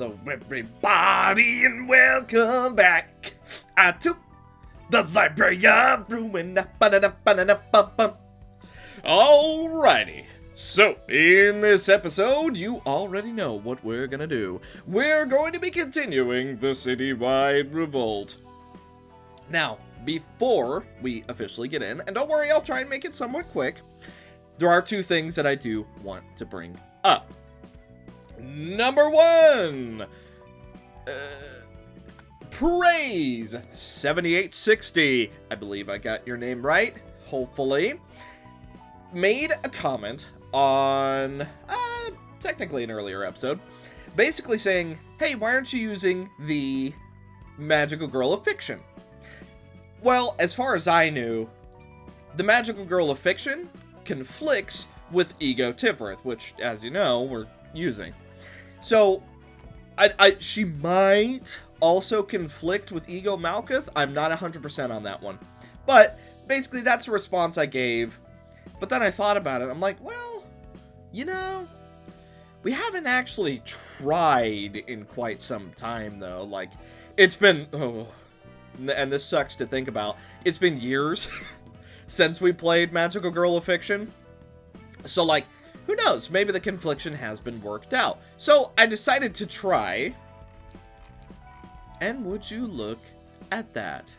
Hello everybody and welcome back to the Library of Ruina. Alrighty, so in this episode you already know what we're gonna do. We're going to be continuing the citywide revolt. Now, before we officially get in, and don't worry, I'll try and make it somewhat quick, there are two things that I do want to bring up. Number one, Praise 7860, I believe I got your name right, hopefully, made a comment on, technically an earlier episode, basically saying, hey, why aren't you using the Magical Girl of Fiction? Well, as far as I knew, the Magical Girl of Fiction conflicts with Ego Tivrath, which, as you know, we're using. So, she might also conflict with Ego Malkuth. I'm not 100% on that one. But, basically, that's the response I gave. But then I thought about it. I'm like, well, you know, we haven't actually tried in quite some time, though. Like, it's been, and this sucks to think about, it's been years since we played Magical Girl of Fiction. So, like, who knows? Maybe the confliction has been worked out. So, I decided to try. And would you look at that?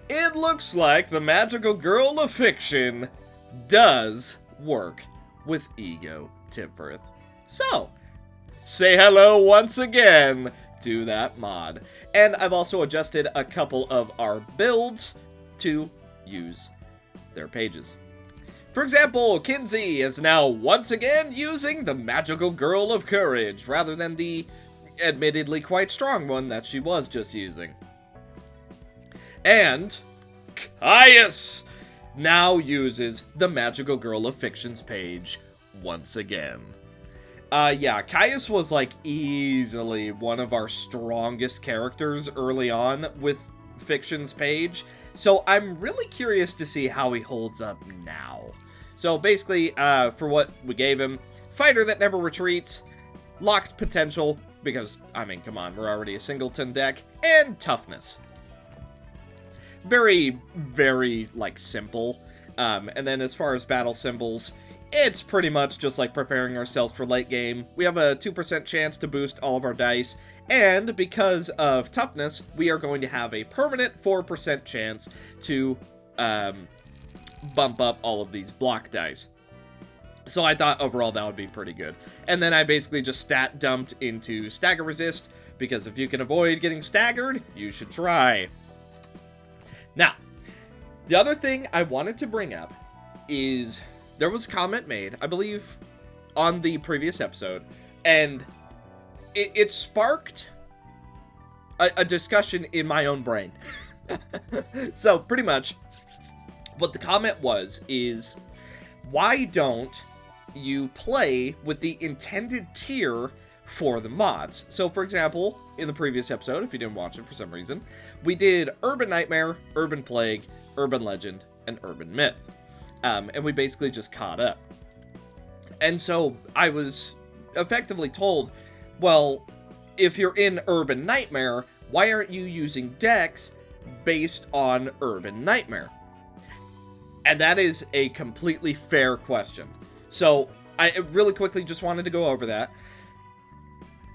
It looks like the Magical Girl of Fiction does work with Ego Tivrath. So, say hello once again to that mod. And I've also adjusted a couple of our builds to use their pages. For example, Kinsey is now once again using the Magical Girl of Courage, rather than the admittedly quite strong one that she was just using. And Caius now uses the Magical Girl of Fiction's page once again. Yeah, Caius was like easily one of our strongest characters early on with Fiction's page, so I'm really curious to see how he holds up now. So basically, for what we gave him, fighter that never retreats, locked potential, because, I mean, come on, we're already a singleton deck, and toughness. Very, very, like, simple. And then as far as battle symbols, it's pretty much just like preparing ourselves for late game. We have a 2% chance to boost all of our dice, and because of toughness, we are going to have a permanent 4% chance to bump up all of these block dice. So I thought overall that would be pretty good. And then I basically just stat dumped into stagger resist, because if you can avoid getting staggered, you should try. Now, the other thing I wanted to bring up is there was a comment made, I believe, on the previous episode, and it sparked a discussion in my own brain. So, pretty much, what the comment is, why don't you play with the intended tier for the mods? So, for example, in the previous episode, if you didn't watch it for some reason, we did Urban Nightmare, Urban Plague, Urban Legend, and Urban Myth. And we basically just caught up. And so I was effectively told, well, if you're in Urban Nightmare, why aren't you using decks based on Urban Nightmare? And that is a completely fair question. So I really quickly just wanted to go over that.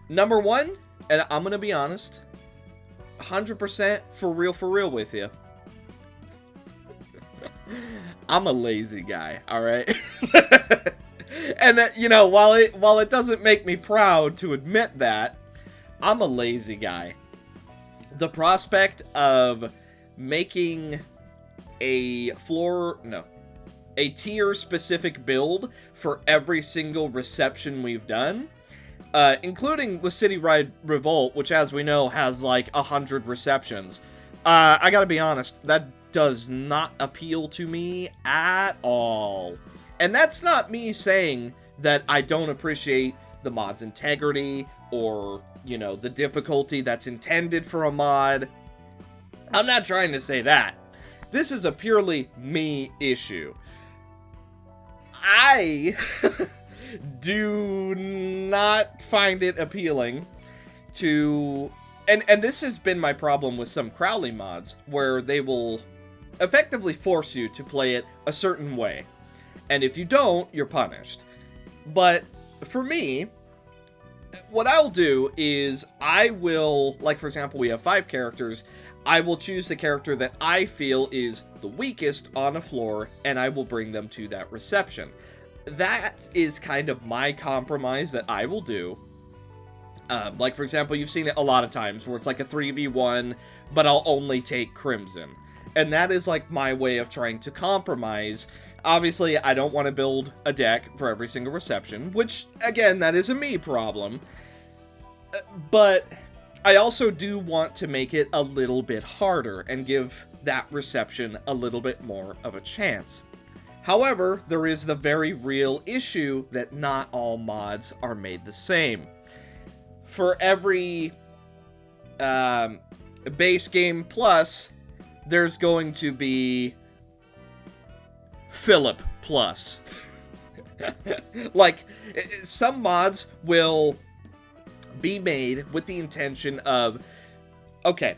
Number one, and I'm going to be honest, 100% for real with you. I'm a lazy guy, alright? And, you know, while it doesn't make me proud to admit that, I'm a lazy guy. The prospect of making a tier-specific build for every single reception we've done, including with Citywide Revolt, which, as we know, has like 100 receptions. I gotta be honest, that does not appeal to me at all. And that's not me saying that I don't appreciate the mod's integrity or, you know, the difficulty that's intended for a mod. I'm not trying to say that. This is a purely me issue. I do not find it appealing to... And this has been my problem with some Crowley mods, where they will effectively force you to play it a certain way. And if you don't, you're punished. But for me, what I'll do is I will, like for example, we have 5 characters. I will choose the character that I feel is the weakest on a floor, and I will bring them to that reception. That is kind of my compromise that I will do. Like, for example, you've seen it a lot of times where it's like a 3v1, but I'll only take Crimson. And that is like my way of trying to compromise. Obviously, I don't want to build a deck for every single reception, which, again, that is a me problem. But I also do want to make it a little bit harder and give that reception a little bit more of a chance. However, there is the very real issue that not all mods are made the same. For every base game plus, there's going to be Philip plus. Like, some mods will be made with the intention of, okay,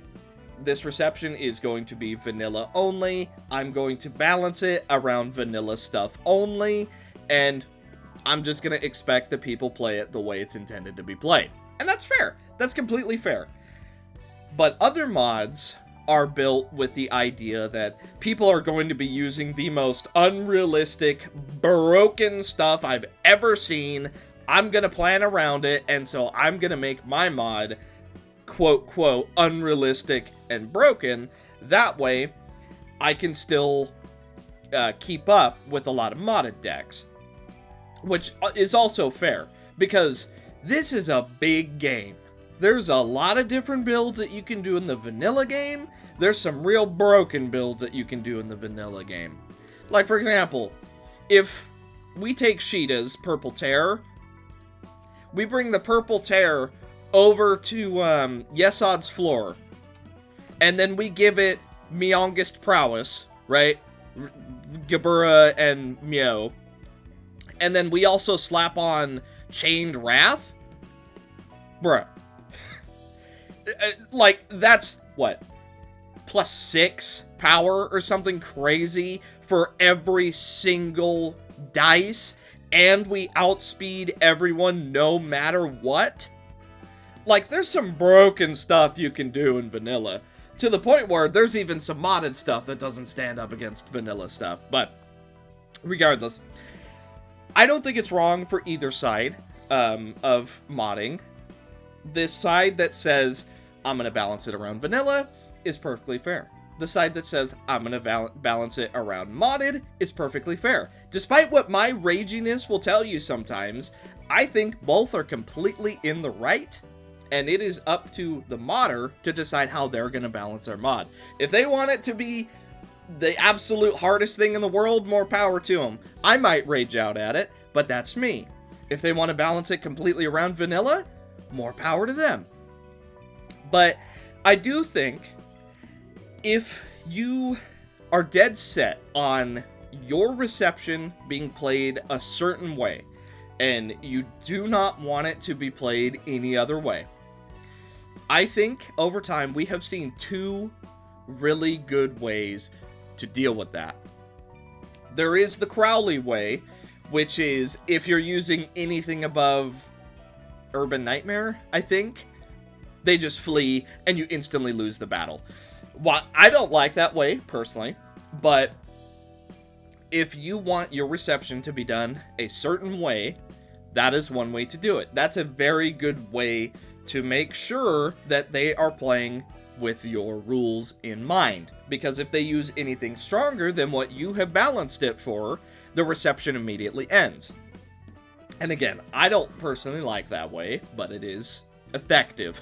this reception is going to be vanilla only, I'm going to balance it around vanilla stuff only, and I'm just going to expect that people play it the way it's intended to be played. And that's fair. That's completely fair. But other mods are built with the idea that people are going to be using the most unrealistic, broken stuff I've ever seen. I'm going to plan around it, and so I'm going to make my mod, quote, quote, unrealistic and broken. That way, I can still keep up with a lot of modded decks. Which is also fair, because this is a big game. There's a lot of different builds that you can do in the vanilla game. There's some real broken builds that you can do in the vanilla game. Like, for example, if we take Sheeta's Purple Terror, we bring the Purple Terror over to Yesod's floor, and then we give it Meongist Prowess, right? Gabura and Meow. And then we also slap on Chained Wrath? Bruh. Like, that's, what? +6 power or something crazy for every single dice, and we outspeed everyone no matter what? Like, there's some broken stuff you can do in vanilla, to the point where there's even some modded stuff that doesn't stand up against vanilla stuff. But regardless, I don't think it's wrong for either side of modding. This side that says, I'm going to balance it around vanilla, is perfectly fair. The side that says, I'm going to balance it around modded, is perfectly fair. Despite what my raginess will tell you sometimes, I think both are completely in the right, and it is up to the modder to decide how they're going to balance their mod. If they want it to be the absolute hardest thing in the world, more power to them. I might rage out at it, but that's me. If they want to balance it completely around vanilla, more power to them. But I do think if you are dead set on your reception being played a certain way, and you do not want it to be played any other way, I think over time we have seen 2 really good ways to deal with that. There is the Crowley way, which is if you're using anything above Urban Nightmare, I think, they just flee and you instantly lose the battle. Well, I don't like that way, personally, but if you want your reception to be done a certain way, that is one way to do it. That's a very good way to make sure that they are playing with your rules in mind. Because if they use anything stronger than what you have balanced it for, the reception immediately ends. And again, I don't personally like that way, but it is effective.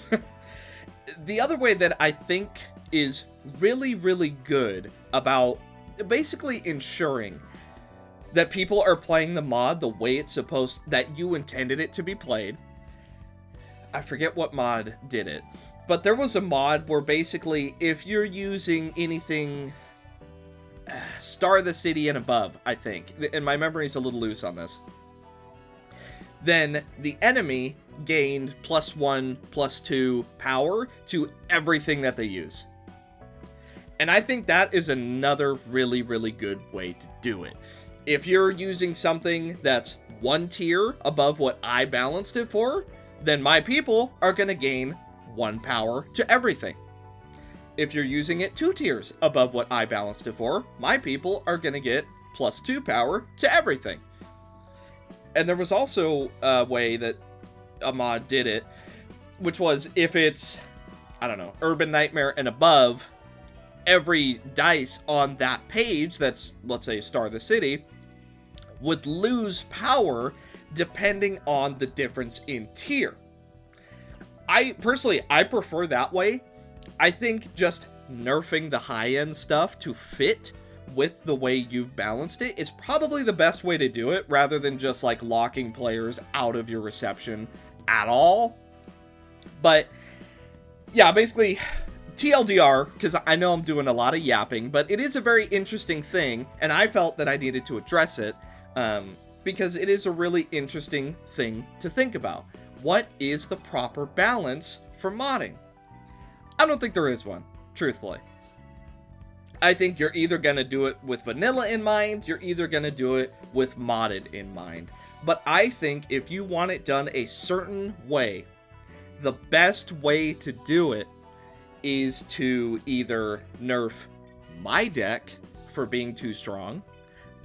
The other way that I think is really, really good about basically ensuring that people are playing the mod the way it's supposed, that you intended it to be played. I forget what mod did it, but there was a mod where basically if you're using anything Star of the City and above, I think, and my memory's a little loose on this, then the enemy gained +1, +2 power to everything that they use. And I think that is another really, really good way to do it. If you're using something that's 1 tier above what I balanced it for, then my people are going to gain 1 power to everything. If you're using it 2 tiers above what I balanced it for, my people are going to get +2 power to everything. And there was also a way that a mod did it, which was if it's, I don't know, Urban Nightmare and above, every dice on that page that's, let's say, Star of the City, would lose power depending on the difference in tier. I prefer that way. I think just nerfing the high-end stuff to fit with the way you've balanced it is probably the best way to do it, rather than just like locking players out of your reception at all. But yeah, basically TLDR, because I know I'm doing a lot of yapping, but it is a very interesting thing, and I felt that I needed to address it, because it is a really interesting thing to think about. What is the proper balance for modding? I don't think there is one, truthfully. I think you're either going to do it with vanilla in mind, you're either going to do it with modded in mind. But I think if you want it done a certain way, the best way to do it is to either nerf my deck for being too strong,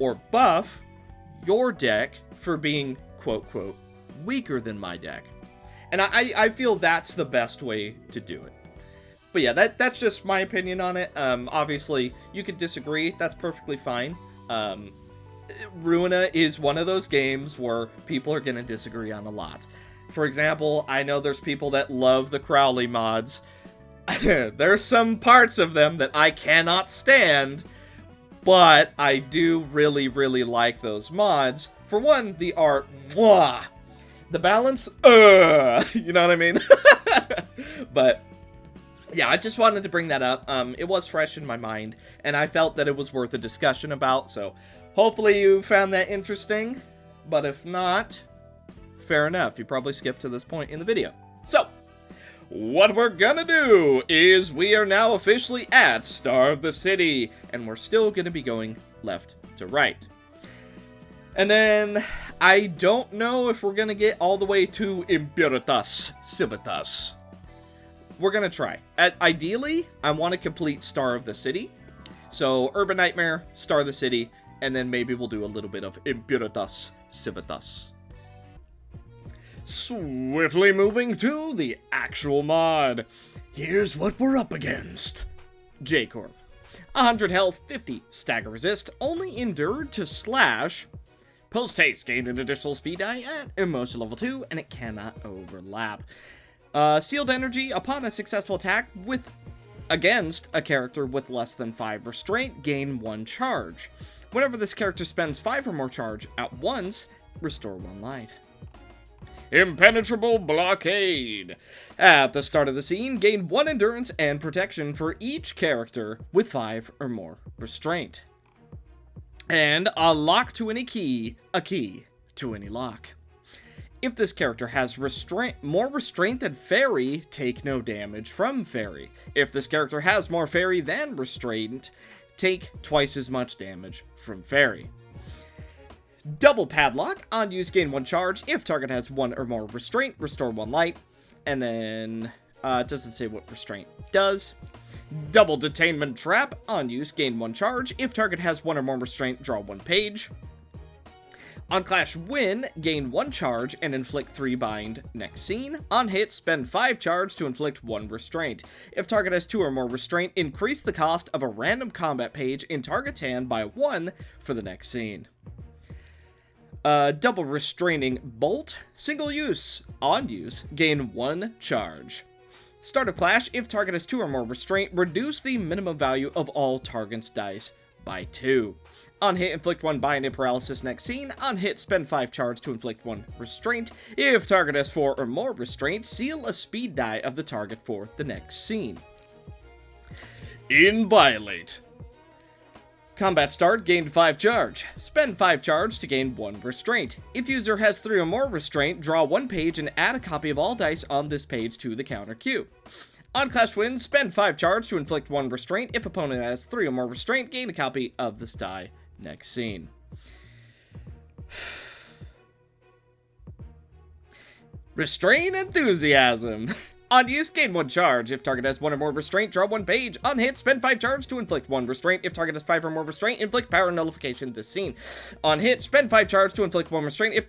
or buff your deck for being, quote, quote, weaker than my deck. And I feel that's the best way to do it. But yeah, that's just my opinion on it. Obviously, you could disagree. That's perfectly fine. Ruina is one of those games where people are going to disagree on a lot. For example, I know there's people that love the Crowley mods. There's some parts of them that I cannot stand, but I do really, really like those mods. For one, the art, mwah! The balance, you know what I mean? But yeah, I just wanted to bring that up. It was fresh in my mind, and I felt that it was worth a discussion about, so hopefully you found that interesting. But if not, fair enough. You probably skipped to this point in the video. So, what we're gonna do is we are now officially at Star of the City, and we're still gonna be going left to right. And then, I don't know if we're gonna get all the way to Imperitas Civitas. We're gonna try. Ideally, I want to complete Star of the City. So, Urban Nightmare, Star of the City, and then maybe we'll do a little bit of Imperitas Civitas. Swiftly moving to the actual mod. Here's what we're up against. J-Corp. 100 health, 50 stagger resist, only endured to slash. Post-haste gained an additional speed die at emotion level 2, and it cannot overlap. Sealed energy upon a successful attack against a character with less than 5 restraint, gain 1 charge. Whenever this character spends 5 or more charge at once, restore 1 light. Impenetrable blockade. At the start of the scene, gain 1 endurance and protection for each character with 5 or more restraint. And a lock to any key, a key to any lock. If this character has more restraint than Fairy, take no damage from Fairy. If this character has more Fairy than restraint, take twice as much damage from Fairy. Double Padlock. On use, gain 1 charge. If target has 1 or more restraint, restore 1 light. And then, it doesn't say what restraint does. Double Detainment Trap. On use, gain 1 charge. If target has 1 or more restraint, draw 1 page. On Clash Win, gain 1 charge and inflict 3 bind next scene. On hit, spend 5 charge to inflict 1 restraint. If target has 2 or more restraint, increase the cost of a random combat page in target's hand by 1 for the next scene. Double Restraining Bolt, single use. On use, gain 1 charge. Start of Clash, if target has 2 or more restraint, reduce the minimum value of all target's dice by 2. On hit, inflict 1 bind and paralysis next scene. On hit, spend 5 charge to inflict 1 restraint. If target has 4 or more restraint, seal a speed die of the target for the next scene. Inviolate. Combat start, gained 5 charge. Spend 5 charge to gain 1 restraint. If user has 3 or more restraint, draw 1 page and add a copy of all dice on this page to the counter queue. On Clash Win, spend 5 charge to inflict 1 restraint. If opponent has 3 or more restraint, gain a copy of this die. Next scene. Restrain Enthusiasm. On use, gain 1 charge. If target has 1 or more restraint, draw 1 page. On hit, spend 5 charge to inflict 1 restraint. If target has 5 or more restraint, inflict power nullification this scene. On hit, spend 5 charge to inflict 1 restraint.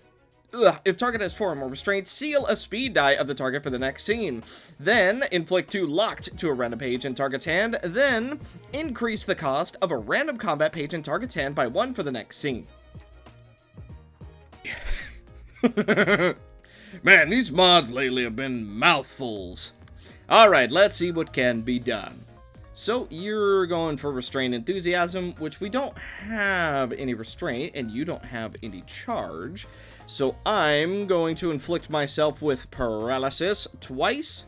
If target has 4 or more restraint, seal a speed die of the target for the next scene. Then, inflict 2 locked to a random page in target's hand. Then, increase the cost of a random combat page in target's hand by 1 for the next scene. Man, these mods lately have been mouthfuls. Alright, let's see what can be done. So, you're going for Restrain Enthusiasm, which we don't have any restraint, and you don't have any charge. So, I'm going to inflict myself with Paralysis twice.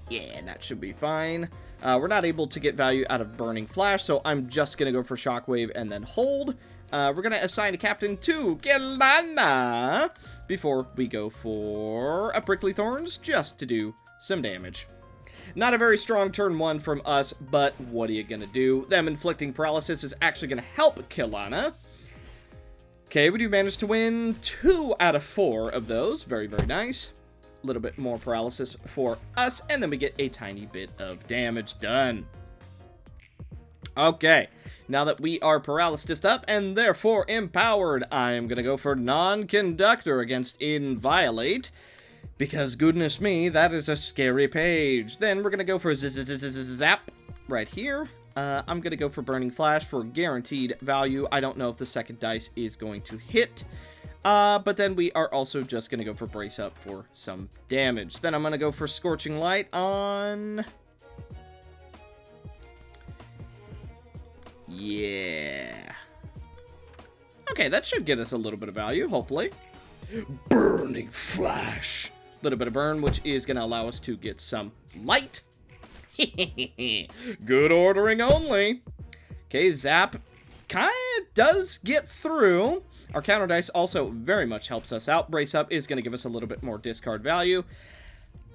Yeah, that should be fine. We're not able to get value out of Burning Flash, so I'm just going to go for Shockwave and then hold. We're going to assign a captain to Kitteh before we go for a Prickly Thorns, just to do some damage. Not a very strong turn 1 from us, but what are you going to do? Them inflicting paralysis is actually going to help Kitteh. Okay, we do manage to win 2 out of 4 of those. Very, very nice. A little bit more paralysis for us, and then we get a tiny bit of damage done. Okay, now that we are paralyzed up and therefore empowered, I'm going to go for Non-Conductor against Inviolate, because goodness me, that is a scary page. Then we're going to go for Zap right here. I'm going to go for Burning Flash for guaranteed value. I don't know if the second dice is going to hit. But then we are also just going to go for Brace Up for some damage. Then I'm going to go for Scorching Light on... Yeah. Okay, that should get us a little bit of value, hopefully. Burning Flash. A little bit of burn, which is going to allow us to get some light. Good ordering only. Okay, Zap kind of does get through. Our counter dice also very much helps us out. Brace Up is going to give us a little bit more discard value.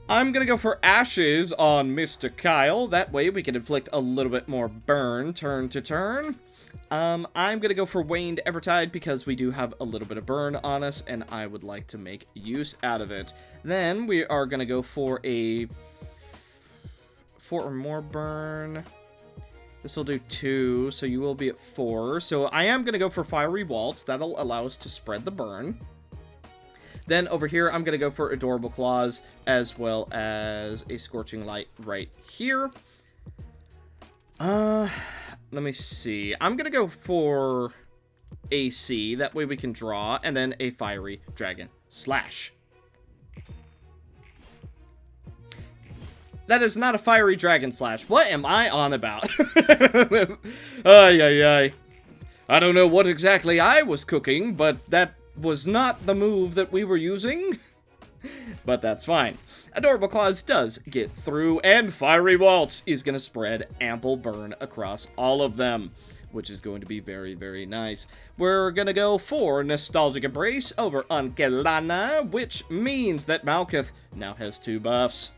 I'm going to go for Ashes on Mr. Kyle. That way we can inflict a little bit more burn turn to turn. I'm going to go for Waned Evertide because we do have a little bit of burn on us, and I would like to make use out of it. Then we are going to go for a 4 or more burn. This will do 2, so you will be at 4. So I am going to go for Fiery Waltz. That'll allow us to spread the burn. Then over here, I'm going to go for Adorable Claws, as well as a Scorching Light right here. Let me see. I'm going to go for AC. That way we can draw, and then a Fiery Dragon Slash. That is not a Fiery Dragon Slash. What am I on about? Ay, ay, ay. I don't know what exactly I was cooking, but that was not the move that we were using. But that's fine. Adorable Claws does get through, and Fiery Waltz is going to spread ample burn across all of them, which is going to be very, very nice. We're going to go for Nostalgic Embrace over on Kitteh, which means that Malkuth now has 2 buffs.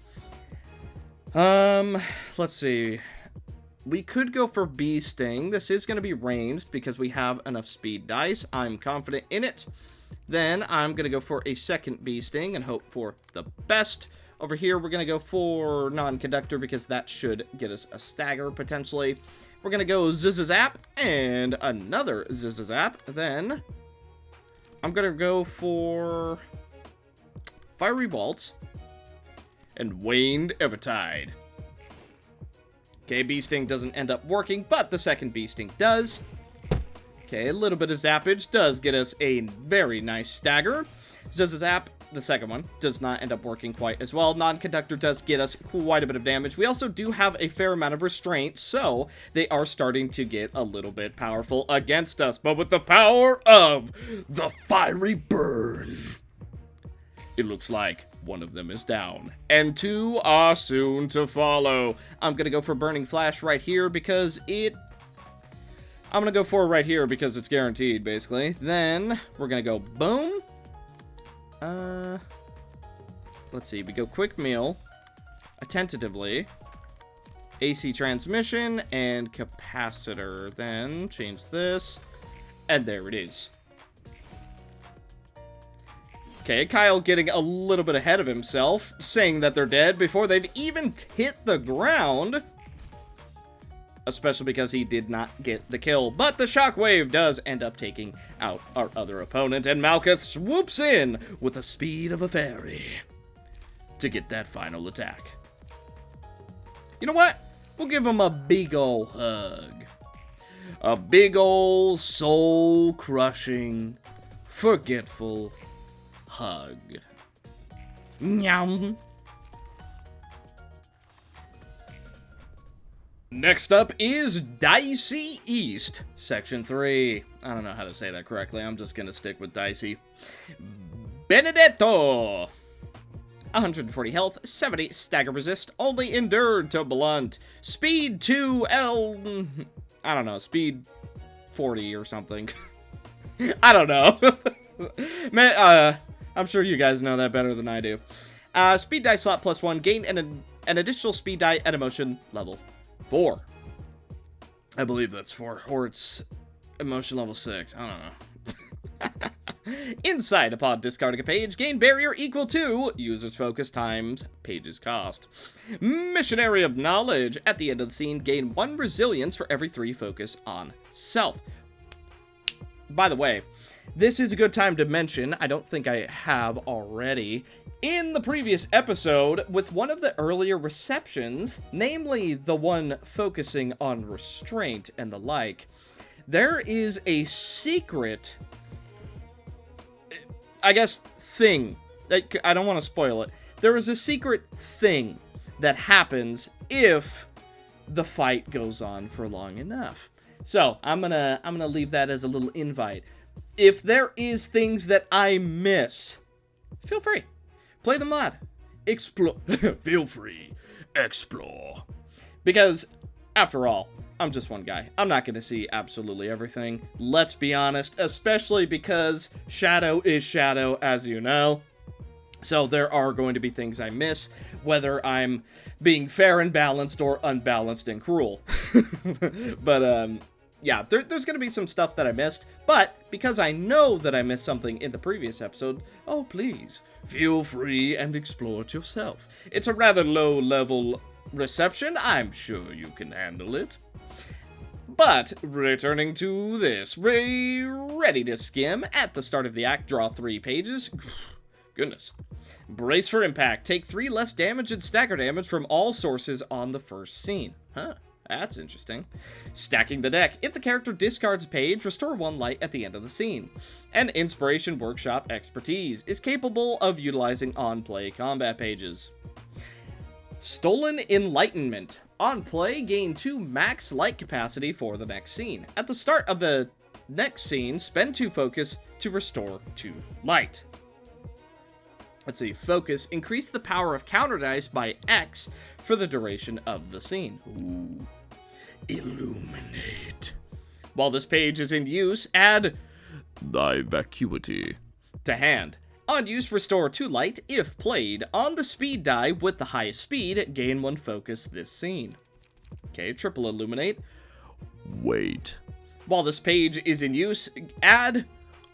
Let's see. We could go for Bee Sting. This is going to be ranged because we have enough speed dice. I'm confident in it. Then I'm going to go for a second Bee Sting and hope for the best. Over here, we're going to go for Non-Conductor because that should get us a stagger potentially. We're going to go Zap and another Zap. Then I'm going to go for Fiery Waltz and Waned Evertide. Okay, Bee Sting doesn't end up working, but the second Bee Sting does. Okay, a little bit of zappage does get us a very nice stagger. Zap, the second one, does not end up working quite as well. Non-Conductor does get us quite a bit of damage. We also do have a fair amount of restraint, so they are starting to get a little bit powerful against us. But with the power of the Fiery Burn, it looks like one of them is down, and 2 are soon to follow. I'm gonna go for Burning Flash right here because it I'm going to go 4 right here because it's guaranteed, basically. Then we're going to go boom. Let's see. We go quick meal. Tentatively. AC transmission and capacitor. Then change this. And there it is. Okay, Kyle getting a little bit ahead of himself, saying that they're dead before they've even hit the ground. Especially because he did not get the kill. But the shockwave does end up taking out our other opponent, and Malkuth swoops in with the speed of a fairy to get that final attack. You know what? We'll give him a big ol' hug. A big ol' soul-crushing, forgetful hug. Nyam. Next up is Dicey East, Section 3. I don't know how to say that correctly. I'm just going to stick with Dicey. Benedetto. 140 health, 70 stagger resist, only endured to blunt. Speed 2L... I don't know, speed 40 or something. I don't know. Man, I'm sure you guys know that better than I do. Speed die slot +1, gain an additional speed die at emotion level 4. I believe that's 4. Or it's emotion level 6. I don't know. Inside, upon discarding a page, gain barrier equal to user's focus times page's cost. Missionary of Knowledge. At the end of the scene, gain 1 resilience for every 3 focus on self. By the way, this is a good time to mention, I don't think I have already, in the previous episode, with one of the earlier receptions, namely the one focusing on restraint and the like, there is a secret, I guess, thing. I don't want to spoil it. There is a secret thing that happens if the fight goes on for long enough. So, I'm gonna leave that as a little invite. If there is things that I miss, feel free. Play the mod. Explore. Feel free. Explore. Because, after all, I'm just one guy. I'm not going to see absolutely everything. Let's be honest, especially because Shadow is Shadow, as you know. So there are going to be things I miss, whether I'm being fair and balanced or unbalanced and cruel. But, yeah, there's going to be some stuff that I missed, but because I know that I missed something in the previous episode, oh, please, feel free and explore it yourself. It's a rather low-level reception. I'm sure you can handle it. But, returning to this, ready to skim. At the start of the act, draw 3 pages. Goodness. Brace for impact. Take 3 less damage and stagger damage from all sources on the first scene. Huh. That's interesting. Stacking the deck. If the character discards a page, restore 1 light at the end of the scene. And Inspiration Workshop Expertise is capable of utilizing on-play combat pages. Stolen Enlightenment. On play, gain 2 max light capacity for the next scene. At the start of the next scene, spend 2 focus to restore 2 light. Let's see, focus. Increase the power of counter dice by X for the duration of the scene. Ooh. Illuminate. While this page is in use, add thy vacuity to hand. On use, restore 2 light. If played on the speed die with the highest speed, gain 1 focus this scene. Okay, triple illuminate. Wait. While this page is in use, add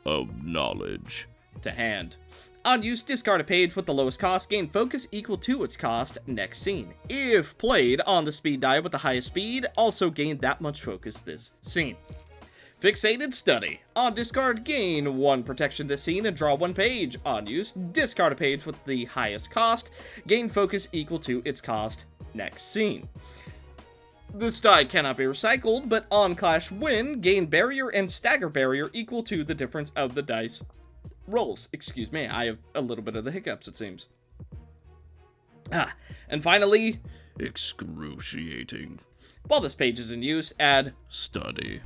of knowledge to hand. On use, discard a page with the lowest cost, gain focus equal to its cost next scene. If played on the speed die with the highest speed, also gain that much focus this scene. Fixated Study. On discard, gain 1 protection this scene and draw 1 page. On use, discard a page with the highest cost, gain focus equal to its cost next scene. This die cannot be recycled, but on clash win, gain barrier and stagger barrier equal to the difference of the dice rolls. Excuse me, I have a little bit of the hiccups, it seems. And finally, excruciating. While this page is in use, add study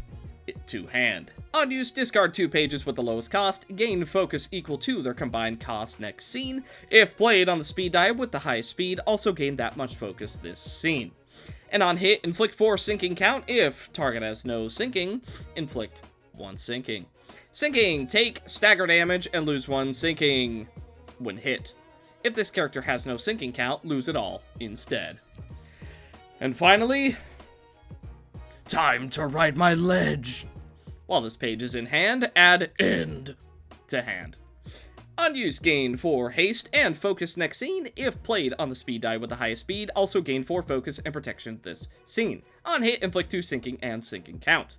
to hand. On use, discard 2 pages with the lowest cost, gain focus equal to their combined cost next scene. If played on the speed die with the highest speed, also gain that much focus this scene. And on hit, inflict 4 sinking count. If target has no sinking, inflict 1 sinking. Sinking, take stagger damage and lose 1 sinking when hit. If this character has no sinking count, lose it all instead. And finally, time to write my ledge. While this page is in hand, add end to hand. Unused gain 4 haste and focus next scene. If played on the speed die with the highest speed, also gain 4 focus and protection this scene. On hit, inflict 2 sinking and sinking count.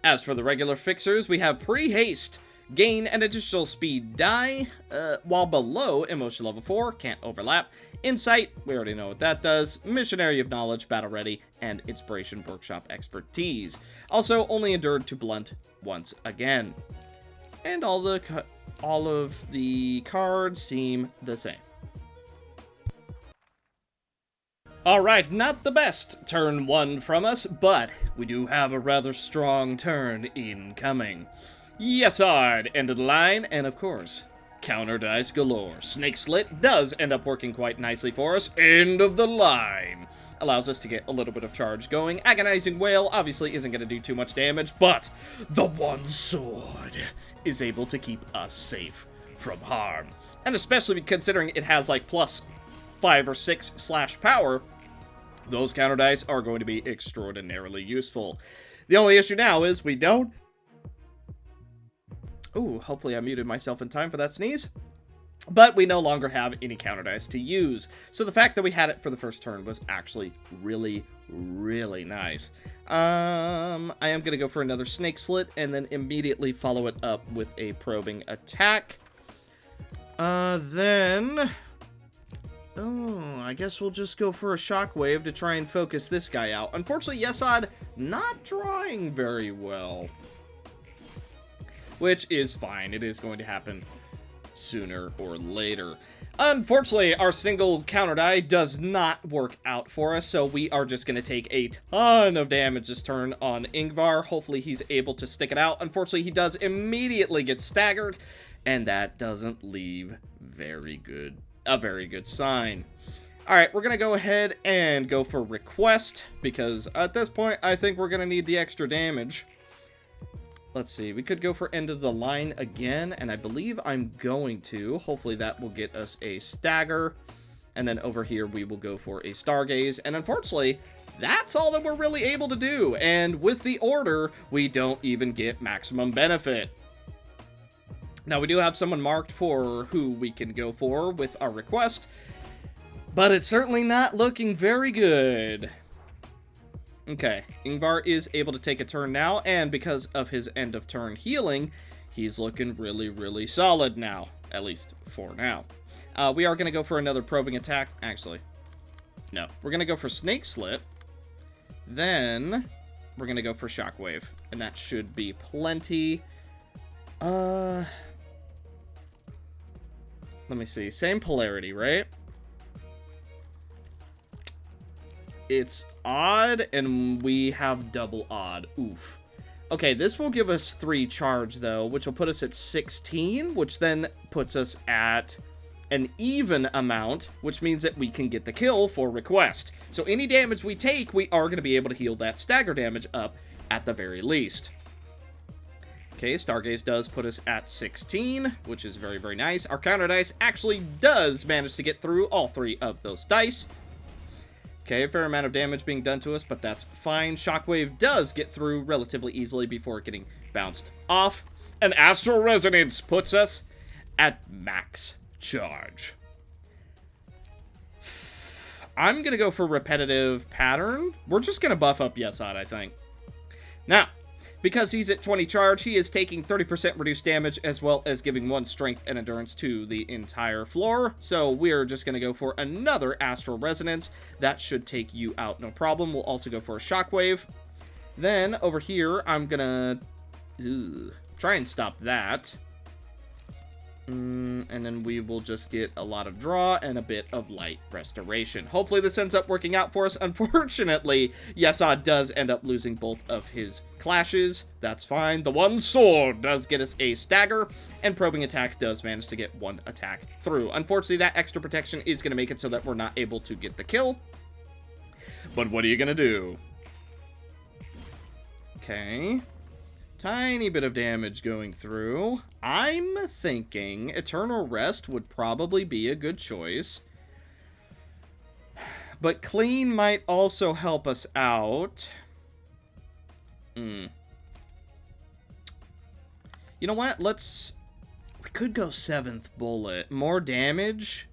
As for the regular fixers, we have pre-haste. Gain an additional speed die while below emotion level 4, can't overlap. Insight, we already know what that does. Missionary of Knowledge, Battle Ready, and Inspiration Workshop Expertise. Also, only endured to blunt once again. And all of the cards seem the same. Alright, not the best turn 1 from us, but we do have a rather strong turn incoming. Yesard, end of the line, and of course, counter dice galore. Snake Slit does end up working quite nicely for us. End of the line. Allows us to get a little bit of charge going. Agonizing Wail obviously isn't going to do too much damage, but the one sword is able to keep us safe from harm. And especially considering it has like plus 5 or 6 slash power, those counter dice are going to be extraordinarily useful. The only issue now is we don't... Ooh, hopefully I muted myself in time for that sneeze. But we no longer have any counter dice to use. So the fact that we had it for the first turn was actually really, really nice. I am going to go for another Snake Slit and then immediately follow it up with a probing attack. Then... Oh, I guess we'll just go for a Shockwave to try and focus this guy out. Unfortunately, Yesod not drawing very well. Which is fine. It is going to happen sooner or later. Unfortunately, our single counter die does not work out for us, so we are just going to take a ton of damage this turn on Ingvar. Hopefully he's able to stick it out. Unfortunately, he does immediately get staggered, and that doesn't leave a very good sign. Alright, we're going to go ahead and go for Request, because at this point, I think we're going to need the extra damage. Let's see, we could go for End of the Line again, and I believe I'm going to. Hopefully that will get us a stagger. And then over here we will go for a Stargaze. And unfortunately, that's all that we're really able to do. And with the order, we don't even get maximum benefit. Now we do have someone marked for who we can go for with our request, but it's certainly not looking very good. Okay, Ingvar is able to take a turn now, and because of his end of turn healing, he's looking really, really solid now, at least for now. We are going to go for another probing attack. Actually, no. We're going to go for Snake Slit. Then we're going to go for Shockwave, and that should be plenty. Let me see. Same polarity, right? It's odd, and we have double odd. Oof. Okay, this will give us 3 charge, though, which will put us at 16, which then puts us at an even amount, which means that we can get the kill for Request. So any damage we take, we are going to be able to heal that stagger damage up at the very least. Okay, Stargaze does put us at 16, which is very, very nice. Our counter dice actually does manage to get through all 3 of those dice. Okay, a fair amount of damage being done to us, but that's fine. Shockwave does get through relatively easily before getting bounced off. And Astral Resonance puts us at max charge. I'm going to go for Repetitive Pattern. We're just going to buff up Yesod, I think. Now, because he's at 20 charge, he is taking 30% reduced damage, as well as giving 1 strength and endurance to the entire floor. So we're just going to go for another Astral Resonance. That should take you out, no problem. We'll also go for a Shockwave. Then, over here, I'm going to try and stop that. And then we will just get a lot of draw and a bit of light restoration. Hopefully this ends up working out for us. Unfortunately, Yesod does end up losing both of his clashes. That's fine. The one sword does get us a stagger, and probing attack does manage to get 1 attack through. Unfortunately, that extra protection is going to make it so that we're not able to get the kill. But what are you gonna do? Okay. Tiny bit of damage going through. I'm thinking Eternal Rest would probably be a good choice. But Clean might also help us out. You know what? We could go 7th Bullet. More damage.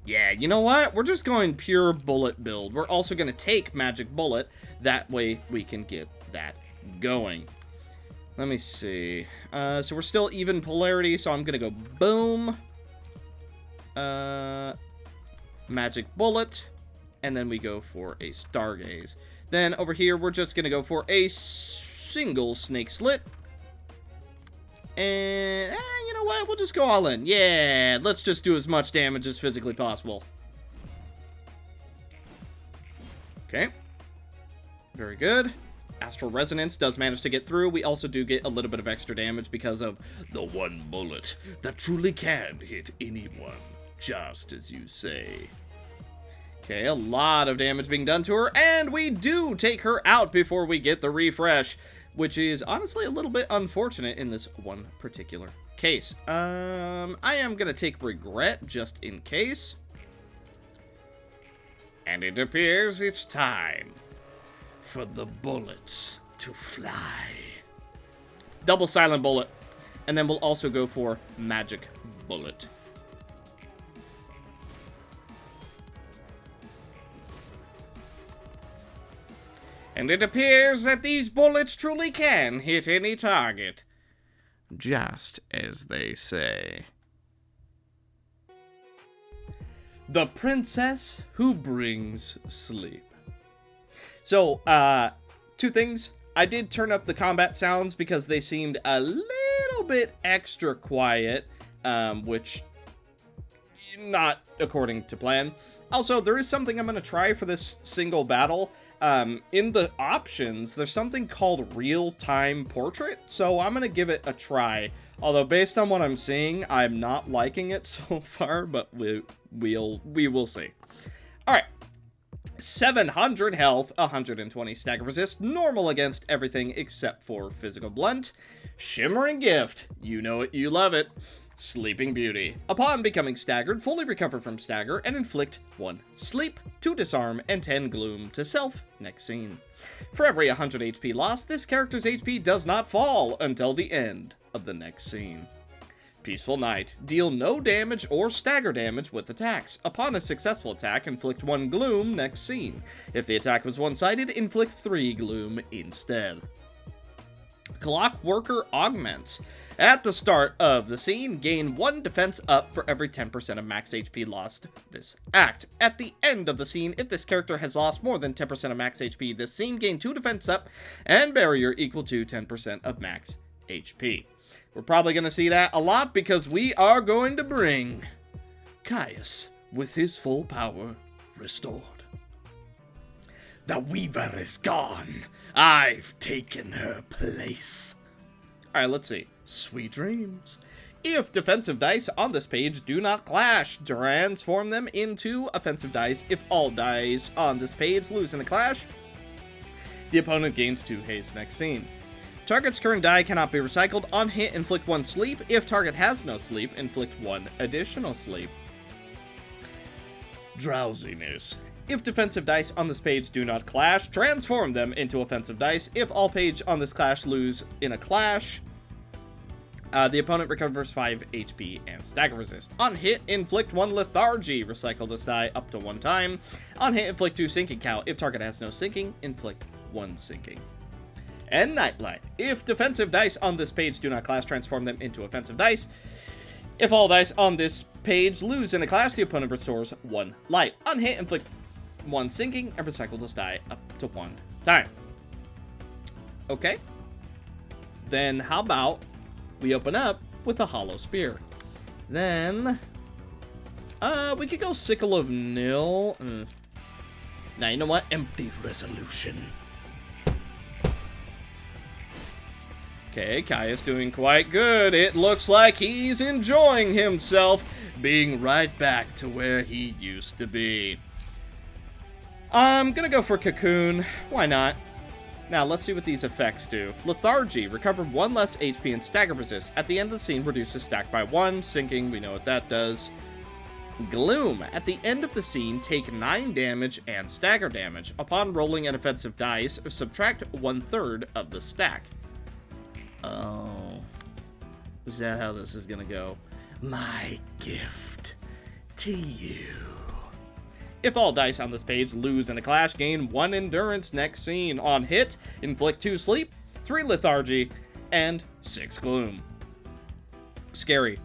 Yeah, you know what? We're just going pure bullet build. We're also going to take Magic Bullet. That way we can get that going. Let me see. So we're still even polarity, so I'm going to go boom. Magic Bullet. And then we go for a Stargaze. Then over here, we're just going to go for a single Snake Slit. And, you know what? We'll just go all in. Yeah, let's just do as much damage as physically possible. Okay. Very good. Astral Resonance does manage to get through. We also do get a little bit of extra damage because of the one bullet that truly can hit anyone, just as you say. Okay, a lot of damage being done to her, and we do take her out before we get the refresh, which is honestly a little bit unfortunate in this one particular case. I am going to take Regret just in case. And it appears it's time for the bullets to fly. Double Silent Bullet. And then we'll also go for Magic Bullet. And it appears that these bullets truly can hit any target. Just as they say. The Princess Who Brings Sleep. So, two things. I did turn up the combat sounds because they seemed a little bit extra quiet, which, not according to plan. Also, there is something I'm going to try for this single battle. In the options, there's something called real-time portrait, so I'm gonna give it a try. Although, based on what I'm seeing, I'm not liking it so far, but we will see. Alright. 700 health, 120 stagger resist, normal against everything except for physical blunt. Shimmering Gift, you know it, you love it. Sleeping Beauty. Upon becoming staggered, fully recover from stagger and inflict 1 sleep, 2 disarm, and 10 gloom to self next scene. For every 100 HP lost, this character's HP does not fall until the end of the next scene. Peaceful Night. Deal no damage or stagger damage with attacks. Upon a successful attack, inflict 1 gloom next scene. If the attack was one-sided, inflict 3 gloom instead. Clockworker Augments. At the start of the scene, gain 1 defense up for every 10% of max HP lost this act. At the end of the scene, if this character has lost more than 10% of max HP this scene, gain 2 defense up and barrier equal to 10% of max HP. We're probably going to see that a lot because we are going to bring Caius with his full power restored. The Weaver is gone. I've taken her place. Alright, let's see. Sweet Dreams. If defensive dice on this page do not clash, transform them into offensive dice. If all dice on this page lose in a clash, the opponent gains 2 haste next scene. Target's current die cannot be recycled. On hit, inflict 1 sleep. If target has no sleep, inflict 1 additional sleep. Drowsiness. If defensive dice on this page do not clash, transform them into offensive dice. If all page on this clash lose in a clash, the opponent recovers 5 HP and stagger resist. On hit, inflict 1 lethargy. Recycle this die up to 1 time. On hit, inflict 2 sinking cow. If target has no sinking, inflict 1 sinking. And Nightlight. If defensive dice on this page do not clash, transform them into offensive dice. If all dice on this page lose in a clash, the opponent restores 1 light. On hit, inflict 1 sinking and recycle this die up to 1 time. Okay. Then how about we open up with a Hollow Spear. Then we could go Sickle of Nil. Now, you know what? Empty Resolution. Okay, Caius doing quite good. It looks like he's enjoying himself, being right back to where he used to be. I'm gonna go for Cocoon. Why not? Now, let's see what these effects do. Lethargy. Recover 1 less HP and stagger resist. At the end of the scene, reduces stack by 1. Sinking, we know what that does. Gloom. At the end of the scene, take 9 damage and stagger damage. Upon rolling an offensive dice, subtract 1/3 of the stack. Oh. Is that how this is gonna go? My gift to you. If all dice on this page lose in a clash, gain 1 endurance next scene. On hit, inflict 2 sleep, 3 lethargy, and 6 gloom. Scary.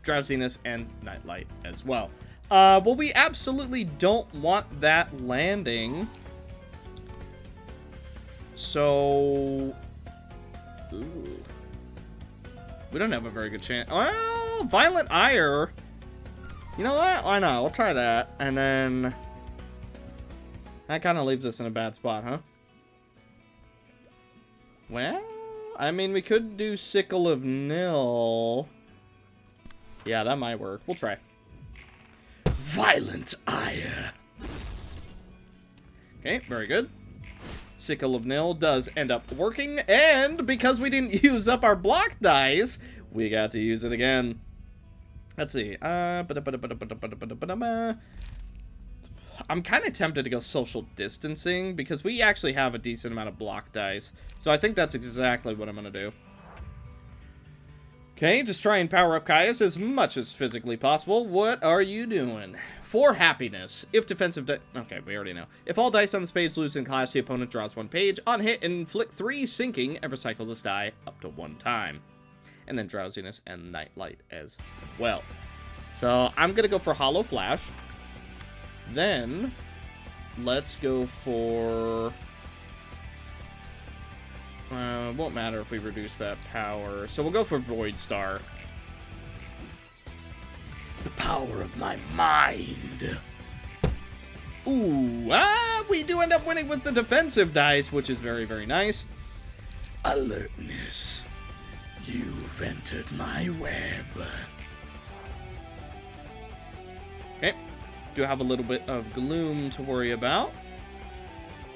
Drowsiness and nightlight as well. Well, we absolutely don't want that landing. So... Ooh. We don't have a very good chance. Well, Violent Ire. You know what? Why not? We'll try that. And then... That kind of leaves us in a bad spot, huh? Well, I mean, we could do Sickle of Nil. Yeah, that might work. We'll try. Violent Ire. Okay, very good. Sickle of Nil does end up working, and because we didn't use up our block dice, we got to use it again. Let's see. I'm kind of tempted to go social distancing because we actually have a decent amount of block dice. So I think that's exactly what I'm going to do. Okay, just try and power up Caius as much as physically possible. What are you doing? For happiness. If defensive okay, we already know. If all dice on this page lose in clash, the opponent draws 1 page. On hit, inflict 3 sinking and recycle this die up to 1 time. And then drowsiness and nightlight as well. So I'm going to go for Hollow Flash. Then, let's go for... won't matter if we reduce that power. So we'll go for Void Star. The power of my mind. Ooh, we do end up winning with the defensive dice, which is very, very nice. Alertness. You've entered my web. Okay. Do have a little bit of gloom to worry about.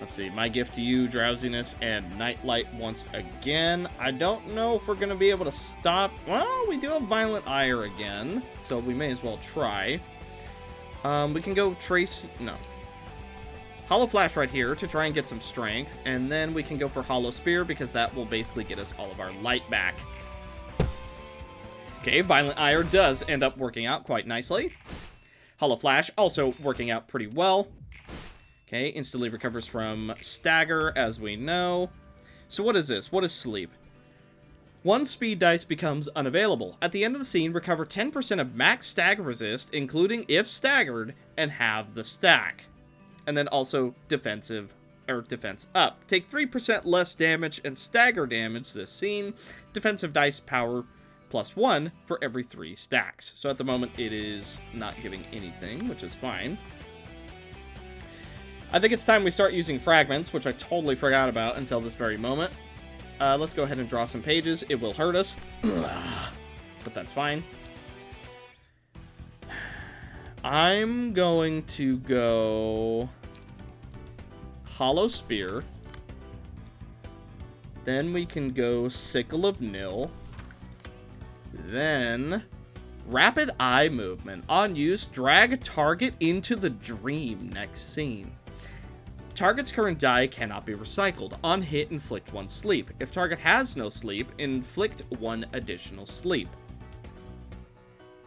Let's see. My gift to you, drowsiness and nightlight once again. I don't know if we're going to be able to stop. Well, we do have violent ire again, so we may as well try. We can go trace. No. Hollow Flash right here to try and get some strength, and then we can go for Hollow Spear because that will basically get us all of our light back. Okay, Violent Ire does end up working out quite nicely. Hollow Flash also working out pretty well. Okay, instantly recovers from Stagger, as we know. So what is this? What is Sleep? 1 speed dice becomes unavailable. At the end of the scene, recover 10% of max stagger resist, including if staggered, and have the stack. And then also defense up. Take 3% less damage and stagger damage this scene. Defensive dice power +1 for every 3 stacks. So at the moment, it is not giving anything, which is fine. I think it's time we start using fragments, which I totally forgot about until this very moment. Let's go ahead and draw some pages. It will hurt us, but that's fine. I'm going to go Hollow Spear. Then we can go Sickle of Nil. Then, Rapid Eye Movement. On use, drag target into the dream next scene. Target's current die cannot be recycled. On hit, inflict 1 sleep. If target has no sleep, inflict 1 additional sleep.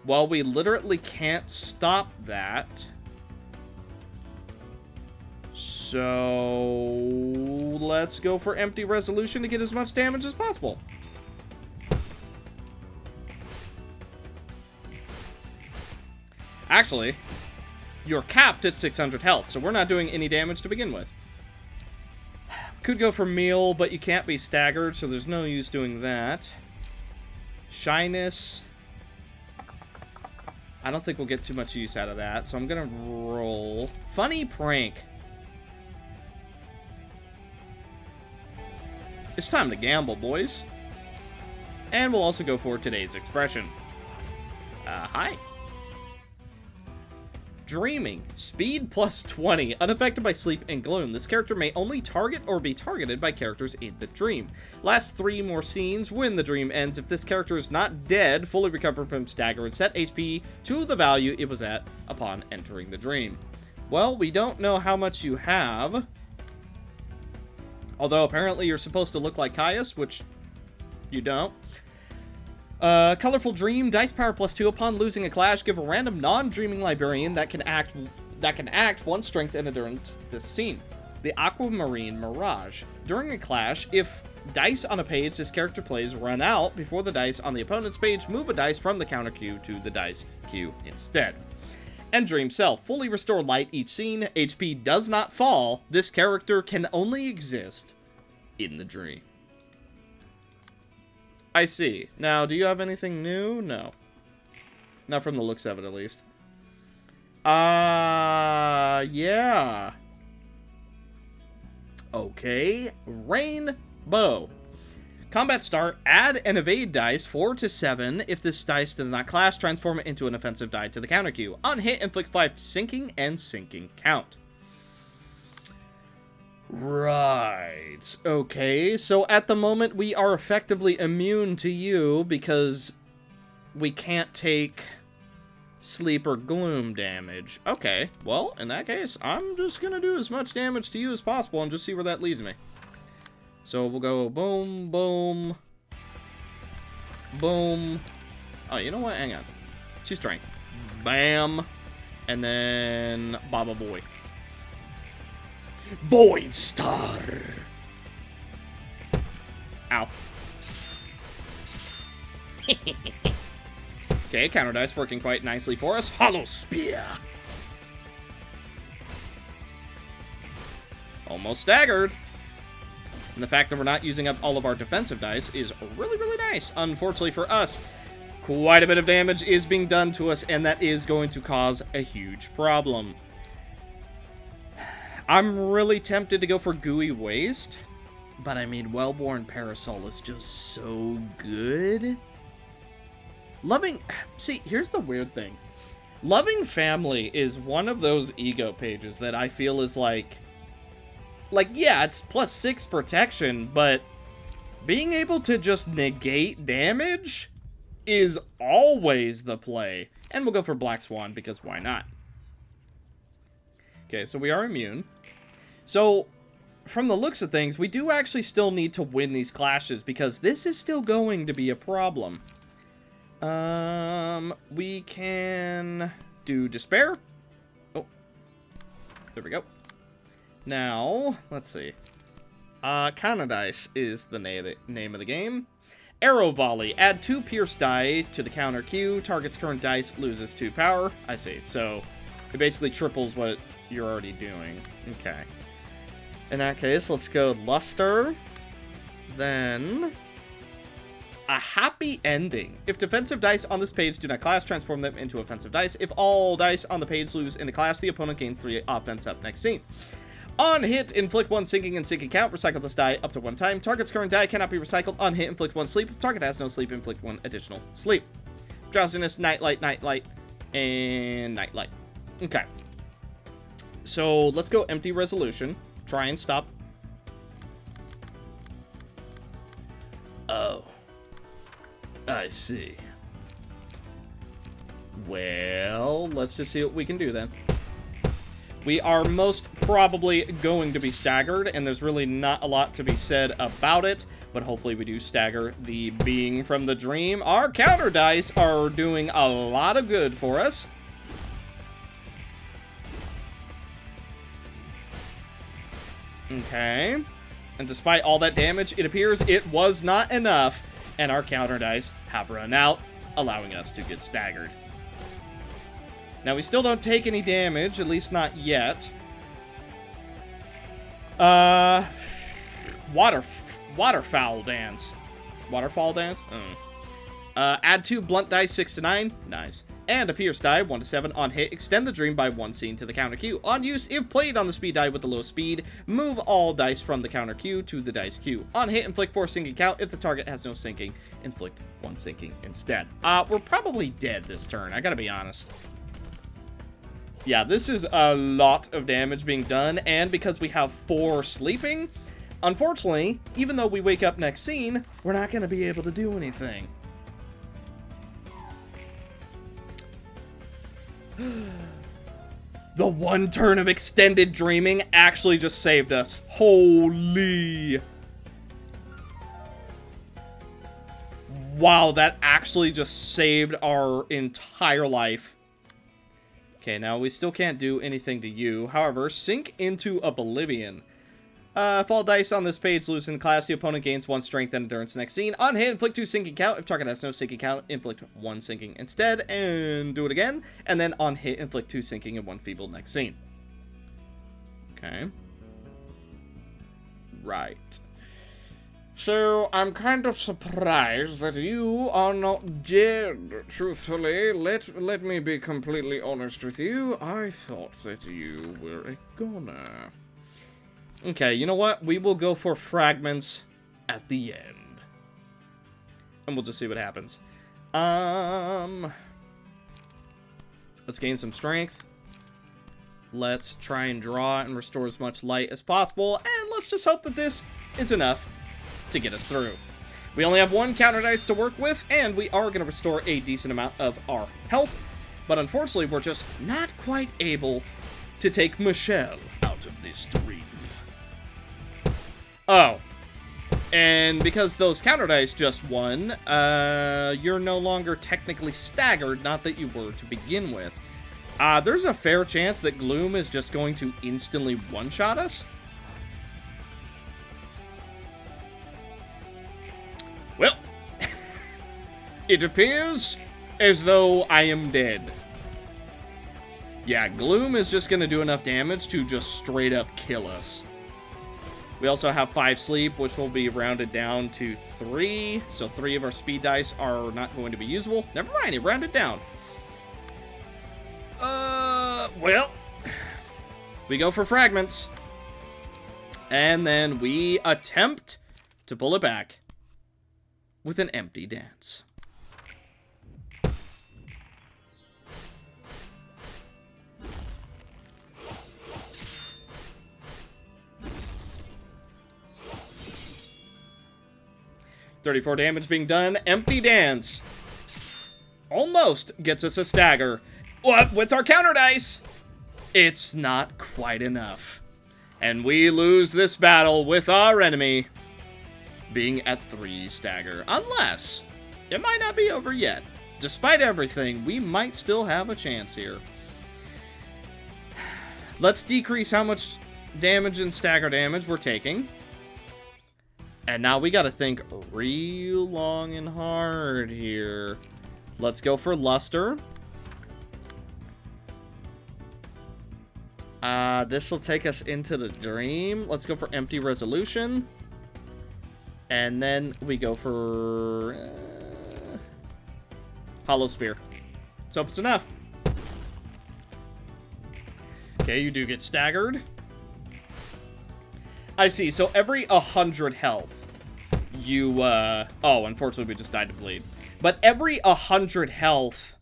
Well, we literally can't stop that. So, let's go for Empty Resolution to get as much damage as possible. Actually, you're capped at 600 health, so we're not doing any damage to begin with. Could go for Meal, but you can't be staggered, so there's no use doing that. Shyness. I don't think we'll get too much use out of that, so I'm gonna roll Funny Prank. It's time to gamble, boys. And we'll also go for today's expression. Hi. Dreaming. Speed plus 20. Unaffected by sleep and gloom. This character may only target or be targeted by characters in the dream. Last 3 more scenes when the dream ends. If this character is not dead, fully recover from stagger and set HP to the value it was at upon entering the dream. Well, we don't know how much you have. Although apparently you're supposed to look like Caius, which you don't. Colorful Dream, dice power plus 2. Upon losing a clash, give a random non-dreaming librarian that can act 1 strength and endurance this scene. The Aquamarine Mirage. During a clash, if dice on a page this character plays run out before the dice on the opponent's page, move a dice from the counter queue to the dice queue instead. And Dream Self. Fully restore light each scene. HP does not fall. This character can only exist in the dream. I see. Now, do you have anything new? No. Not from the looks of it, at least. Yeah. Okay. Rainbow. Combat start. Add an evade dice 4 to 7. If this dice does not clash, transform it into an offensive die to the counter queue. On hit, inflict 5 sinking and sinking count. Right. Okay, so at the moment we are effectively immune to you because we can't take sleep or gloom damage. Okay, well, in that case, I'm just gonna do as much damage to you as possible and just see where that leads me. So we'll go boom, boom, boom. Oh, you know what? Hang on. 2 strength. Bam. And then Baba Boy. Void Star. Ow. Okay, counter dice working quite nicely for us. Hollow Spear. Almost staggered. And the fact that we're not using up all of our defensive dice is really, really nice. Unfortunately for us, quite a bit of damage is being done to us, and that is going to cause a huge problem. I'm really tempted to go for Gooey Waste, but I mean, Wellborn Parasol is just so good. See, here's the weird thing. Loving Family is one of those ego pages that I feel is like, yeah, it's plus 6 protection, but being able to just negate damage is always the play. And we'll go for Black Swan, because why not? Okay, so we are immune. So, from the looks of things, we do actually still need to win these clashes, because this is still going to be a problem. We can do Despair. Oh, there we go. Now, let's see. Counter Dice is the name of the game. Arrow Volley. Add 2 Pierce die to the counter queue. Target's current dice loses 2 power. I see. So, it basically triples what you're already doing. Okay. In that case, let's go Luster. Then a Happy Ending. If defensive dice on this page do not clash, transform them into offensive dice. If all dice on the page lose in the clash, the opponent gains 3 offense up next scene. On hit, inflict 1 sinking and sinking count. Recycle this die up to 1 time. Target's current die cannot be recycled. On hit, inflict 1 sleep. If target has no sleep, inflict 1 additional sleep. Drowsiness, Nightlight, Nightlight, and Nightlight. Okay. So let's go Empty Resolution. Try and stop. Oh. I see. Well, let's just see what we can do then. We are most probably going to be staggered, and there's really not a lot to be said about it, but hopefully we do stagger the being from the dream. Our counter dice are doing a lot of good for us. Okay. And despite all that damage, it appears it was not enough, and our counter dice have run out, allowing us to get staggered. Now, we still don't take any damage, at least not yet. Waterfowl Dance. Waterfall Dance? Add 2 blunt dice 6 to 9. Nice. And a pierce die 1 to 7 on hit. Extend the dream by 1 scene to the counter queue. On use, if played on the speed die with the low speed, move all dice from the counter queue to the dice queue. On hit, inflict 4 sinking count. If the target has no sinking, inflict 1 sinking instead. We're probably dead this turn, I gotta be honest. Yeah, this is a lot of damage being done, and because we have 4 sleeping, unfortunately, even though we wake up next scene, we're not going to be able to do anything. The 1 turn of extended dreaming actually just saved us. Holy. Wow, that actually just saved our entire life. Okay, now we still can't do anything to you. However, sink into oblivion. Fall dice on this page loosen class. The opponent gains 1 strength and endurance next scene. On hit, inflict 2 sinking count. If target has no sinking count, inflict 1 sinking instead. And do it again. And then on hit, inflict 2 sinking and 1 feeble next scene. Okay. Right. So, I'm kind of surprised that you are not dead, truthfully. Let me be completely honest with you. I thought that you were a goner. Okay, you know what? We will go for fragments at the end. And we'll just see what happens. Let's gain some strength. Let's try and draw and restore as much light as possible. And let's just hope that this is enough to get us through. We only have 1 counter dice to work with, and we are going to restore a decent amount of our health. But unfortunately, we're just not quite able to take Michelle out of this dream. Oh. And because those counter dice just won, you're no longer technically staggered, not that you were to begin with. There's a fair chance that Gloom is just going to instantly one-shot us. Well, it appears as though I am dead. Yeah, Gloom is just going to do enough damage to just straight up kill us. We also have 5 sleep, which will be rounded down to 3. So 3 of our speed dice are not going to be usable. Never mind, it rounded down. Well, we go for fragments. And then we attempt to pull it back with an empty dance. $34 damage being done. Empty dance. Almost gets us a stagger. What with our counter dice? It's not quite enough. And we lose this battle with our enemy being at 3 stagger. Unless it might not be over yet. Despite everything, we might still have a chance here. Let's decrease how much damage and stagger damage we're taking. And now we gotta think real long and hard here. Let's go for Luster. This will take us into the dream. Let's go for Empty Resolution. And then we go for Hollow Spear. Let's hope it's enough. Okay, you do get staggered. I see, so every 100 health, you, oh, unfortunately we just died to bleed. But every 100 health,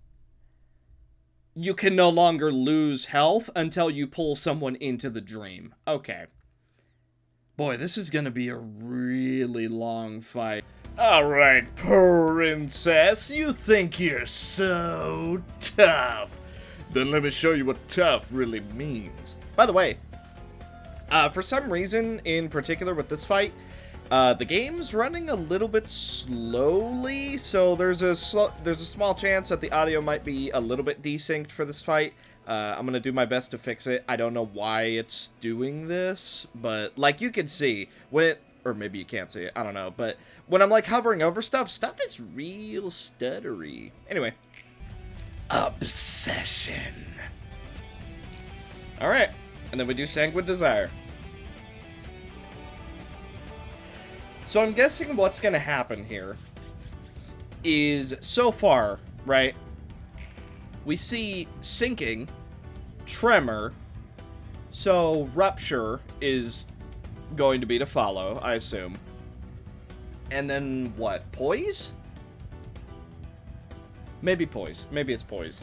you can no longer lose health until you pull someone into the dream. Okay. Boy, this is gonna be a really long fight. Alright, princess, you think you're so tough. Then let me show you what tough really means. By the way, for some reason, in particular with this fight, the game's running a little bit slowly, so there's a small chance that the audio might be a little bit desynced for this fight. I'm gonna do my best to fix it. I don't know why it's doing this, but like you can see, when it, or maybe you can't see it, I don't know, but when I'm like hovering over stuff is real stuttery. Anyway. Obsession. Alright, and then we do Sanguine Desire. So I'm guessing what's going to happen here is, so far, right, we see Sinking, Tremor, so Rupture is going to be to follow, I assume. And then, what, Poise? Maybe Poise. Maybe it's Poise.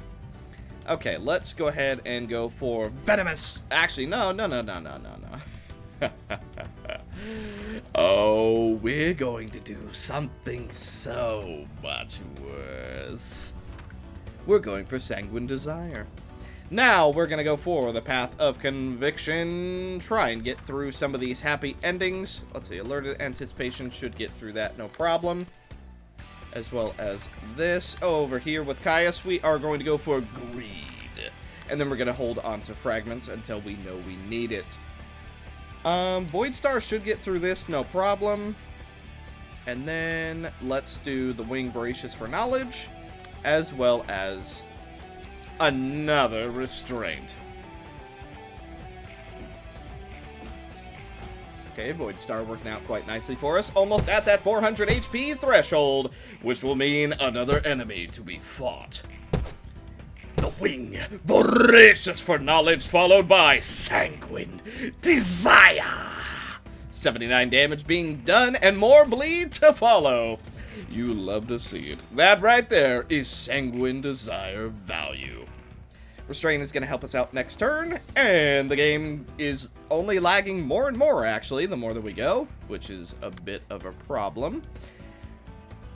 Okay, let's go ahead and go for Venomous. Actually, no. Oh, we're going to do something so much worse. We're going for Sanguine Desire. Now, we're going to go for the Path of Conviction. Try and get through some of these happy endings. Let's see, Alerted Anticipation should get through that, no problem. As well as this. Over here with Caius, we are going to go for Greed. And then we're going to hold on to Fragments until we know we need it. Void Star should get through this, no problem. And then let's do the Wing Voracious for Knowledge, as well as another Restraint. Okay, Void Star working out quite nicely for us. Almost at that 400 HP threshold, which will mean another enemy to be fought. The Wing Voracious for Knowledge, followed by Sanguine Desire. 79 damage being done, and more bleed to follow. You love to see it. That right there is Sanguine Desire value. Restraint is going to help us out next turn, and the game is only lagging more and more, actually, the more that we go, which is a bit of a problem.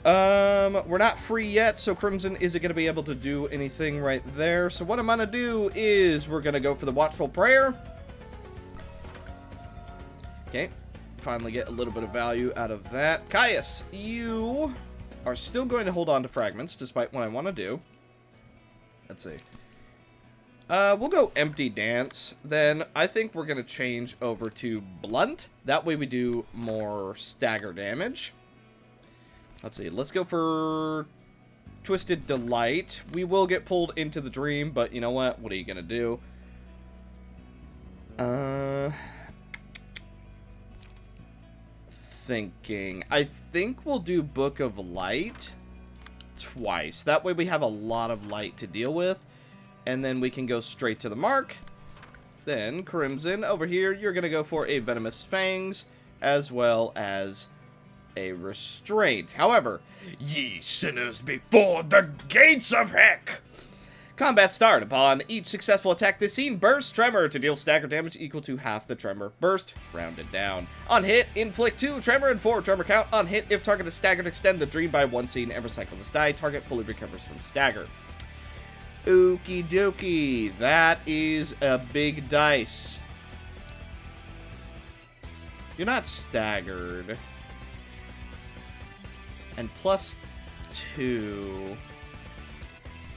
We're not free yet, so Crimson isn't going to be able to do anything right there. So what I'm going to do is we're going to go for the Watchful Prayer. Okay, finally get a little bit of value out of that. Caius, you are still going to hold on to Fragments, despite what I want to do. Let's see. We'll go Empty Dance. Then I think we're going to change over to Blunt. That way we do more stagger damage. Let's see, let's go for Twisted Delight. We will get pulled into the dream, but you know what? What are you gonna do? Thinking. I think we'll do Book of Light twice. That way we have a lot of light to deal with. And then we can go straight to the mark. Then, Crimson, over here, you're gonna go for a Venomous Fangs, as well as a Restraint. However, ye sinners before the gates of heck! Combat start. Upon each successful attack this scene, burst Tremor to deal stagger damage equal to half the Tremor. Burst, rounded down. On hit, inflict 2 Tremor and 4 Tremor count. On hit, if target is staggered, extend the dream by 1 scene and recycle this die. Target fully recovers from stagger. Okie dokie. That is a big dice. You're not staggered. And +2.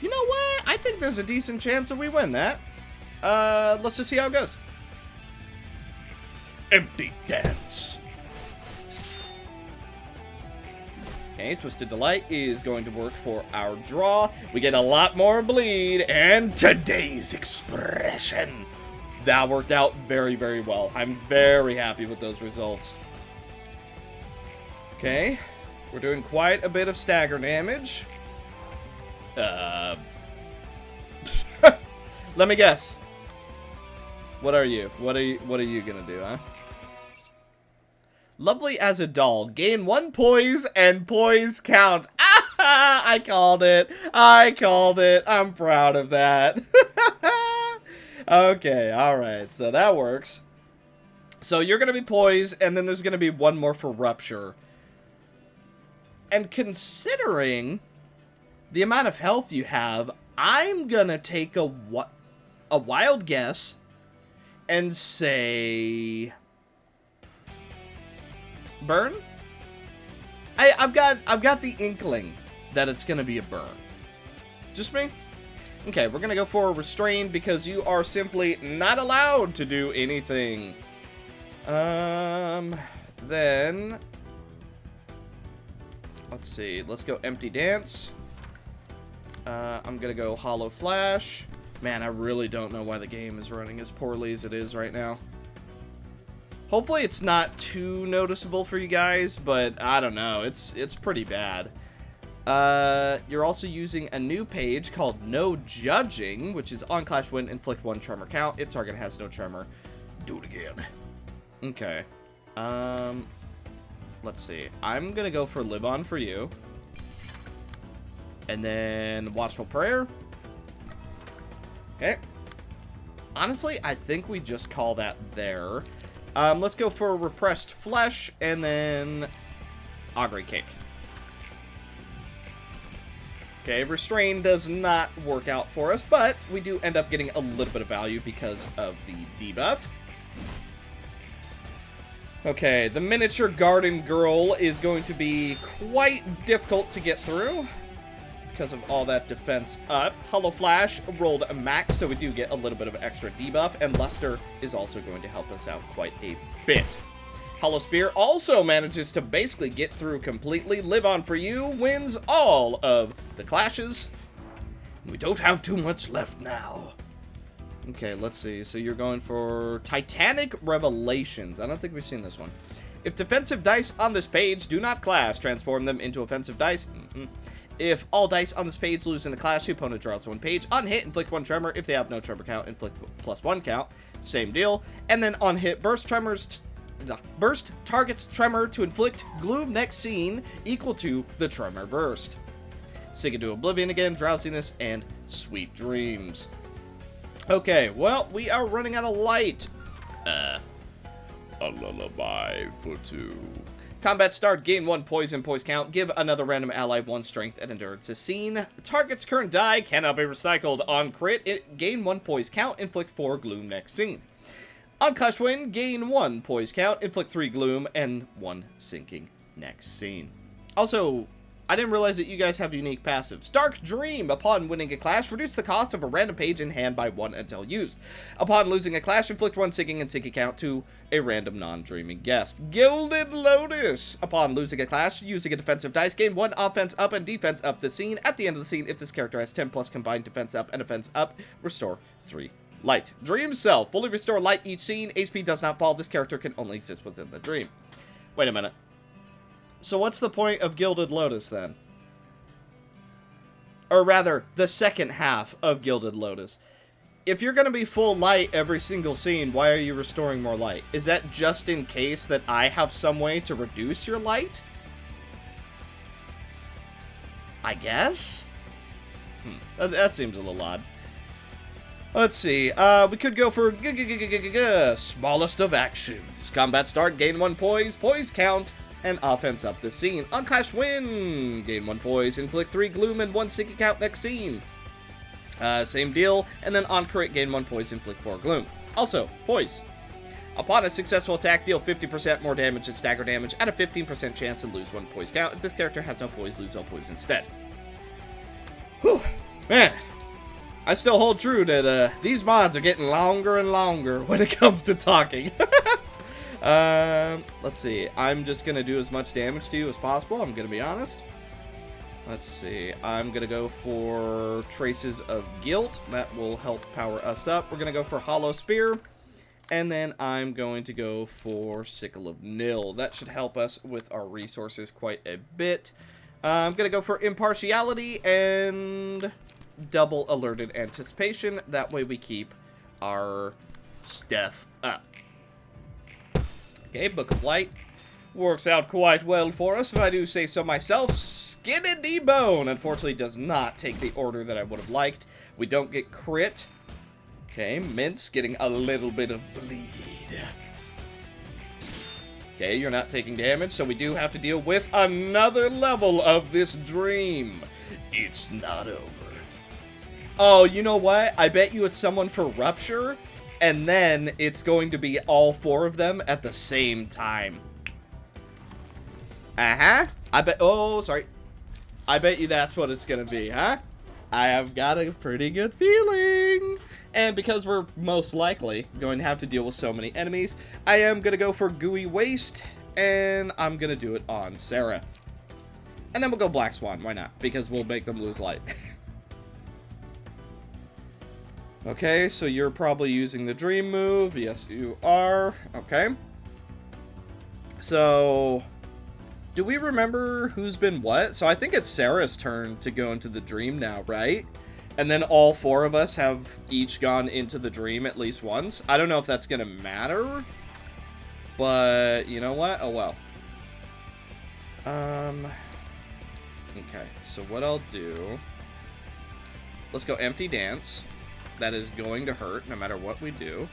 You know what? I think there's a decent chance that we win that. Let's just see how it goes. Empty Dance. Okay, Twisted Delight is going to work for our draw. We get a lot more bleed, and today's expression. That worked out very, very well. I'm very happy with those results. Okay. We're doing quite a bit of stagger damage. Let me guess. What are you? What are you gonna do, huh? Lovely as a doll. Gain 1 poise and poise count. Ah! I called it. I called it. I'm proud of that. Okay, alright. So that works. So you're gonna be poise, and then there's gonna be 1 more for rupture. And considering the amount of health you have, I'm gonna take a wild guess and say burn. I've got the inkling that it's gonna be a burn. Just me. Okay, we're gonna go for a restrain because you are simply not allowed to do anything. Then let's see. Let's go Empty Dance. I'm gonna go Hollow Flash. Man, I really don't know why the game is running as poorly as it is right now. Hopefully it's not too noticeable for you guys, but I don't know. It's pretty bad. You're also using a new page called No Judging, which is on Clash Win, inflict 1 tremor count. If target has no tremor, do it again. Okay. Let's see. I'm gonna go for Live On for you. And then Watchful Prayer. Okay. Honestly, I think we just call that there. Let's go for Repressed Flesh, and then Augury Cake. Okay, Restrain does not work out for us, but we do end up getting a little bit of value because of the debuff. Okay, the Miniature Garden Girl is going to be quite difficult to get through because of all that defense up. Hollow Flash rolled a max, so we do get a little bit of extra debuff, and Luster is also going to help us out quite a bit. Hollow Spear also manages to basically get through completely. Live On For You wins all of the clashes. We don't have too much left now. Okay, let's see. So you're going for Titanic Revelations. I don't think we've seen this one. If defensive dice on this page do not clash, transform them into offensive dice. If all dice on this page lose in the clash, the opponent draws one page. On hit, inflict one tremor. If they have no tremor count, inflict +1 count. Same deal. And then on hit, burst targets tremor to inflict gloom next scene equal to the tremor burst. Sink into oblivion again, drowsiness, and sweet dreams. Okay, well, we are running out of light. A lullaby for two. Combat start, gain 1 poison count, give another random ally 1 strength and endurance as seen. Target's current die cannot be recycled. On crit, gain 1 poise count, inflict 4 gloom next scene. On Clash Win, gain 1 poise count, inflict 3 gloom, and 1 sinking next scene. Also, I didn't realize that you guys have unique passives. Dark Dream. Upon winning a clash, reduce the cost of a random page in hand by 1 until used. Upon losing a clash, inflict 1 sinking and sinking count to a random non-dreaming guest. Gilded Lotus. Upon losing a clash, using a defensive dice, gain 1 offense up and defense up the scene. At the end of the scene, if this character has 10 plus combined defense up and offense up, restore 3 light. Dream Cell. Fully restore light each scene. HP does not fall. This character can only exist within the dream. Wait a minute. So what's the point of Gilded Lotus, then? Or rather, the second half of Gilded Lotus. If you're going to be full light every single scene, why are you restoring more light? Is that just in case that I have some way to reduce your light? I guess? That seems a little odd. Let's see. We could go for smallest of actions. Combat start, gain 1 poise count, and offense up the scene. On Clash Win, gain 1 poise, inflict 3 gloom, and 1 sinking count next scene. Same deal. And then on crit, gain 1 poise, inflict 4 gloom. Also, poise. Upon a successful attack, deal 50% more damage and stagger damage at a 15% chance and lose 1 poise count. If this character has no poise, lose all poise instead. Whew. Man. I still hold true that these mods are getting longer and longer when it comes to talking. Let's see. I'm just going to do as much damage to you as possible. I'm going to be honest. Let's see. I'm going to go for Traces of Guilt. That will help power us up. We're going to go for Hollow Spear. And then I'm going to go for Sickle of Nil. That should help us with our resources quite a bit. I'm going to go for Impartiality and double Alerted Anticipation. That way we keep our stuff up. Okay, Book of Light works out quite well for us, if I do say so myself. Skin and Debone, unfortunately, does not take the order that I would have liked. We don't get crit. Okay, Mince getting a little bit of bleed. Okay, you're not taking damage, so we do have to deal with another level of this dream. It's not over. Oh, you know what? I bet you it's someone for Rupture, and then it's going to be all 4 of them at the same time. I bet... Oh, sorry. I bet you that's what it's going to be, huh? I have got a pretty good feeling. And because we're most likely going to have to deal with so many enemies, I am going to go for Gooey Waste, and I'm going to do it on Sarah. And then we'll go Black Swan. Why not? Because we'll make them lose light. Okay, so you're probably using the Dream move. Yes, you are. Okay. So, do we remember who's been what? So I think it's Sarah's turn to go into the Dream now, right? And then all 4 of us have each gone into the Dream at least once. I don't know if that's going to matter. But, you know what? Oh, well. Okay, so what I'll do... Let's go Empty Dance. That is going to hurt no matter what we do.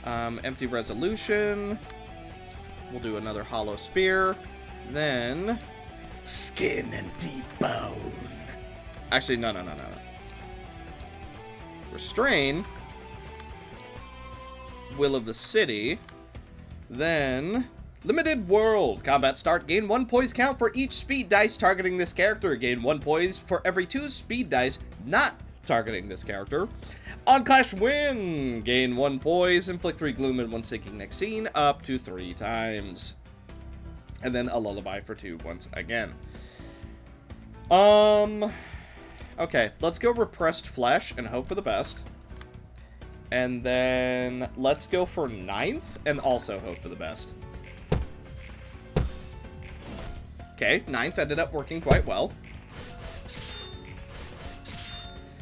Empty resolution. We'll do another hollow spear. Then skin and deep bone. Actually, no. Restrain. Will of the City. Then limited world. Combat start. Gain 1 poise count for each speed dice targeting this character. Gain 1 poise for every 2 speed dice not targeting this character. On clash win. Gain 1 poise. Inflict 3 gloom and 1 sinking next scene up to 3 times. And then a lullaby for 2 once again. Okay, let's go repressed flesh and hope for the best. And then let's go for 9th and also hope for the best. Okay, 9th ended up working quite well.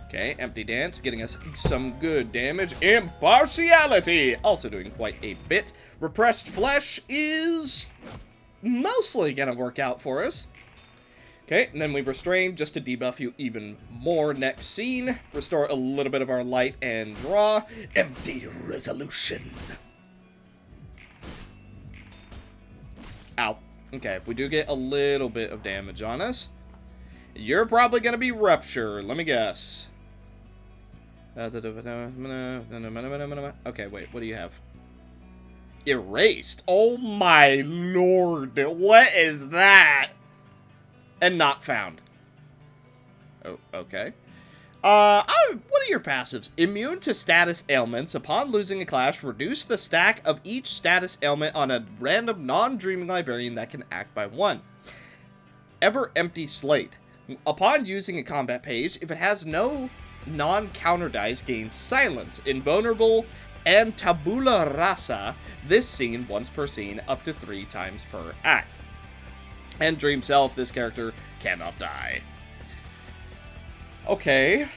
Okay, empty dance, getting us some good damage. Impartiality, also doing quite a bit. Repressed flesh is mostly gonna work out for us. Okay, and then we restrain just to debuff you even more next scene. Restore a little bit of our light and draw. Empty resolution. Ow. Okay, we do get a little bit of damage on us. You're probably going to be Rupture, let me guess. Okay, wait, what do you have? Erased. Oh my lord, what is that? And not found. Oh, okay. What are your passives? Immune to status ailments. Upon losing a clash, reduce the stack of each status ailment on a random non-dreaming librarian that can act by 1. Ever empty slate. Upon using a combat page, if it has no non-counter dice, gains silence, invulnerable, and tabula rasa. This scene once per scene, up to 3 times per act. And Dream Self, this character cannot die. Okay.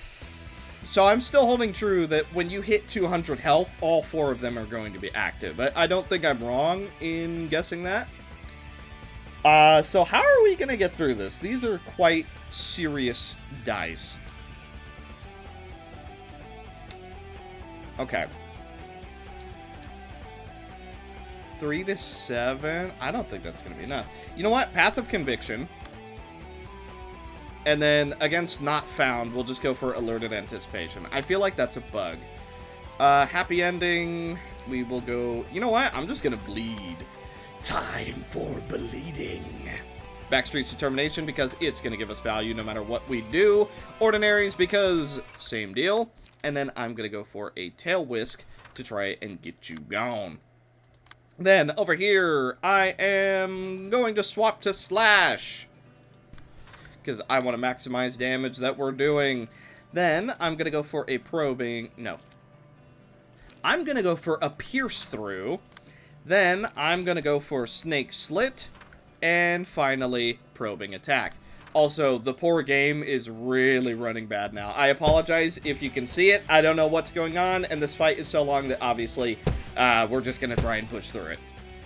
So I'm still holding true that when you hit 200 health, all 4 of them are going to be active. I don't think I'm wrong in guessing that. So how are we going to get through this? These are quite serious dice. Okay. 3 to 7. I don't think that's going to be enough. You know what? Path of Conviction. And then against Not Found, we'll just go for Alerted Anticipation. I feel like that's a bug. Happy Ending. We will go... You know what? I'm just going to bleed. Time for bleeding. Backstreet's Determination because it's going to give us value no matter what we do. Ordinaries because same deal. And then I'm going to go for a Tail Whisk to try and get you gone. Then, over here, I am going to swap to Slash. Because I want to maximize damage that we're doing. Then, I'm going to go for a Probing... No. I'm going to go for a Pierce Through. Then, I'm going to go for Snake Slit. And finally, Probing Attack. Also, the poor game is really running bad now. I apologize if you can see it. I don't know what's going on, and this fight is so long that obviously we're just going to try and push through it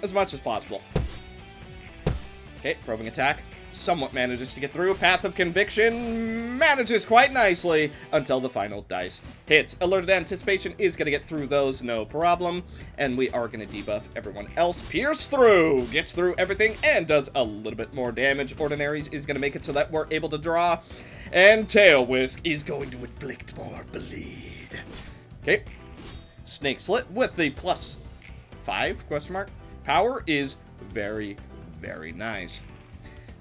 as much as possible. Okay, Probing Attack somewhat manages to get through. Path of Conviction manages quite nicely until the final dice hits. Alerted Anticipation is going to get through those, no problem. And we are going to debuff everyone else. Pierce Through gets through everything and does a little bit more damage. Ordinaries is going to make it so that we're able to draw. And Tail Whisk is going to inflict more bleed. Okay. Snake Slit with the +5 question mark. Power is very, very nice.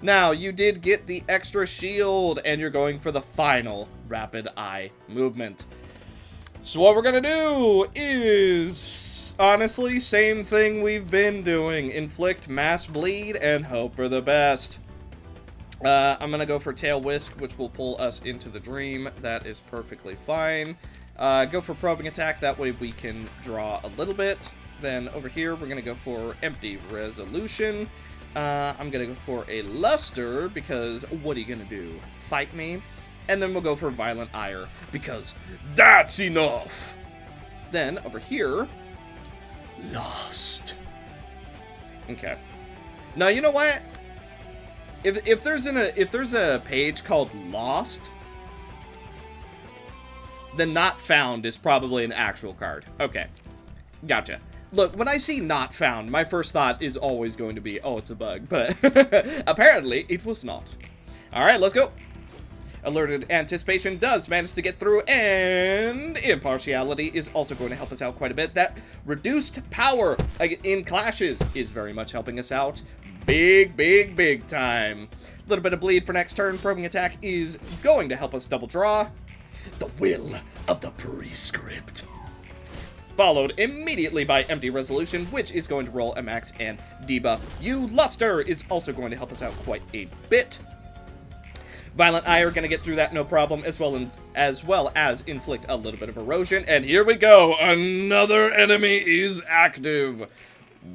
Now, you did get the extra shield, and you're going for the final Rapid Eye movement. So what we're going to do is, honestly, same thing we've been doing. Inflict mass bleed and hope for the best. I'm going to go for Tail Whisk, which will pull us into the dream. That is perfectly fine. Go for Probing Attack, that way we can draw a little bit. Then over here, we're going to go for Empty Resolution. I'm going to go for a Luster, because what are you going to do? Fight me? And then we'll go for Violent Ire, because that's enough! Then, over here, Lost. Okay. Now, you know what? If there's a page called Lost, The Not Found is probably an actual card. Okay. Gotcha. Look, when I see Not Found, my first thought is always going to be, oh, it's a bug. But apparently, it was not. Alright, let's go. Alerted Anticipation does manage to get through, and Impartiality is also going to help us out quite a bit. That reduced power in clashes is very much helping us out. Big, big, big time. A little bit of bleed for next turn. Probing Attack is going to help us double draw. The Will of the Prescript. Followed immediately by Empty Resolution, which is going to roll a max and debuff you. Luster is also going to help us out quite a bit. Violent Eye are going to get through that no problem, as well as inflict a little bit of erosion. And here we go. Another enemy is active.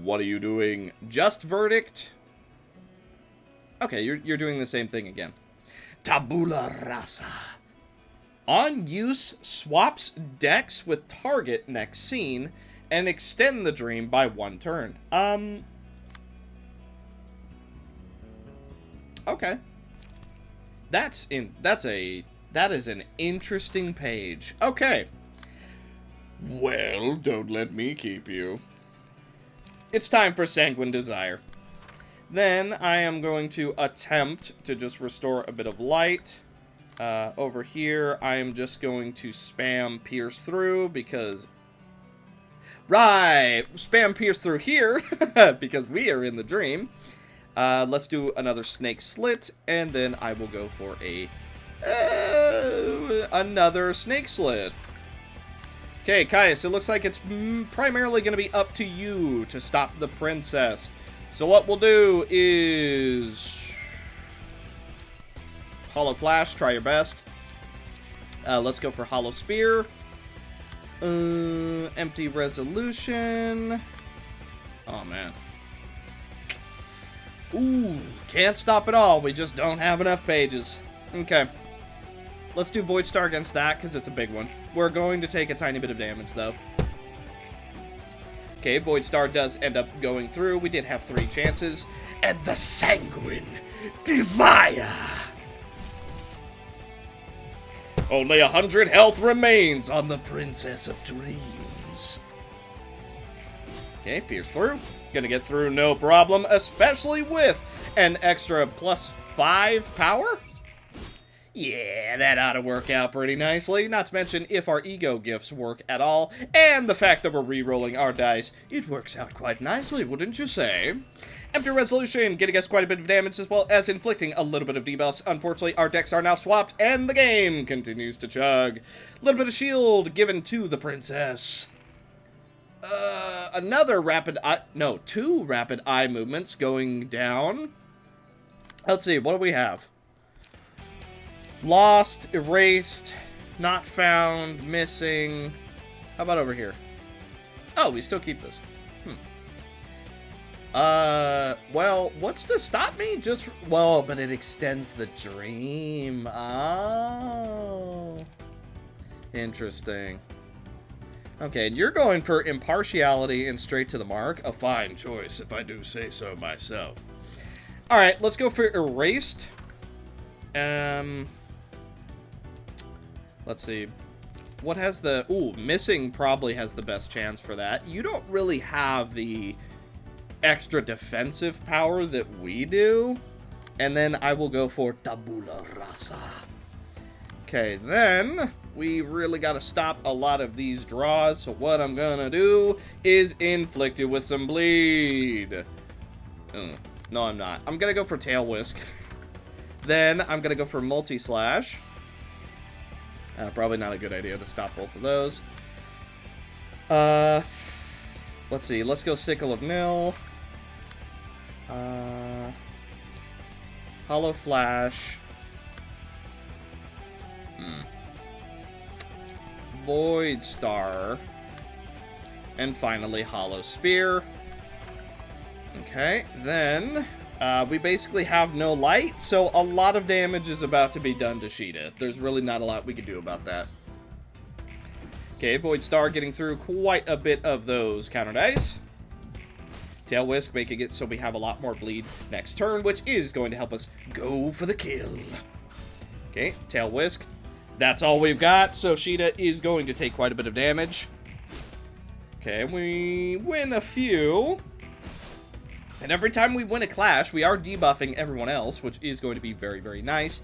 What are you doing? Just Verdict? Okay, you're doing the same thing again. Tabula Rasa. On use, swaps decks with target next scene and extend the dream by 1 turn. Okay. That is an interesting page. Okay. Well, don't let me keep you. It's time for Sanguine Desire. Then I am going to attempt to just restore a bit of light. Over here, I am just going to spam Pierce Through because... Right! Spam Pierce Through here because we are in the dream. Let's do another Snake Slit, and then I will go for another Snake Slit. Okay, Caius, it looks like it's primarily going to be up to you to stop the princess. So what we'll do is... Hollow Flash, try your best. Let's go for Hollow Spear. Empty Resolution. Oh, man. Ooh, can't stop it all. We just don't have enough pages. Okay. Let's do Void Star against that, because it's a big one. We're going to take a tiny bit of damage, though. Okay, Void Star does end up going through. We did have 3 chances. And the Sanguine Desire! Only 100 health remains on the Princess of Dreams. Okay, Pierce Through. Gonna get through no problem, especially with an extra +5 power. Yeah, that ought to work out pretty nicely. Not to mention if our ego gifts work at all, and the fact that we're re-rolling our dice, it works out quite nicely, wouldn't you say? Empty Resolution, getting us quite a bit of damage as well as inflicting a little bit of debuffs. Unfortunately, our decks are now swapped, and the game continues to chug. A little bit of shield given to the princess. Another rapid eye... No, 2 rapid eye movements going down. Let's see, what do we have? Lost, erased, not found, missing. How about over here? Oh, we still keep this. Well, what's to stop me? Well, but it extends the dream. Oh. Interesting. Okay, and you're going for Impartiality and Straight to the Mark. A fine choice, if I do say so myself. Alright, let's go for Erased. Let's see. What has the... Ooh, Missing probably has the best chance for that. You don't really have the extra defensive power that we do. And then I will go for Tabula Rasa. Okay, then we really got to stop a lot of these draws. So what I'm going to do is inflict it with some bleed. No, I'm not. I'm going to go for Tail Whisk. Then I'm going to go for Multi-Slash. Probably not a good idea to stop both of those. Let's see. Let's go Sickle of Nil. Hollow Flash. Void Star. And finally, Hollow Spear. Okay, then we basically have no light, so a lot of damage is about to be done to Kitteh. There's really not a lot we can do about that. Okay, Void Star getting through quite a bit of those counter dice. Tail Whisk making it so we have a lot more bleed next turn, which is going to help us go for the kill. Okay, Tail Whisk. That's all we've got, so Kitteh is going to take quite a bit of damage. Okay, we win a few. And every time we win a clash, we are debuffing everyone else, which is going to be very, very nice.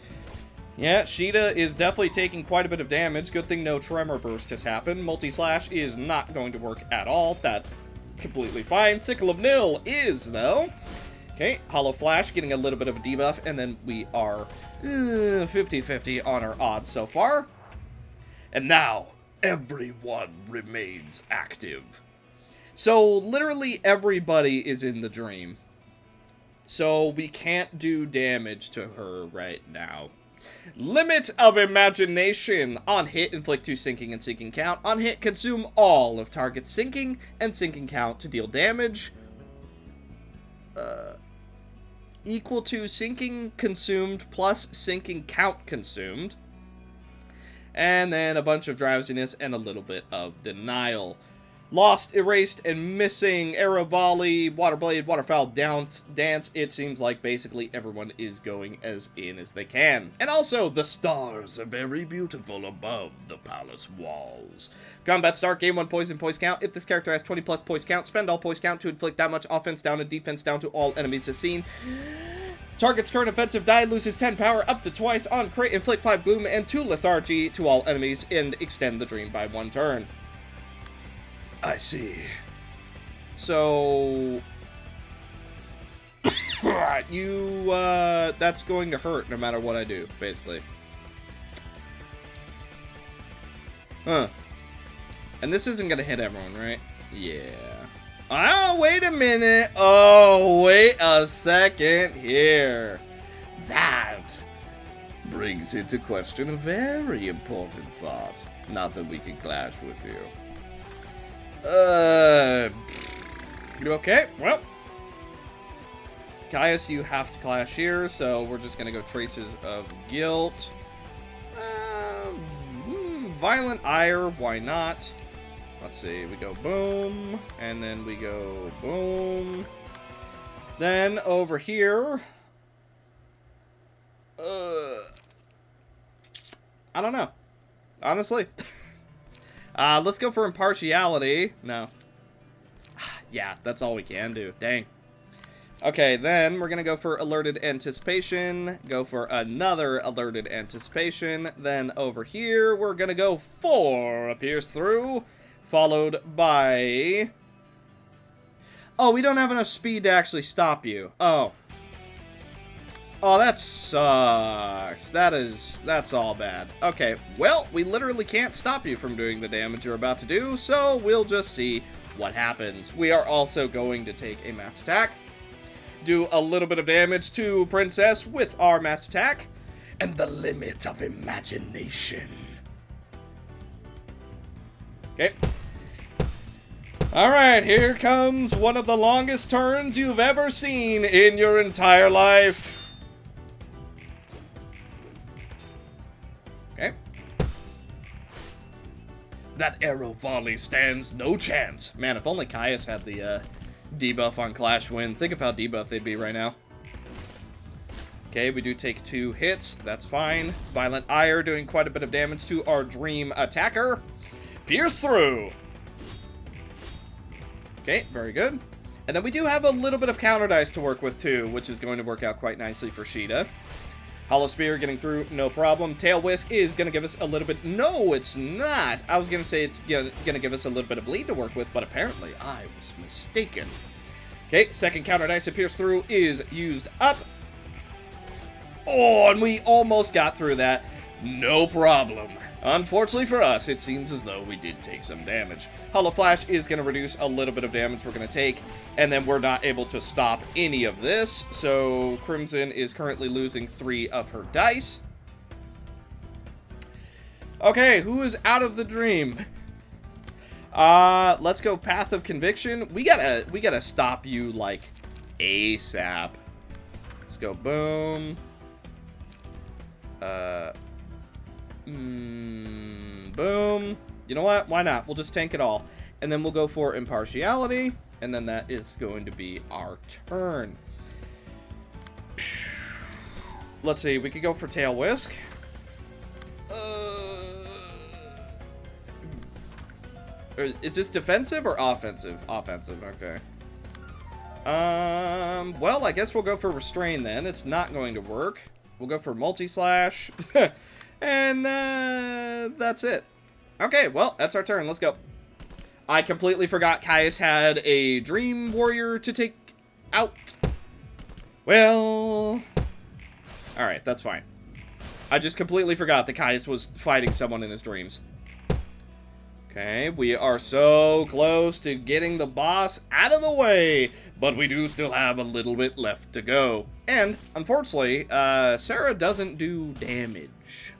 Yeah, Kitteh is definitely taking quite a bit of damage. Good thing no Tremor Burst has happened. Multi-Slash is not going to work at all. That's completely fine. Sickle of Nil is, though. Okay, Hollow Flash getting a little bit of a debuff, and then we are 50-50 on our odds so far. And now, everyone remains active. So, literally everybody is in the dream. So, we can't do damage to her right now. Limit of Imagination. On hit, inflict 2 sinking and sinking count. On hit, consume all of target's sinking and sinking count to deal damage. Equal to sinking consumed plus sinking count consumed. And then a bunch of drowsiness and a little bit of denial. Lost, erased, and missing. Arrow volley, water blade, waterfowl dance. It seems like basically everyone is going as in as they can. And also, the stars are very beautiful above the palace walls. Combat start, game 1 poison count. If this character has 20 plus poise count, spend all poise count to inflict that much offense down and defense down to all enemies as seen. Target's current offensive die loses 10 power up to twice on crit, inflict 5 gloom and 2 lethargy to all enemies, and extend the dream by 1 turn. I see. So, that's going to hurt no matter what I do, basically. Huh. And this isn't going to hit everyone, right? Yeah. Oh, wait a minute. Oh, wait a second here. That brings into question a very important thought. Not that we can clash with you. Okay, well. Caius, you have to clash here, so we're just gonna go Traces of Guilt. Violent Ire, why not? Let's see, we go boom, and then we go boom. Then over here, I don't know, honestly. Let's go for Impartiality. No. Yeah, that's all we can do. Dang. Okay, then we're gonna go for Alerted Anticipation. Go for another Alerted Anticipation. Then over here, we're gonna go for a Pierce Through. Followed by... Oh, we don't have enough speed to actually stop you. Oh. Oh, that sucks. That's all bad. Okay, well, we literally can't stop you from doing the damage you're about to do, so we'll just see what happens. We are also going to take a mass attack. Do a little bit of damage to Princess with our mass attack. And the limit of imagination. Okay. Alright, here comes one of the longest turns you've ever seen in your entire life. Okay. That arrow volley stands no chance. Man, if only Caius had the debuff on Clash Win. Think of how debuff they'd be right now. Okay, we do take 2 hits. That's fine. Violent Ire doing quite a bit of damage to our Dream Attacker. Pierce Through. Okay, very good. And then we do have a little bit of counter dice to work with too, which is going to work out quite nicely for Kitteh. Hollow Spear getting through, no problem. Tail Whisk is going to give us a little bit... No, it's not. I was going to say it's going to give us a little bit of bleed to work with, but apparently I was mistaken. Okay, second counter dice to Pierce Through is used up. Oh, and we almost got through that. No problem. Unfortunately for us, it seems as though we did take some damage. Hollow Flash is going to reduce a little bit of damage we're going to take, and then we're not able to stop any of this, so Crimson is currently losing 3 of her dice. Okay, who is out of the dream? Let's go Path of Conviction. We gotta stop you, like, ASAP. Let's go boom. Boom. You know what? Why not? We'll just tank it all. And then we'll go for Impartiality. And then that is going to be our turn. Let's see. We could go for Tail Whisk. Or is this defensive or offensive? Offensive, okay. Well, I guess we'll go for restrain then. It's not going to work. We'll go for multi-slash. And, that's it. Okay, well, that's our turn. Let's go. I completely forgot Caius had a Dream Warrior to take out. Well... Alright, that's fine. I just completely forgot that Caius was fighting someone in his dreams. Okay, we are so close to getting the boss out of the way, but we do still have a little bit left to go. And, unfortunately, Sarah doesn't do damage.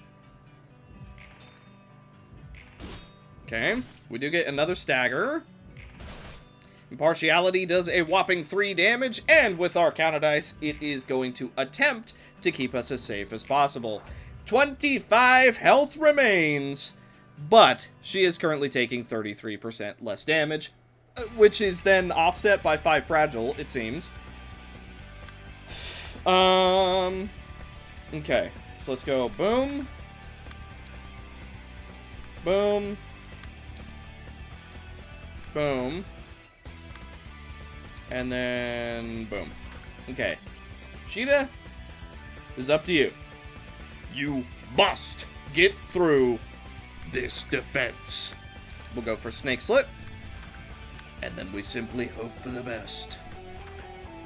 Okay, we do get another stagger. Impartiality does a whopping 3 damage, and with our counter dice, it is going to attempt to keep us as safe as possible. 25 health remains, but she is currently taking 33% less damage, which is then offset by 5 fragile, it seems. Okay, so let's go boom, boom, boom, and then boom. Okay, Kitteh, is up to you. You must get through this defense. We'll go for Snake Slit, and then we simply hope for the best.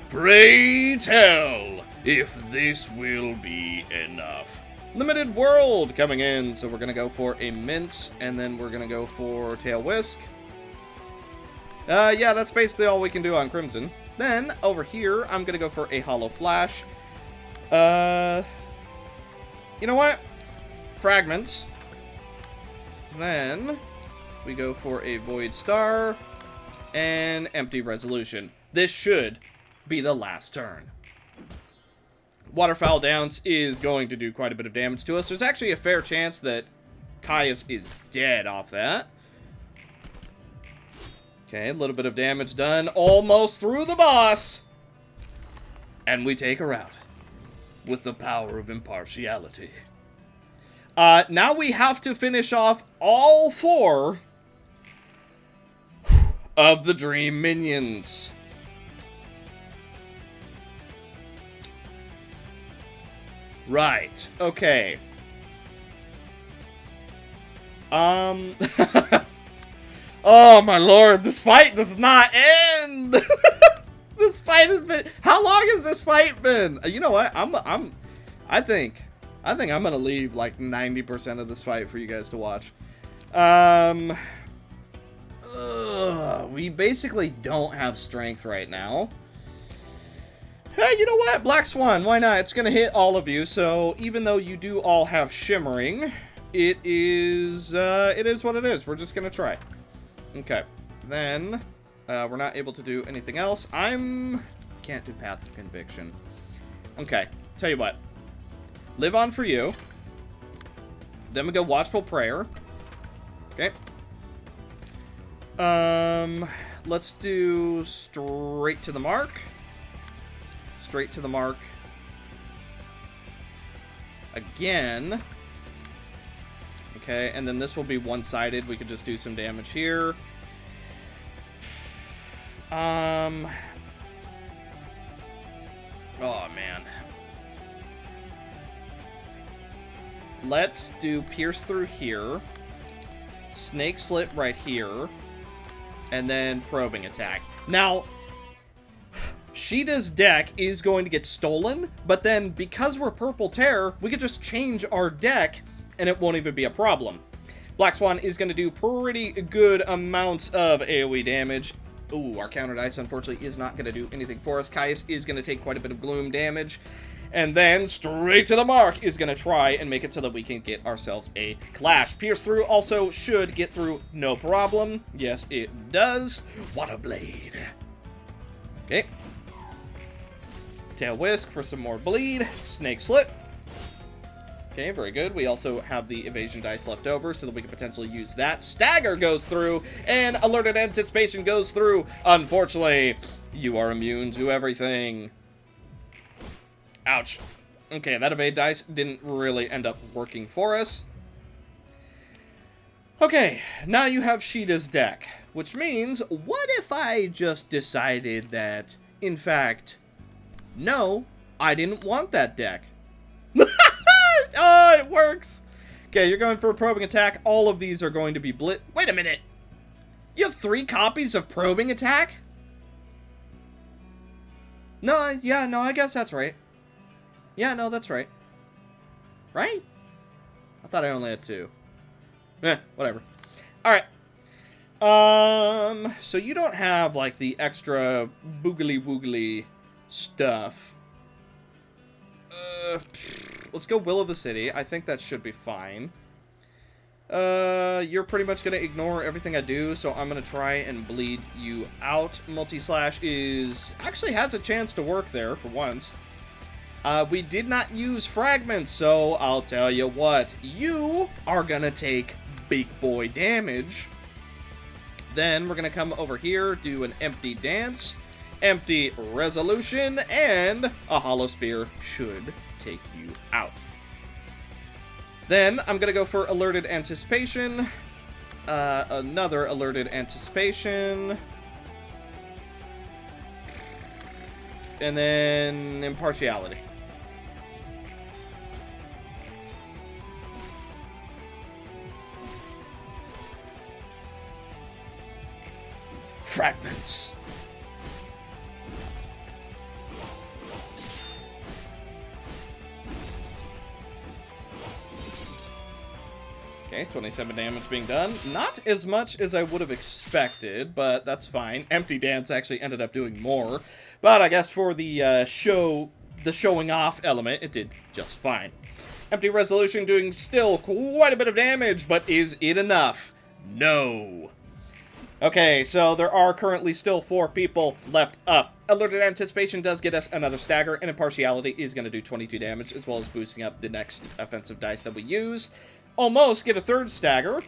Pray tell if this will be enough. Limited World coming in, so we're going to go for a Mince, and then we're going to go for Tail Whisk. Yeah, that's basically all we can do on Crimson. Then, over here, I'm going to go for a Hollow Flash. You know what? Fragments. Then, we go for a Void Star and Empty Resolution. This should be the last turn. Waterfowl Dance is going to do quite a bit of damage to us. There's actually a fair chance that Caius is dead off that. Okay, a little bit of damage done. Almost through the boss. And we take her out with the power of impartiality. Now we have to finish off all 4 of the Dream Minions. Right, okay. Oh my lord, this fight does not end! This fight has been... How long has this fight been? You know what? I think I'm gonna leave like 90% of this fight for you guys to watch. We basically don't have strength right now. Hey, you know what? Black Swan, why not? It's gonna hit all of you, so even though you do all have shimmering, it is what it is. We're just gonna try. Okay, then we're not able to do anything else. Can't do Path of Conviction. Okay, tell you what. Live on for you. Then we go Watchful Prayer. Okay. Let's do Straight to the Mark. Straight to the Mark. Again. Okay, and then this will be one-sided. We could just do some damage here. Oh, man. Let's do Pierce through here. Snake Slit right here. And then Probing Attack. Now, Sheeta's deck is going to get stolen, but then because we're Purple Terror, we could just change our deck and it won't even be a problem. Black Swan is going to do pretty good amounts of AoE damage. Ooh, our counter dice, unfortunately, is not going to do anything for us. Caius is going to take quite a bit of gloom damage. And then, Straight to the Mark is going to try and make it so that we can get ourselves a Clash. Pierce through also should get through no problem. Yes, it does. What a blade. Okay. Tail Whisk for some more bleed. Snake Slit. Okay, very good. We also have the evasion dice left over so that we can potentially use that. Stagger goes through, and Alerted Anticipation goes through. Unfortunately, you are immune to everything. Ouch. Okay, that evade dice didn't really end up working for us. Okay, now you have Sheeta's deck, which means, what if I just decided that, in fact, no, I didn't want that deck? Oh, it works! Okay, you're going for a probing attack. All of these are going to be Wait a minute! You have 3 copies of probing attack? No, yeah, no, I guess that's right. Yeah, no, that's right. Right? I thought I only had 2. Whatever. Alright. So you don't have, like, the extra boogly-woogly stuff. Let's go Will of the City. I think that should be fine. You're pretty much gonna ignore everything I do, so I'm gonna try and bleed you out. Multi-slash actually has a chance to work there, for once. We did not use fragments, so I'll tell you what. You are gonna take big boy damage. Then we're gonna come over here, do an empty dance, empty resolution, and a hollow spear should take you out. Then I'm gonna go for alerted anticipation, another alerted anticipation, and then impartiality. Fragments. Okay, 27 damage being done. Not as much as I would have expected, but that's fine. Empty Dance actually ended up doing more. But I guess for the showing off element, it did just fine. Empty Resolution doing still quite a bit of damage, but is it enough? No. Okay, so there are currently still 4 people left up. Alerted Anticipation does get us another stagger, and Impartiality is going to do 22 damage, as well as boosting up the next offensive dice that we use. Almost get a 3rd stagger.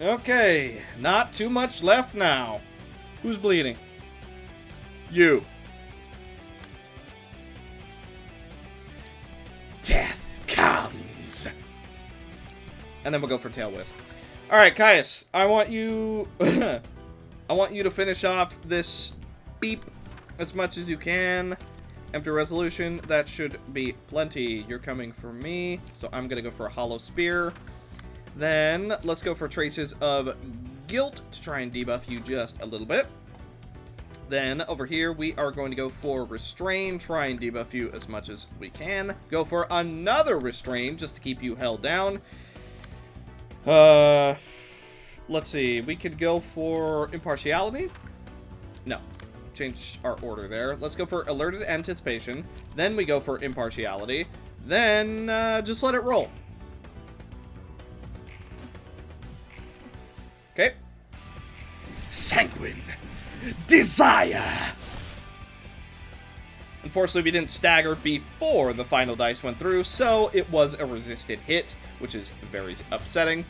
Okay, not too much left now. Who's bleeding? You. Death comes. And then we'll go for Tail Whisk. Alright, Caius, I want you to finish off this beep as much as you can. Empty Resolution, that should be plenty. You're coming for me, so I'm gonna go for a Hollow Spear. Then, let's go for Traces of Guilt to try and debuff you just a little bit. Then, over here, we are going to go for Restrain, try and debuff you as much as we can. Go for another Restrain, just to keep you held down. Let's see, we could go for Impartiality? No. Change our order there. Let's go for Alerted Anticipation. Then we go for Impartiality. Then, just let it roll. Okay. Sanguine Desire! Unfortunately, we didn't stagger before the final dice went through, so it was a resisted hit, which is very upsetting.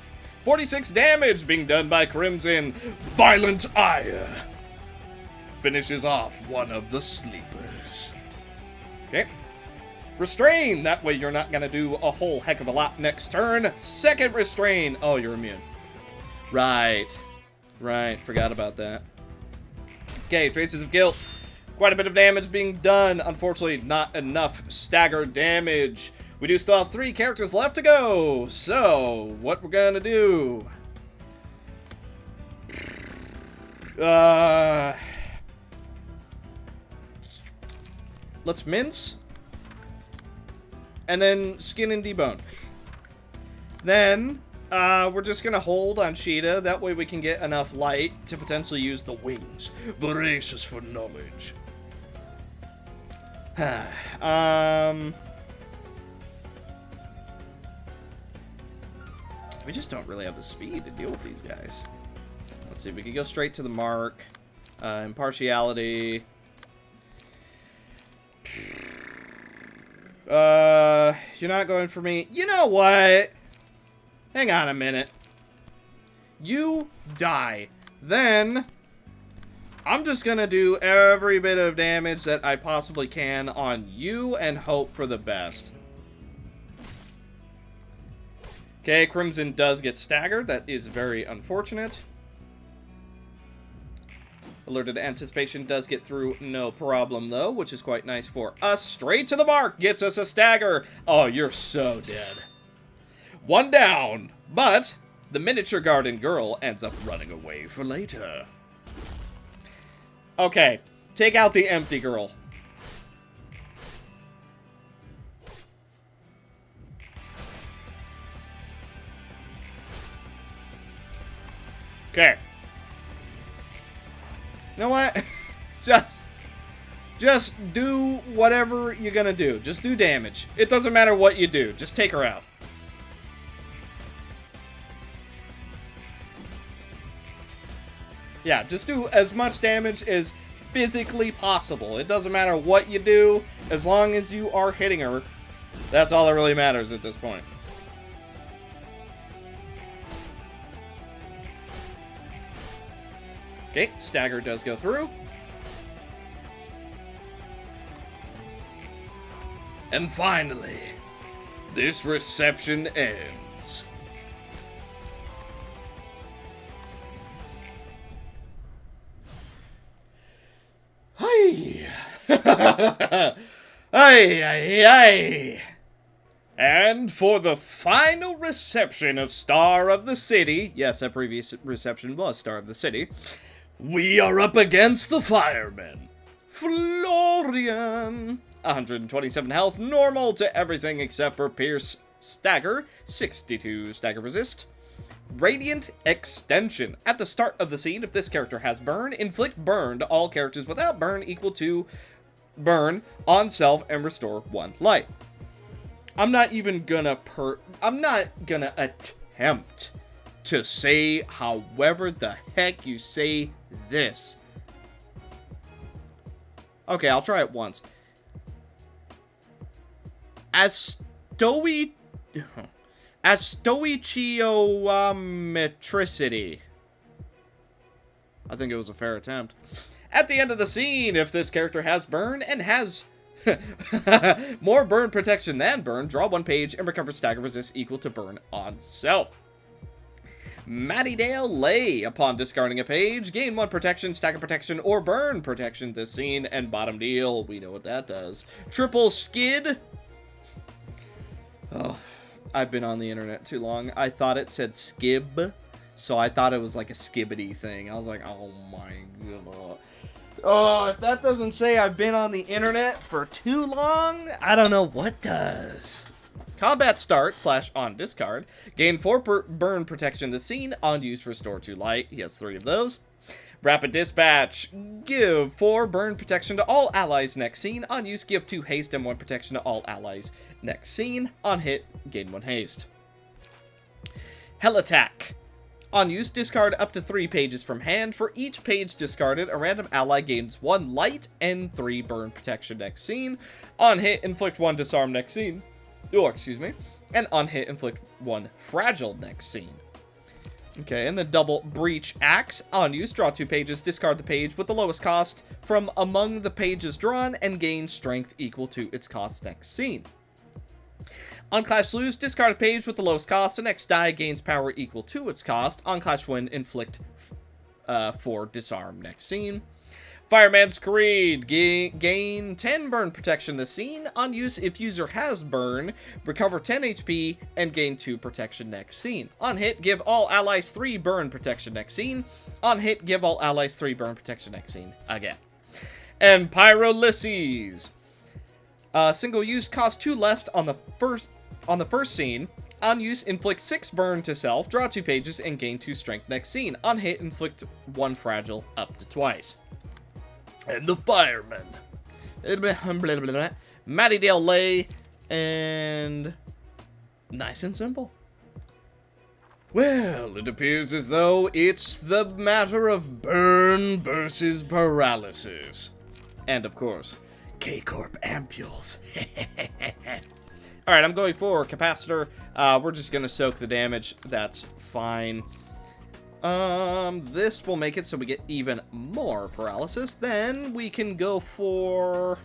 46 damage being done by Crimson. Violent Ire finishes off one of the sleepers. Okay. Restrain. That way you're not going to do a whole heck of a lot next turn. Second Restrain. Oh, you're immune. Right. Right. Forgot about that. Okay, Traces of Guilt. Quite a bit of damage being done. Unfortunately, not enough stagger damage. We do still have 3 characters left to go. So, what we're going to do... let's mince. And then skin and debone. Then, we're just going to hold on Cheetah. That way we can get enough light to potentially use the wings. Voracious for knowledge. We just don't really have the speed to deal with these guys. Let's see, we could go straight to the mark. Impartiality. You're not going for me. You know what? Hang on a minute. You die. Then, I'm just gonna do every bit of damage that I possibly can on you and hope for the best. Okay, Crimson does get staggered. That is very unfortunate. Alerted Anticipation does get through, no problem though, which is quite nice for us. Straight to the mark, gets us a stagger. Oh, you're so dead. One down, but the miniature garden girl ends up running away for later. Okay, take out the empty girl. Okay. You know what? Just do whatever you're gonna do. Just do damage. It doesn't matter what you do. Just take her out. Yeah, just do as much damage as physically possible. It doesn't matter what you do, as long as you are hitting her. That's all that really matters at this point. Okay, stagger does go through. And finally, this reception ends. Hi. Ay, ay, ay. And for the final reception of Star of the City, yes, that previous reception was Star of the City, we are up against the Firemen. Florian. 127 health, normal to everything except for Pierce Stagger, 62 Stagger Resist. Radiant Extension. At the start of the scene, if this character has burn, inflict burn to all characters without burn equal to burn on self and restore 1 life. I'm not gonna attempt to say however the heck you say this. Okay, I'll try it once. Stoichiometricity. I think it was a fair attempt. At the end of the scene, if this character has burn and has more burn protection than burn, draw 1 page and recover stagger resist equal to burn on self. Mattydale Lay. Upon discarding a page, gain 1 protection, stagger protection, or burn protection this scene, and bottom deal. We know what that does. Triple Skid. Oh, I've been on the internet too long. I thought it said skib, so I thought it was like a skibbity thing. I was like, oh my god. Oh, if that doesn't say I've been on the internet for too long, I don't know what does. Combat start / on discard. Gain 4 burn protection this scene. On use, restore 2 light. He has 3 of those. Rapid dispatch. Give 4 burn protection to all allies next scene. On use, give 2 haste and 1 protection to all allies next scene. On hit, gain 1 haste. Hell attack. On use, discard up to 3 pages from hand. For each page discarded, a random ally gains 1 light and 3 burn protection next scene. On hit, inflict 1 disarm next scene. Oh, excuse me. And on hit, inflict 1 fragile next scene. Okay, and the double breach axe. On use, draw 2 pages, discard the page with the lowest cost from among the pages drawn, and gain strength equal to its cost next scene. On Clash Lose, discard a page with the lowest cost. The next die gains power equal to its cost. On Clash Win, inflict 4 disarm next scene. Fireman's Creed. Gain 10 burn protection this scene. On use, if user has burn, recover 10 HP and gain 2 protection next scene. On hit, give all allies 3 burn protection next scene. On hit, give all allies 3 burn protection next scene again. And Pyrolyses. Single use costs 2 less on the first scene. On use, inflict 6 burn to self, draw 2 pages, and gain 2 strength next scene. On hit, inflict 1 fragile up to twice. And the Firemen. Mattydale Lay. And nice and simple. Well, it appears as though it's the matter of burn versus paralysis. And of course, K-Corp ampules. Alright, I'm going for capacitor. We're just gonna soak the damage. That's fine. This will make it so we get even more paralysis. Then we can go for...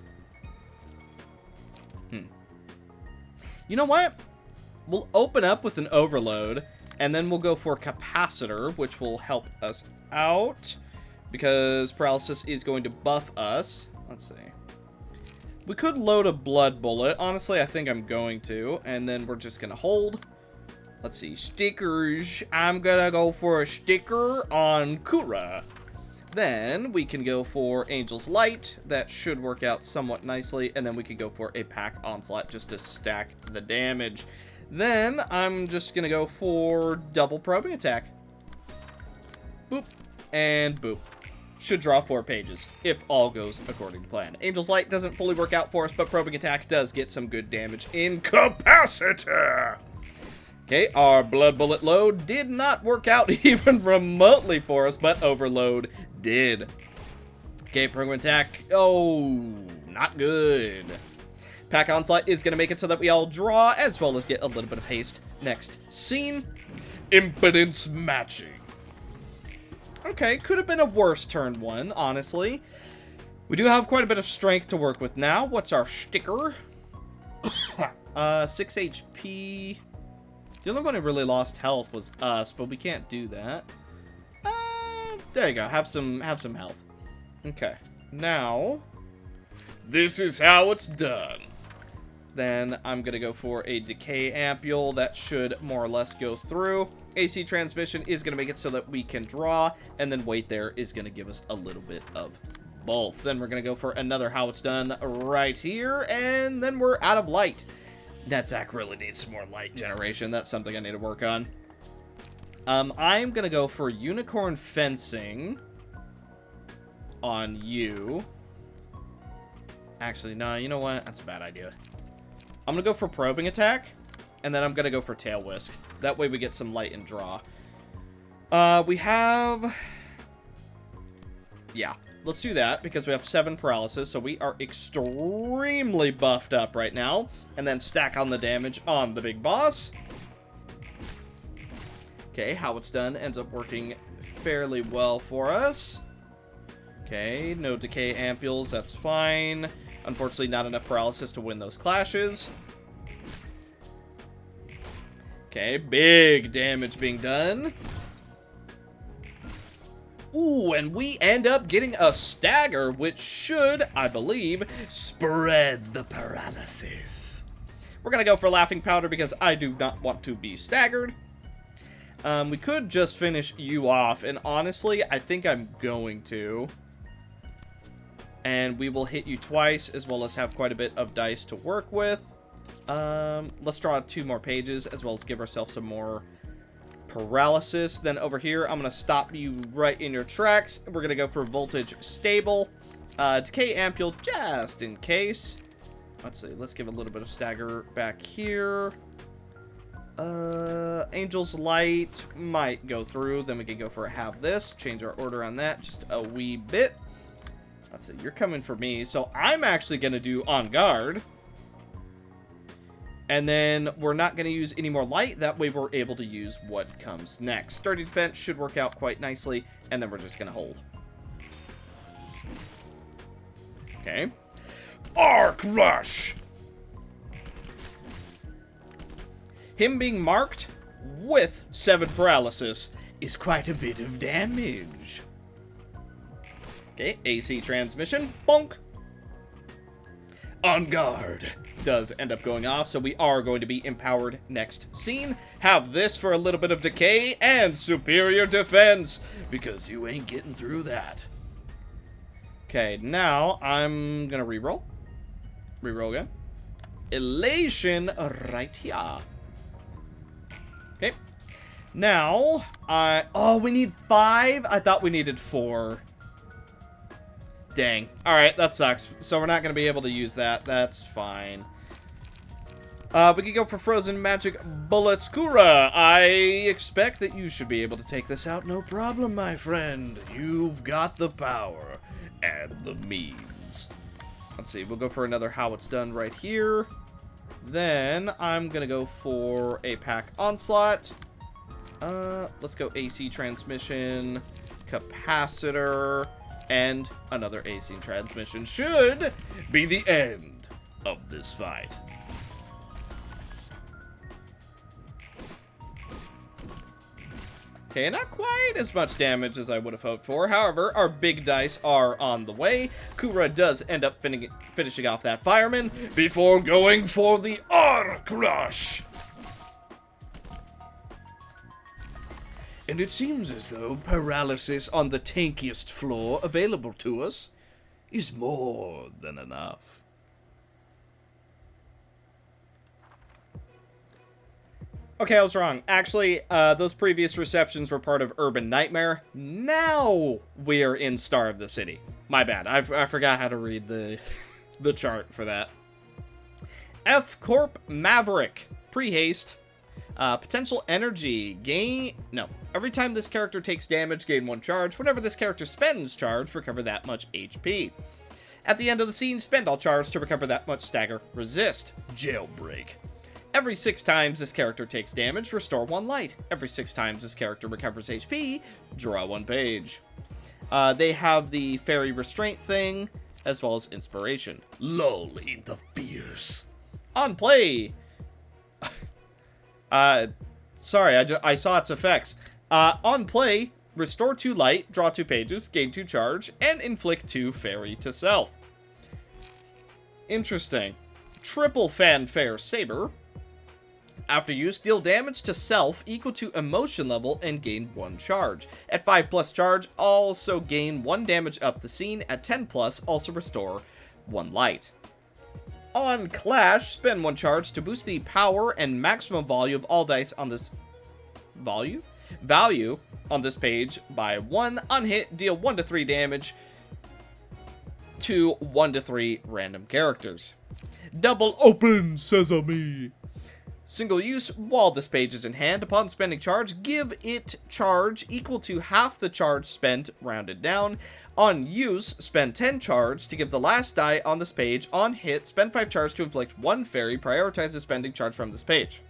You know what? We'll open up with an overload, and then we'll go for capacitor, which will help us out, because paralysis is going to buff us. Let's see. We could load a blood bullet. Honestly, I think I'm going to, and then we're just going to hold. Let's see. Stickers. I'm going to go for a sticker on Kura. Then we can go for Angel's Light. That should work out somewhat nicely. And then we can go for a Pack Onslaught just to stack the damage. Then I'm just going to go for double probing attack. Boop. And boop. Should draw 4 pages, if all goes according to plan. Angel's Light doesn't fully work out for us, but probing attack does get some good damage in capacitor. Okay, our blood bullet load did not work out even remotely for us, but overload did. Okay, probing attack, oh, not good. Pack Onslaught is going to make it so that we all draw, as well as get a little bit of haste. Next scene, impedance matching. Okay, could have been a worse turn 1, honestly. We do have quite a bit of strength to work with now. What's our sticker? 6 HP. The only one who really lost health was us, but we can't do that. There you go. Have some health. Okay. Now, this is how it's done. Then I'm going to go for a Decay Ampule. That should more or less go through. AC Transmission is going to make it so that we can draw, and then Wait There is going to give us a little bit of both. Then we're going to go for another How It's Done right here, and then we're out of light. That Zach really needs some more light generation. That's something I need to work on. I'm going to go for Unicorn Fencing on you. Actually, no, you know what? That's a bad idea. I'm going to go for Probing Attack, and then I'm going to go for Tail Whisk. That way we get some light and draw. We have... Yeah, let's do that, because we have 7 paralysis, so we are extremely buffed up right now. And then stack on the damage on the big boss. Okay, How It's Done ends up working fairly well for us. Okay, no Decay Ampules, that's fine. Unfortunately, not enough paralysis to win those clashes. Okay, big damage being done. Ooh, and we end up getting a stagger, which should, I believe, spread the paralysis. We're going to go for Laughing Powder because I do not want to be staggered. We could just finish you off, and honestly, I think I'm going to. And we will hit you twice, as well as have quite a bit of dice to work with. Let's draw 2 more pages, as well as give ourselves some more paralysis. Then over here, I'm going to stop you right in your tracks. We're going to go for Voltage Stable. Decay Ampule, just in case. Let's see, let's give a little bit of stagger back here. Angel's Light might go through. Then we can go for a Have This. Change our order on that just a wee bit. Let's see, you're coming for me, so I'm actually going to do On Guard. And then we're not going to use any more light. That way we're able to use what comes next. Sturdy Defense should work out quite nicely, and then we're just going to hold. Okay. Arc Rush! Him being marked with 7 paralysis is quite a bit of damage. Okay, AC Transmission, bonk. On Guard does end up going off, so we are going to be empowered next scene. Have this for a little bit of decay and superior defense, because you ain't getting through that. Okay, now I'm gonna reroll. Reroll again. Elation right here. Okay. Now, oh, we need 5? I thought we needed 4. Dang. Alright, that sucks. So we're not going to be able to use that. That's fine. We can go for Frozen Magic Bullets. Kura, I expect that you should be able to take this out. No problem, my friend. You've got the power and the means. Let's see. We'll go for another How It's Done right here. Then I'm going to go for a Pack Onslaught. Let's go AC Transmission, Capacitor, and another AC Transmission. Should be the end of this fight. Okay, not quite as much damage as I would have hoped for. However, our big dice are on the way. Kura does end up finishing off that fireman before going for the Arc Rush. And it seems as though paralysis on the tankiest floor available to us is more than enough. Okay, I was wrong. Actually, those previous receptions were part of Urban Nightmare. Now we are in Star of the City. My bad. I forgot how to read the chart for that. F Corp Maverick. Pre-haste. Potential energy. Gain... No. Every time this character takes damage, gain 1 charge. Whenever this character spends charge, recover that much HP. At the end of the scene, spend all charge to recover that much stagger. Resist. Jailbreak. Every 6 times this character takes damage, restore 1 light. Every 6 times this character recovers HP, draw 1 page. They have the fairy restraint thing, as well as inspiration. Lull in the fierce. On play. Sorry, I saw its effects. On play, restore 2 light, draw 2 pages, gain 2 charge, and inflict 2 fairy to self. Interesting. Triple fanfare saber. After use, deal damage to self equal to emotion level and gain 1 charge. At 5+ charge, also gain 1 damage up the scene. At 10+, also restore 1 light. On Clash, spend 1 charge to boost the power and maximum value of all dice on this... Value on this page by 1. On hit, deal 1 to 3 damage to 1 to 3 random characters. Double open sesame. Single use, while this page is in hand, upon spending charge, give it charge equal to half the charge spent, rounded down. On use, spend 10 charge to give the last die on this page. On hit, spend 5 charge to inflict 1 fairy. Prioritize the spending charge from this page.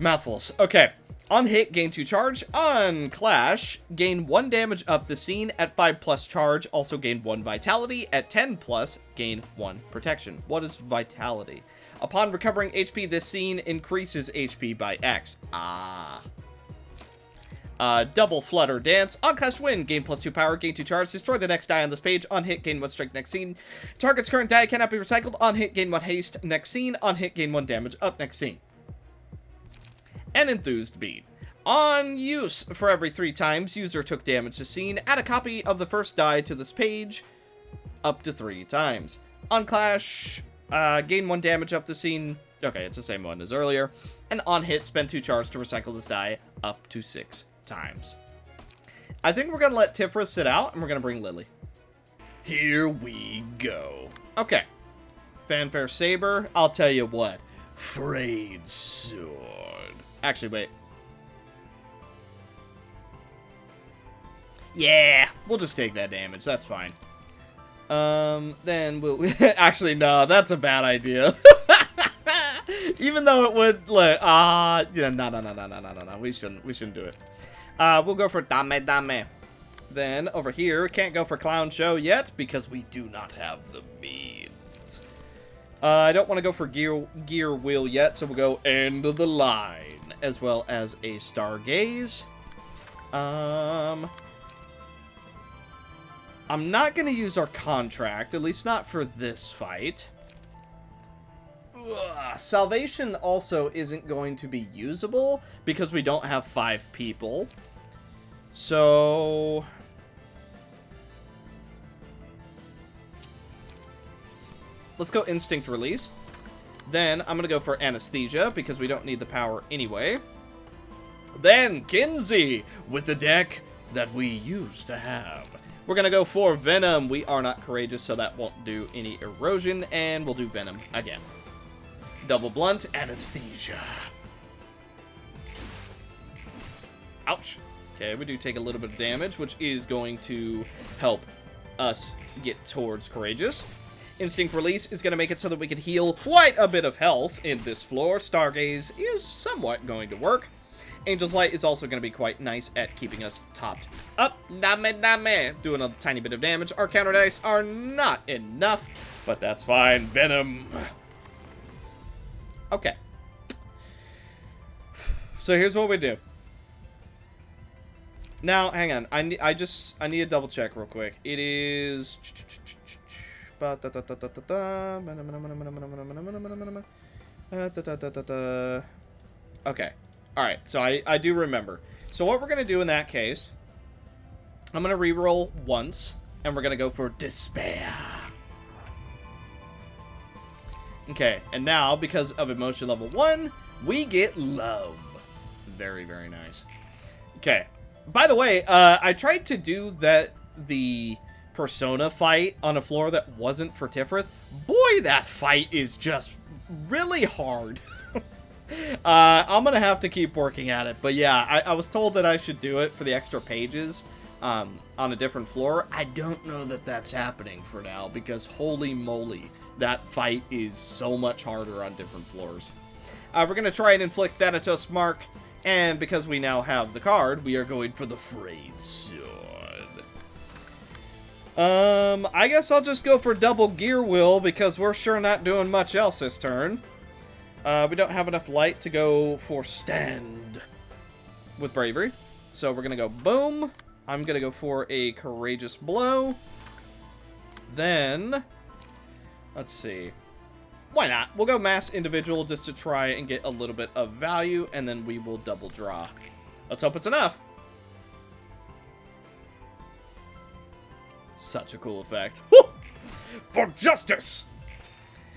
Mouthfuls. Okay. On hit, gain 2 charge. On Clash, gain 1 damage up the scene. At 5+ charge, also gain 1 vitality. At 10+, gain 1 protection. What is vitality? Upon recovering HP, this scene increases HP by X. Double Flutter Dance. On Clash win, gain +2 power, gain 2 charge, destroy the next die on this page. On hit, gain 1 strength next scene. Target's current die cannot be recycled. On hit, gain 1 haste next scene. On hit, gain 1 damage up next scene. An Enthused Bead. On use, for every 3 times user took damage to scene, add a copy of the first die to this page up to 3 times. On Clash, gain 1 damage up the scene. Okay, it's the same one as earlier. And on hit, spend 2 charge to recycle this die up to 6 times. I think we're going to let Tifra sit out, and we're going to bring Lily. Here we go. Okay. Fanfare Saber. I'll tell you what. Frayed Sword. Actually, wait. Yeah, we'll just take that damage. That's fine. Then we'll... Actually, no, that's a bad idea. Even though it would, like, yeah, no. We shouldn't do it. We'll go for Dame Dame. Then, over here, can't go for Clown Show yet, because we do not have the beads. I don't want to go for Gear Wheel yet, so we'll go End of the Line, as well as a Stargaze. I'm not going to use our contract, at least not for this fight. Salvation also isn't going to be usable because we don't have 5 people. So... let's go Instinct Release. Then I'm going to go for Anesthesia because we don't need the power anyway. Then Kinsey with the deck that we used to have. We're going to go for Venom. We are not courageous, so that won't do any erosion. And we'll do Venom again. Double Blunt, Anesthesia. Ouch. Okay, we do take a little bit of damage, which is going to help us get towards Courageous. Instinct Release is going to make it so that we can heal quite a bit of health in this floor. Stargaze is somewhat going to work. Angel's Light is also going to be quite nice at keeping us topped up. Dame, doing a tiny bit of damage. Our counter dice are not enough, but that's fine. Venom. Okay. So here's what we do. Now, hang on. I need to double check real quick. It is... Okay. Alright, so I do remember. So what we're going to do in that case, I'm going to reroll once, and we're going to go for Despair. Okay, and now, because of emotion level 1, we get Love. Very, very nice. Okay. By the way, I tried to do the Persona fight on a floor that wasn't for Tifrith. Boy, that fight is just really hard. I'm gonna have to keep working at it. But yeah, I was told that I should do it for the extra pages on a different floor. I don't know that that's happening for now, because holy moly, that fight is so much harder on different floors. We're gonna try and inflict Thanatos Mark, and because we now have the card, we are going for the Frayed Sword. I guess I'll just go for double Gear Will, because we're sure not doing much else this turn. We don't have enough light to go for Stand with Bravery. So we're going to go boom. I'm going to go for a Courageous Blow. Then, let's see. Why not? We'll go Mass Individual just to try and get a little bit of value, and then we will double draw. Let's hope it's enough. Such a cool effect. Woo! For justice!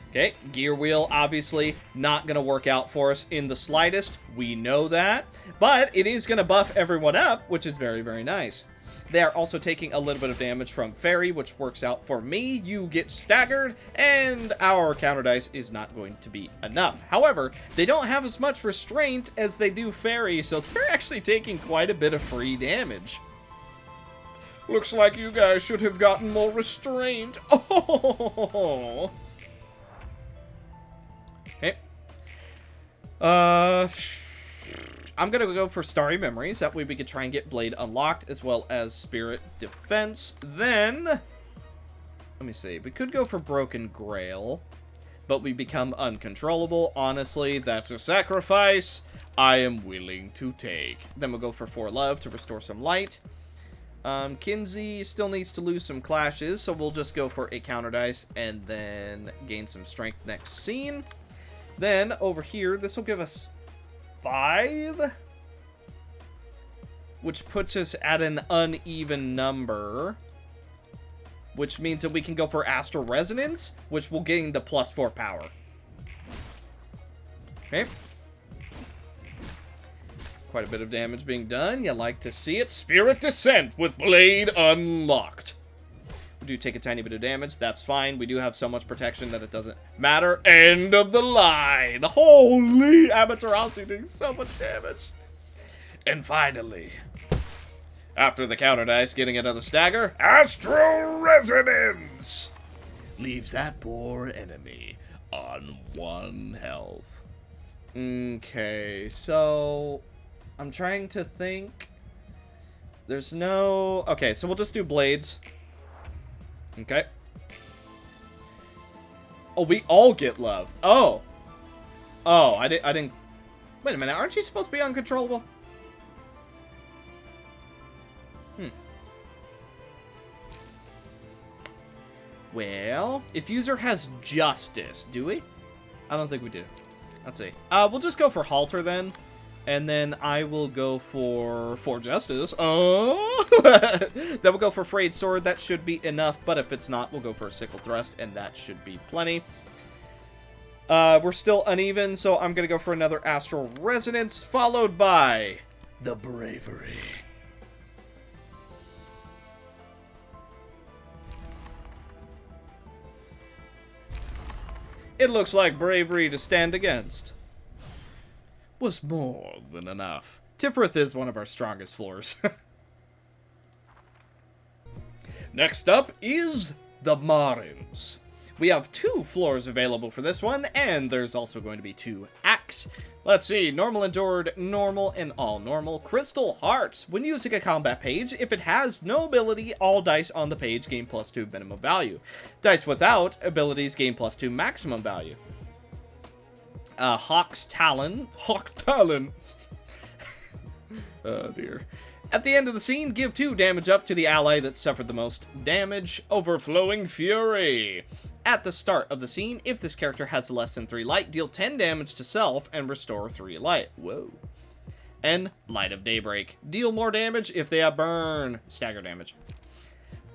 Okay, Gear Wheel, obviously, not going to work out for us in the slightest. We know that. But it is going to buff everyone up, which is very, very nice. They are also taking a little bit of damage from Fairy, which works out for me. You get staggered, and our counter dice is not going to be enough. However, they don't have as much restraint as they do Fairy, so they're actually taking quite a bit of free damage. Looks like you guys should have gotten more restraint. Oh. Okay. I'm gonna go for Starry Memories. That way we could try and get Blade unlocked, as well as Spirit Defense. Then, let me see. We could go for Broken Grail, but we become uncontrollable. Honestly, that's a sacrifice I am willing to take. Then we'll go for 4 Love to restore some light. Kinsey still needs to lose some clashes, so we'll just go for a counter dice and then gain some strength next scene. Then, over here, this will give us 5, which puts us at an uneven number, which means that we can go for Astral Resonance, which will gain the +4 power. Okay. Quite a bit of damage being done. You like to see it. Spirit Descent with Blade unlocked. We do take a tiny bit of damage. That's fine. We do have so much protection that it doesn't matter. End of the line. Holy Amaterasu doing so much damage. And finally, after the counter dice getting another stagger, Astral Resonance leaves that poor enemy on 1 health. Okay, so I'm trying to think. There's no... Okay, so we'll just do Blades. Okay. Oh, we all get love. Oh. Oh, I didn't... Wait a minute, aren't you supposed to be uncontrollable? Well, if user has Justice, do we? I don't think we do. Let's see. We'll just go for Halter then. And then I will go for Justice. Oh! Then we'll go for Frayed Sword. That should be enough. But if it's not, we'll go for a Sickle Thrust. And that should be plenty. We're still uneven. So I'm going to go for another Astral Resonance. Followed by the Bravery. It looks like Bravery to stand against was more than enough. Tifrith is one of our strongest floors. Next up is the Marins. We have 2 floors available for this one, and there's also going to be 2 acts. Let's see, normal endured, normal, and all normal. Crystal Hearts. When using a combat page, if it has no ability, all dice on the page gain +2 minimum value. Dice without abilities gain +2 maximum value. Hawk Talon. Oh, dear. At the end of the scene, give 2 damage up to the ally that suffered the most damage. Overflowing Fury. At the start of the scene, if this character has less than 3 light, deal 10 damage to self and restore 3 light. Whoa. And Light of Daybreak. Deal more damage if they have burn. Stagger damage.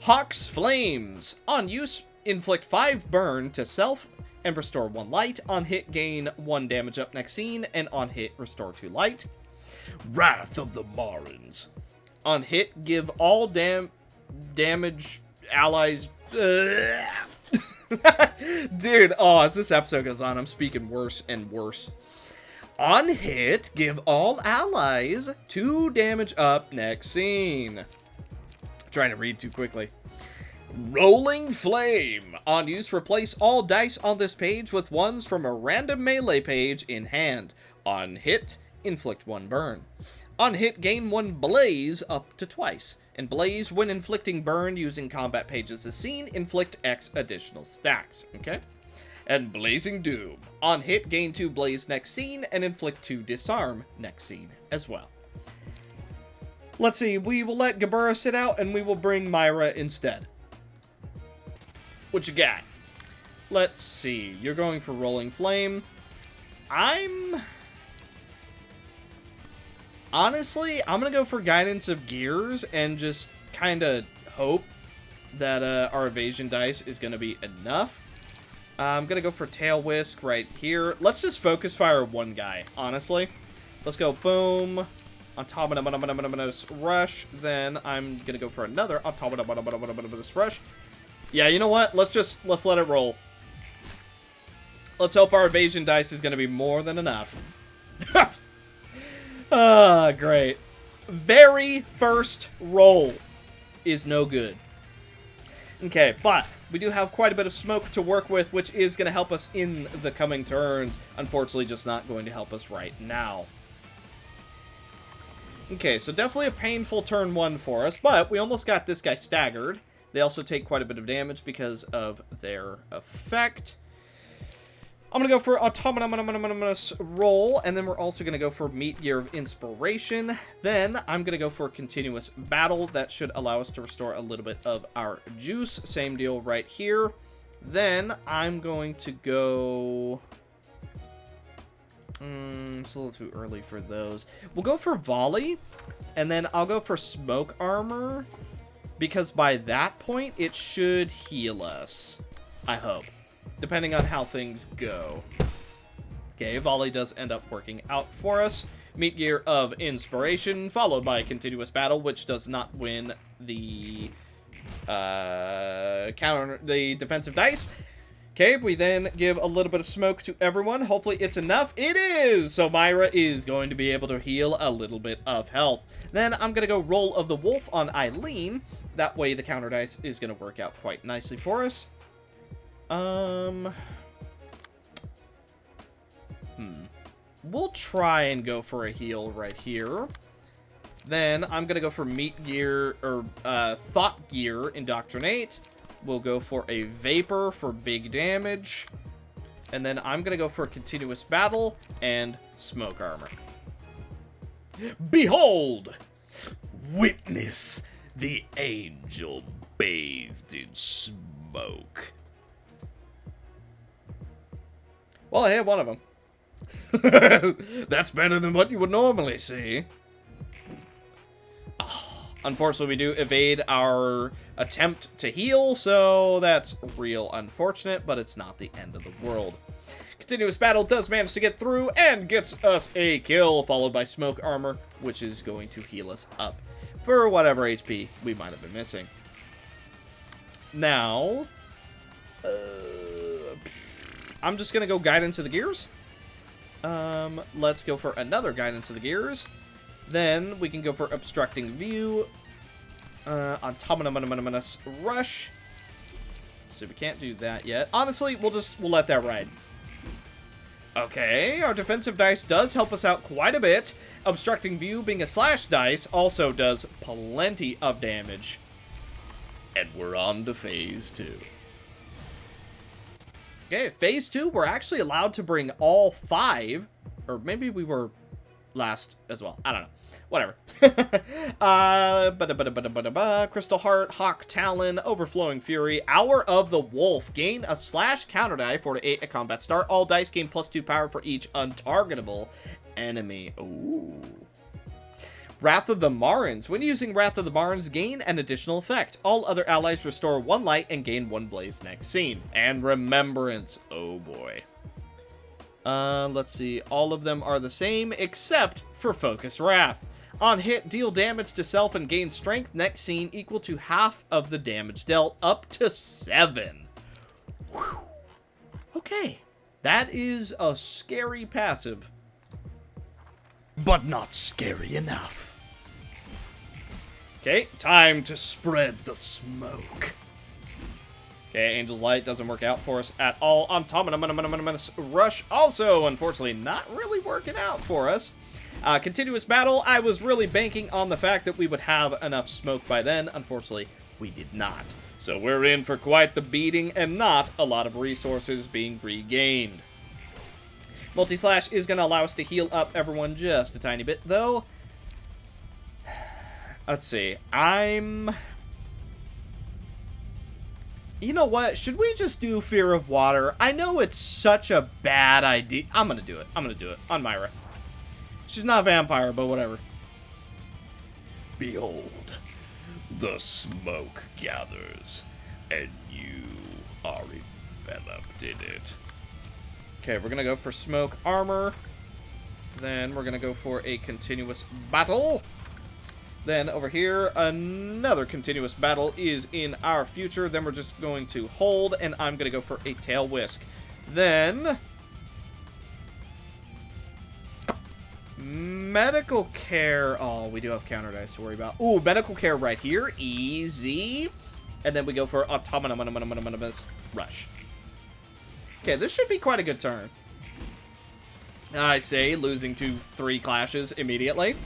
Hawk's Flames. On use, inflict 5 burn to self and restore 1 light. On hit, gain 1 damage up next scene, and on hit, restore 2 light. Wrath of the Marins. On hit, give all damage allies... Dude, oh, as this episode goes on, I'm speaking worse and worse. On hit, give all allies 2 damage up next scene. Trying to read too quickly. Rolling Flame. On use, replace all dice on this page with ones from a random melee page in hand. On hit, inflict 1 burn. On hit, gain 1 blaze up to twice. And blaze, when inflicting burn using combat pages as seen, inflict X additional stacks. Okay? And Blazing Doom. On hit, gain 2 blaze next scene and inflict 2 disarm next scene as well. Let's see, we will let Gabura sit out and we will bring Myra instead. What you got? Let's see, you're going for Rolling Flame. Honestly, I'm going to go for Guidance of Gears and just kind of hope that our evasion dice is going to be enough. I'm going to go for Tail Whisk right here. Let's just focus fire one guy, honestly. Let's go boom. Automatus Rush. Then I'm going to go for another Automatus Rush. Yeah, you know what? Let's let it roll. Let's hope our evasion dice is going to be more than enough. Ah, great. Very first roll is no good. Okay, but we do have quite a bit of smoke to work with, which is going to help us in the coming turns. Unfortunately, just not going to help us right now. Okay, so definitely a painful turn 1 for us, but we almost got this guy staggered. They also take quite a bit of damage because of their effect. I'm going to go for Automatus Roll, and then we're also going to go for Meat Gear of Inspiration. Then I'm going to go for Continuous Battle. That should allow us to restore a little bit of our juice. Same deal right here. Then I'm going to go... it's a little too early for those. We'll go for Volley, and then I'll go for Smoke Armor, because by that point, it should heal us. I hope. Depending on how things go. Okay, Volley does end up working out for us. Meat Gear of Inspiration, followed by Continuous Battle, which does not win the the defensive dice. Okay, we then give a little bit of smoke to everyone. Hopefully it's enough. It is! So Myra is going to be able to heal a little bit of health. Then I'm going to go Roll of the Wolf on Eileen. That way the counter dice is going to work out quite nicely for us. We'll try and go for a heal right here. Then I'm gonna go for Meat Gear, or Thought Gear, Indoctrinate. We'll go for a Vapor for big damage. And then I'm gonna go for Continuous Battle and Smoke Armor. Behold! Witness the angel bathed in smoke. Well, I hit one of them. That's better than what you would normally see. Oh, unfortunately, we do evade our attempt to heal, so that's real unfortunate, but it's not the end of the world. Continuous Battle does manage to get through and gets us a kill, followed by Smoke Armor, which is going to heal us up for whatever HP we might have been missing. Now... I'm just going to go Guidance of the Gears. Let's go for another Guidance of the Gears. Then we can go for Obstructing View. Automatus Rush. So we can't do that yet. Honestly, we'll let that ride. Okay, our defensive dice does help us out quite a bit. Obstructing View, being a slash dice, also does plenty of damage. And we're on to Phase 2. Okay, Phase 2, we're actually allowed to bring all 5, or maybe we were last as well. I don't know. Whatever. Crystal Heart, Hawk Talon, Overflowing Fury, Hour of the Wolf. Gain a slash counter die 4 to 8 at combat start. All dice gain +2 power for each untargetable enemy. Ooh. Wrath of the Marins. When using Wrath of the Marins, gain an additional effect. All other allies restore 1 light and gain 1 blaze next scene. And Remembrance. Oh boy. Let's see. All of them are the same except for Focus Wrath. On hit, deal damage to self and gain strength next scene equal to half of the damage dealt, up to 7. Whew. Okay. That is a scary passive. But not scary enough. Okay, time to spread the smoke. Okay, Angel's Light doesn't work out for us at all. Autonomous Rush also, unfortunately, not really working out for us. Continuous Battle, I was really banking on the fact that we would have enough smoke by then. Unfortunately, we did not. So we're in for quite the beating and not a lot of resources being regained. Multi-slash is going to allow us to heal up everyone just a tiny bit, though. Let's see. You know what? Should we just do Fear of Water? I know it's such a bad idea. I'm going to do it. I'm going to do it on Myra. She's not a vampire, but whatever. Behold, the smoke gathers, and you are enveloped in it. Okay, we're going to go for smoke armor. Then we're going to go for a continuous battle. Then over here, another continuous battle is in our future. Then we're just going to hold, and I'm going to go for a tail whisk. Then medical care. Oh, we do have counter dice to worry about. Ooh, medical care right here. Easy. And then we go for autonomous rush. Okay, this should be quite a good turn. I say, losing to 3 clashes immediately.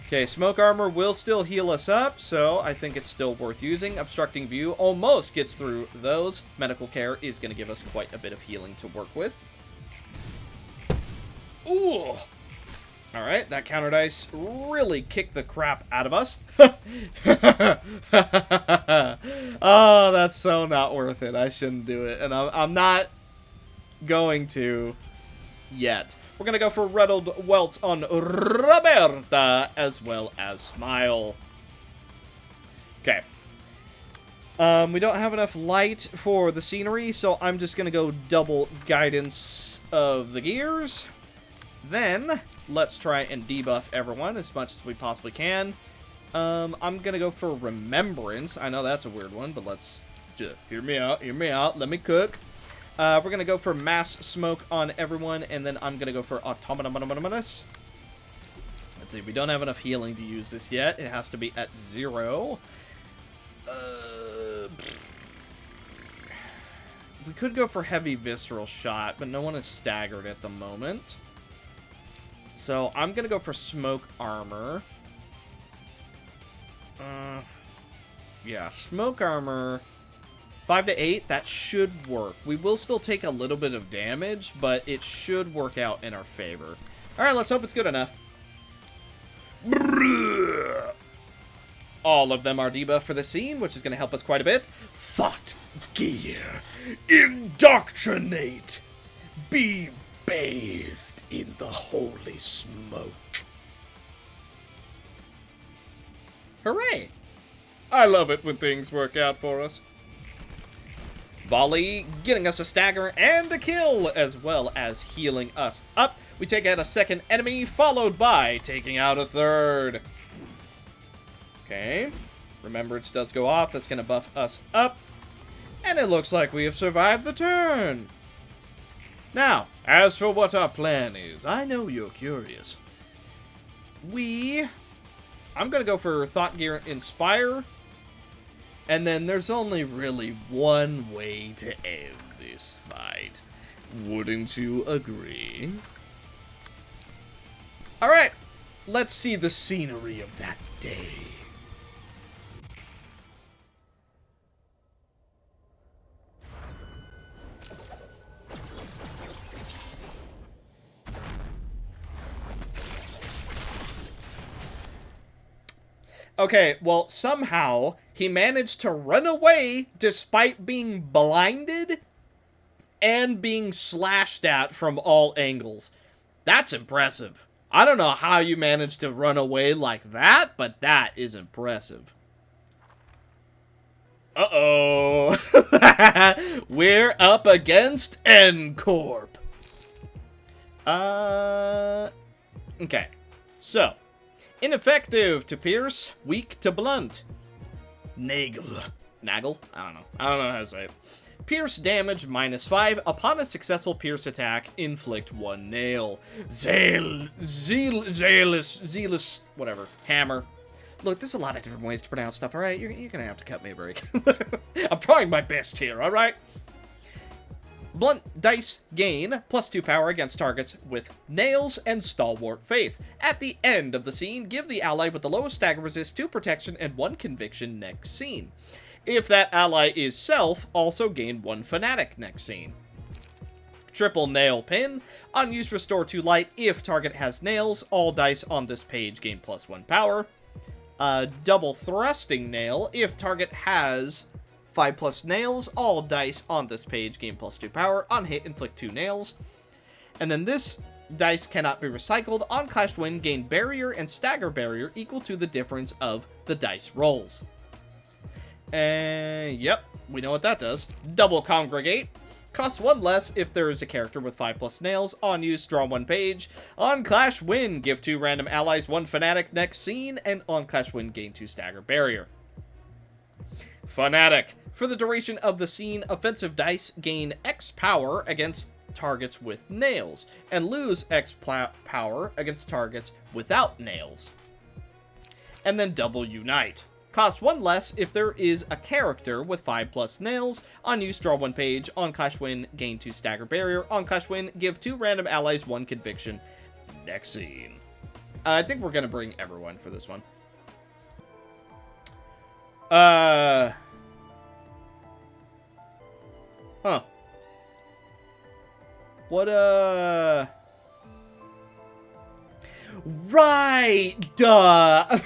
Okay, smoke armor will still heal us up, so I think it's still worth using. Obstructing view almost gets through those. Medical care is going to give us quite a bit of healing to work with. Ooh! Alright, that counter dice really kicked the crap out of us. Oh, that's so not worth it. I shouldn't do it, and I'm not going to yet. We're going to go for Redled Welts on Roberta, as well as Smile. Okay. We don't have enough light for the scenery, so I'm just going to go double Guidance of the Gears. Then, let's try and debuff everyone as much as we possibly can. I'm going to go for Remembrance. I know that's a weird one, but let's just hear me out, let me cook. We're going to go for Mass Smoke on everyone, and then I'm going to go for Autonomous. Let's see, we don't have enough healing to use this yet. It has to be at 0. We could go for Heavy Visceral Shot, but no one is staggered at the moment. So I'm going to go for Smoke Armor. Yeah, Smoke Armor... 5 to 8, that should work. We will still take a little bit of damage, but it should work out in our favor. Alright, let's hope it's good enough. All of them are debuffed for the scene, which is going to help us quite a bit. Thought Gear. Indoctrinate. Be bathed in the holy smoke. Hooray! I love it when things work out for us. Volley, getting us a stagger and a kill, as well as healing us up. We take out a second enemy, followed by taking out a third. Okay. Remembrance does go off. That's going to buff us up. And it looks like we have survived the turn. Now, as for what our plan is, I know you're curious. I'm going to go for Thought Gear Inspire. And then there's only really one way to end this fight. Wouldn't you agree? Alright, let's see the scenery of that day. Okay, well, somehow he managed to run away despite being blinded and being slashed at from all angles. That's impressive. I don't know how you managed to run away like that, but that is impressive. Uh-oh. We're up against N-Corp. Okay. So, ineffective to pierce, weak to blunt. Nagel. Nagel? I don't know how to say it. Pierce damage -5 upon a successful pierce attack. Inflict 1 nail. Zealous, whatever. Hammer. Look, there's a lot of different ways to pronounce stuff, alright? You're gonna have to cut me a break. I'm trying my best here, alright? Blunt dice gain +2 power against targets with nails and stalwart faith. At the end of the scene, give the ally with the lowest stagger resist 2 protection and 1 conviction next scene. If that ally is self, also gain 1 fanatic next scene. Triple nail pin. On use, restore 2 light. If target has nails, all dice on this page gain +1 power. Double thrusting nail. If target has 5+ nails, all dice on this page gain +2 power. On hit, inflict 2 nails. And then this dice cannot be recycled. On clash win, gain barrier and stagger barrier equal to the difference of the dice rolls. Yep, we know what that does. Double congregate. Costs 1 less if there is a character with 5+ nails. On use, draw 1 page. On clash win, give 2 random allies 1 fanatic next scene. And on clash win, gain 2 stagger barrier. Fanatic. For the duration of the scene, offensive dice gain X power against targets with nails, and lose X power against targets without nails. And then double unite. Costs 1 less if there is a character with 5+ nails. On use, draw 1 page. On clash win, gain 2 stagger barrier. On clash win, give 2 random allies 1 conviction. Next scene. I think we're gonna bring everyone for this one. Huh. What, Right! Duh!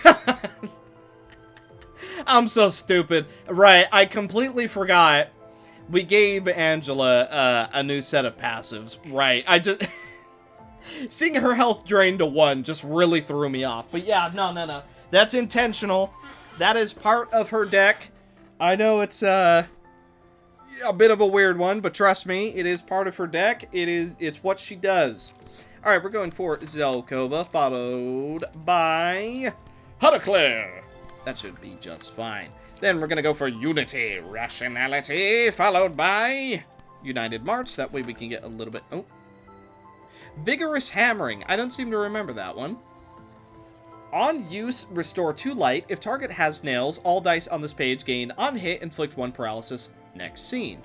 I'm so stupid. Right, I completely forgot. We gave Angela, a new set of passives. Right, I just... Seeing her health drain to 1 just really threw me off. But yeah, no. That's intentional. That is part of her deck. I know it's, a bit of a weird one, but trust me, it is part of her deck. It's what she does. Alright, we're going for Zelkova, followed by Hudaclair. That should be just fine. Then we're gonna go for Unity, Rationality, followed by United March. That way we can get a little bit... Oh. Vigorous Hammering. I don't seem to remember that one. On use, restore 2 light. If target has nails, all dice on this page gain on hit, inflict 1 paralysis. Next scene.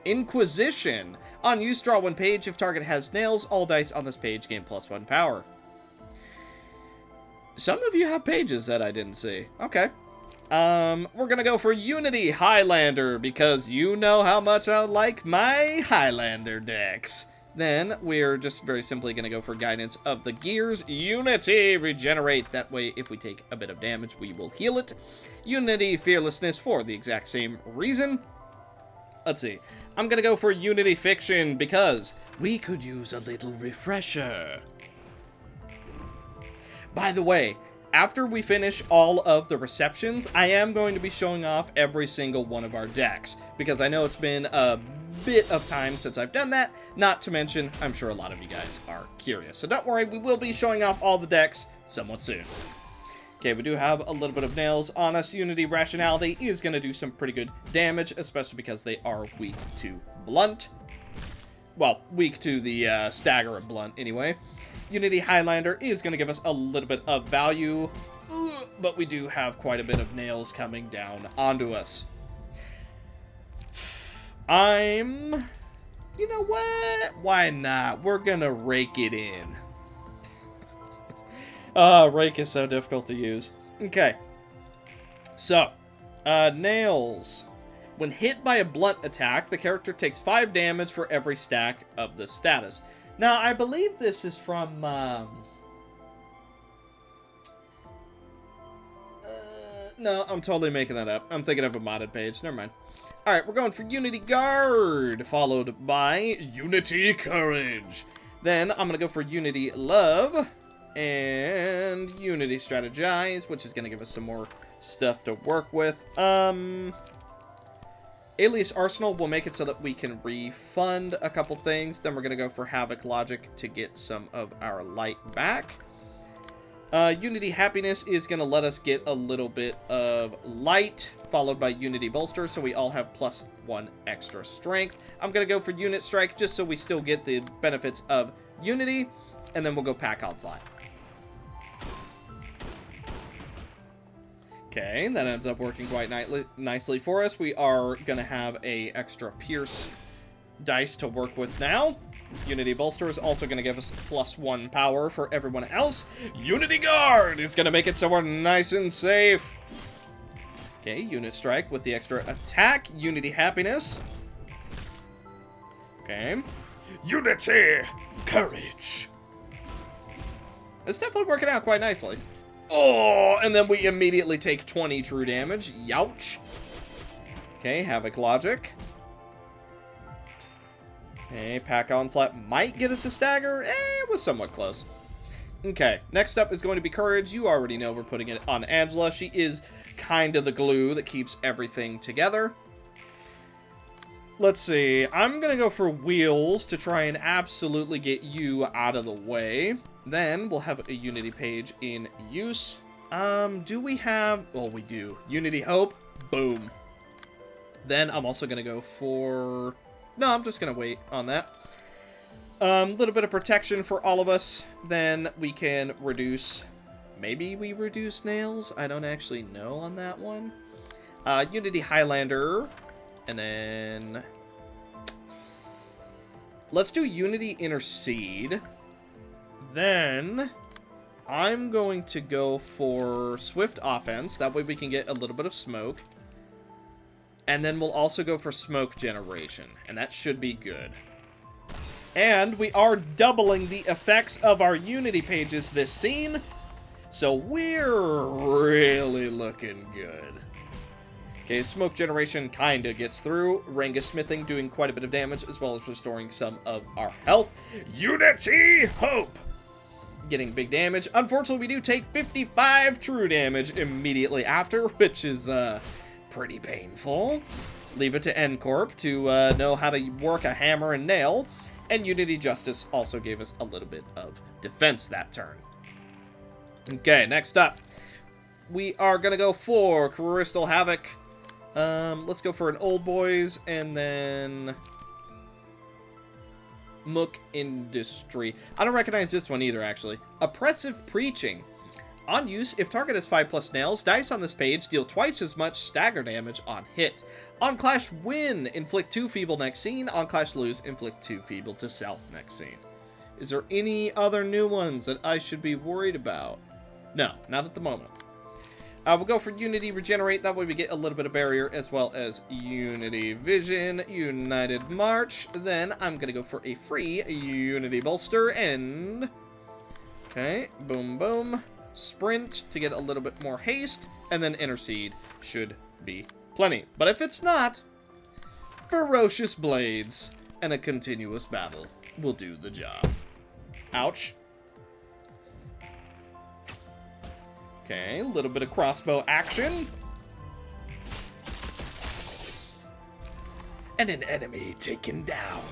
Inquisition. On use, draw 1 page. If target has nails, all dice on this page gain +1 power. Some of you have pages that I didn't see. Okay. We're gonna go for Unity Highlander, because you know how much I like my Highlander decks. Then we're just very simply gonna go for Guidance of the Gears. Unity Regenerate. That way, if we take a bit of damage, we will heal it. Unity Fearlessness for the exact same reason. Let's see. I'm gonna go for Unity Fiction, because we could use a little refresher. By the way, after we finish all of the receptions, I am going to be showing off every single one of our decks, because I know it's been a bit of time since I've done that, not to mention, I'm sure a lot of you guys are curious. So don't worry, we will be showing off all the decks somewhat soon. Okay, we do have a little bit of nails on us. Unity Rationality is going to do some pretty good damage, especially because they are weak to blunt. Well, weak to the stagger of blunt anyway. Unity Highlander is going to give us a little bit of value, but we do have quite a bit of nails coming down onto us. You know what? Why not? We're going to rake it in. Rake is so difficult to use. Okay. So, nails. When hit by a blunt attack, the character takes 5 damage for every stack of the status. Now, I believe this is from, No, I'm totally making that up. I'm thinking of a modded page. Never mind. Alright, we're going for Unity Guard, followed by Unity Courage. Then I'm going to go for Unity Love and Unity Strategize, which is going to give us some more stuff to work with. Alias Arsenal will make it so that we can refund a couple things. Then we're going to go for Havoc Logic to get some of our light back. Unity Happiness is going to let us get a little bit of light, followed by Unity Bolster, so we all have +1 extra strength. I'm going to go for Unit Strike, just so we still get the benefits of Unity, and then we'll go Pack Onslaught. Okay, that ends up working quite nicely for us. We are going to have a extra Pierce dice to work with now. Unity Bolster is also going to give us +1 power for everyone else. Unity Guard is going to make it so we're nice and safe. Okay, Unit Strike with the extra attack. Unity Happiness. Okay. Unity Courage. It's definitely working out quite nicely. Oh, and then we immediately take 20 true damage. Youch. Okay, Havoc Logic. Okay, Pack Onslaught might get us a stagger. It was somewhat close. Okay, next up is going to be Courage. You already know we're putting it on Angela. She is kind of the glue that keeps everything together. Let's see. I'm going to go for Wheels to try and absolutely get you out of the way. Then we'll have a Unity page in use. Do we have... Oh, we do. Unity Hope. Boom. Then I'm also going to go for... No, I'm just going to wait on that. Little bit of protection for all of us. Then we can reduce... Maybe we reduce nails? I don't actually know on that one. Unity Highlander. And then... Let's do Unity Intercede. Then... I'm going to go for Swift Offense. That way we can get a little bit of smoke. And then we'll also go for Smoke Generation. And that should be good. And we are doubling the effects of our Unity pages this scene. So we're really looking good. Okay, Smoke Generation kind of gets through. Rangus Smithing doing quite a bit of damage, as well as restoring some of our health. Unity Hope! Getting big damage. Unfortunately, we do take 55 true damage immediately after, which is pretty painful. Leave it to N-Corp to know how to work a hammer and nail. And Unity Justice also gave us a little bit of defense that turn. Okay, next up. We are going to go for Crystal Havoc. Let's go for an Old Boys, and then... Mook Industry. I don't recognize this one either, actually. Oppressive Preaching. On use, if target has 5+ nails, dice on this page deal twice as much stagger damage on hit. On Clash win, inflict 2 feeble next scene. On Clash lose, inflict 2 feeble to self next scene. Is there any other new ones that I should be worried about? No, not at the moment. We'll go for Unity Regenerate. That way we get a little bit of barrier, as well as Unity Vision, United March. Then I'm going to go for a free Unity Bolster and... Okay, boom, boom. Sprint to get a little bit more haste. And then Intercede should be plenty. But if it's not, Ferocious Blades and a continuous battle will do the job. Ouch. Okay, a little bit of crossbow action. And an enemy taken down.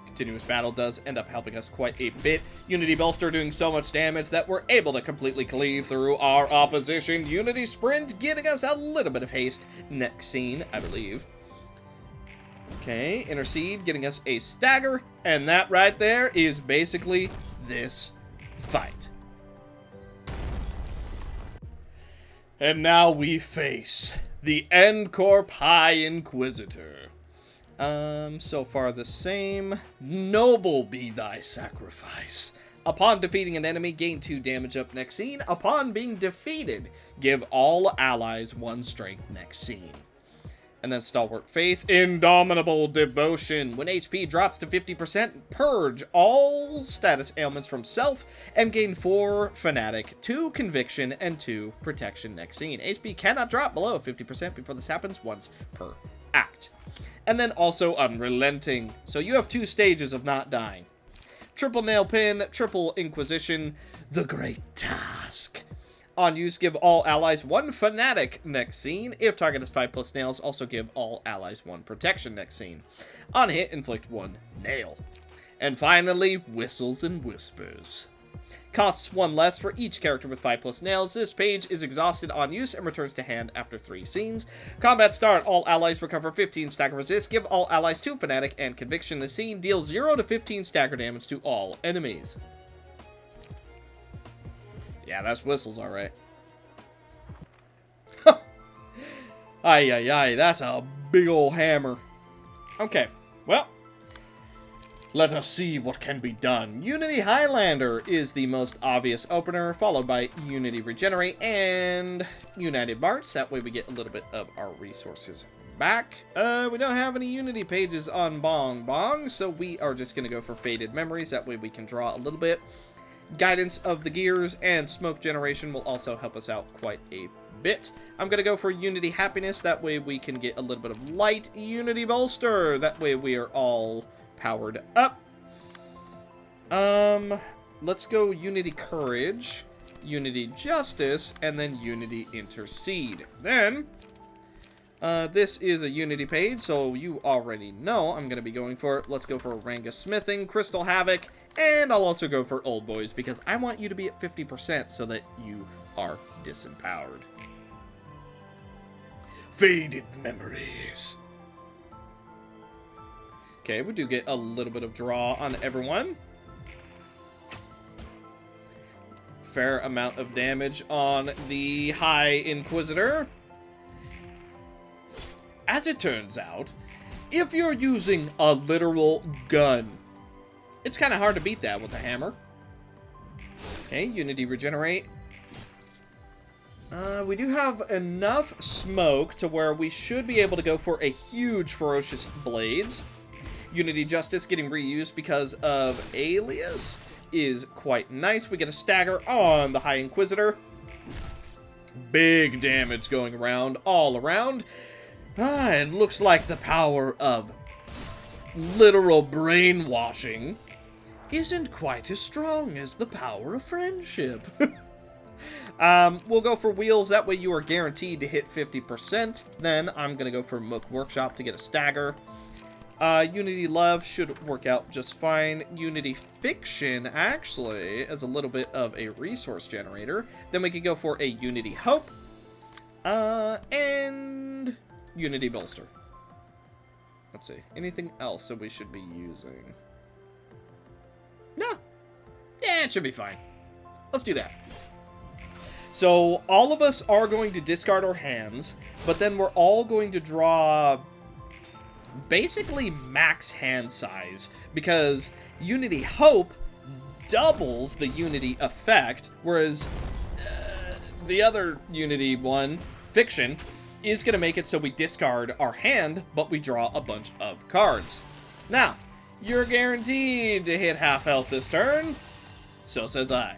Continuous battle does end up helping us quite a bit. Unity Bolster doing so much damage that we're able to completely cleave through our opposition. Unity Sprint getting us a little bit of haste next scene, I believe. Okay, Intercede getting us a stagger. And that right there is basically this fight. And now we face the N-Corp High Inquisitor. So far the same. Noble be thy sacrifice. Upon defeating an enemy, gain 2 damage up next scene. Upon being defeated, give all allies 1 strength next scene. And then Stalwart Faith, Indomitable Devotion. When HP drops to 50%, purge all status ailments from self and gain 4 Fanatic, 2 Conviction, and 2 Protection next scene. HP cannot drop below 50% before this happens once per act. And then also Unrelenting. So you have 2 stages of not dying. Triple Nail Pin, Triple Inquisition, The Great Task. On use, give all allies 1 Fanatic next scene. If target has 5+ nails, also give all allies 1 Protection next scene. On hit, inflict 1 nail. And finally, Whistles and Whispers. Costs 1 less for each character with 5+ nails. This page is exhausted on use and returns to hand after 3 scenes. Combat start. All allies recover 15 stagger resist. Give all allies 2 Fanatic and Conviction. The scene deals 0 to 15 stagger damage to all enemies. Yeah, that's Whistles, alright. Ay, ay, ay, that's a big old hammer. Okay, well, let us see what can be done. Unity Highlander is the most obvious opener, followed by Unity Regenerate and United March. That way we get a little bit of our resources back. We don't have any Unity pages on Bong Bong, so we are just going to go for Faded Memories. That way we can draw a little bit. Guidance of the Gears and Smoke Generation will also help us out quite a bit. I'm going to go for Unity Happiness. That way we can get a little bit of light. Unity Bolster. That way we are all powered up. Let's go Unity Courage, Unity Justice, and then Unity Intercede. Then, this is a Unity page, so you already know I'm going to be going for it. Let's go for Ranga Smithing, Crystal Havoc, and I'll also go for Old Boys, because I want you to be at 50% so that you are disempowered. Faded Memories. Okay, we do get a little bit of draw on everyone. Fair amount of damage on the High Inquisitor. As it turns out, if you're using a literal gun, it's kind of hard to beat that with a hammer. Okay, Unity Regenerate. We do have enough smoke to where we should be able to go for a huge Ferocious Blades. Unity Justice getting reused because of Alias is quite nice. We get a stagger on the High Inquisitor. Big damage going around, all around. It looks like the power of literal brainwashing isn't quite as strong as the power of friendship. We'll go for Wheels. That way you are guaranteed to hit 50%. Then I'm going to go for Mook Workshop to get a stagger. Unity Love should work out just fine. Unity Fiction, actually, as a little bit of a resource generator. Then we could go for a Unity Hope. And Unity Bolster. Let's see. Anything else that we should be using? No. Yeah, it should be fine. Let's do that. So, all of us are going to discard our hands, but then we're all going to draw basically max hand size, because Unity Hope doubles the Unity effect, whereas the other Unity one, Fiction, is going to make it so we discard our hand, but we draw a bunch of cards. Now, you're guaranteed to hit half health this turn, so says I.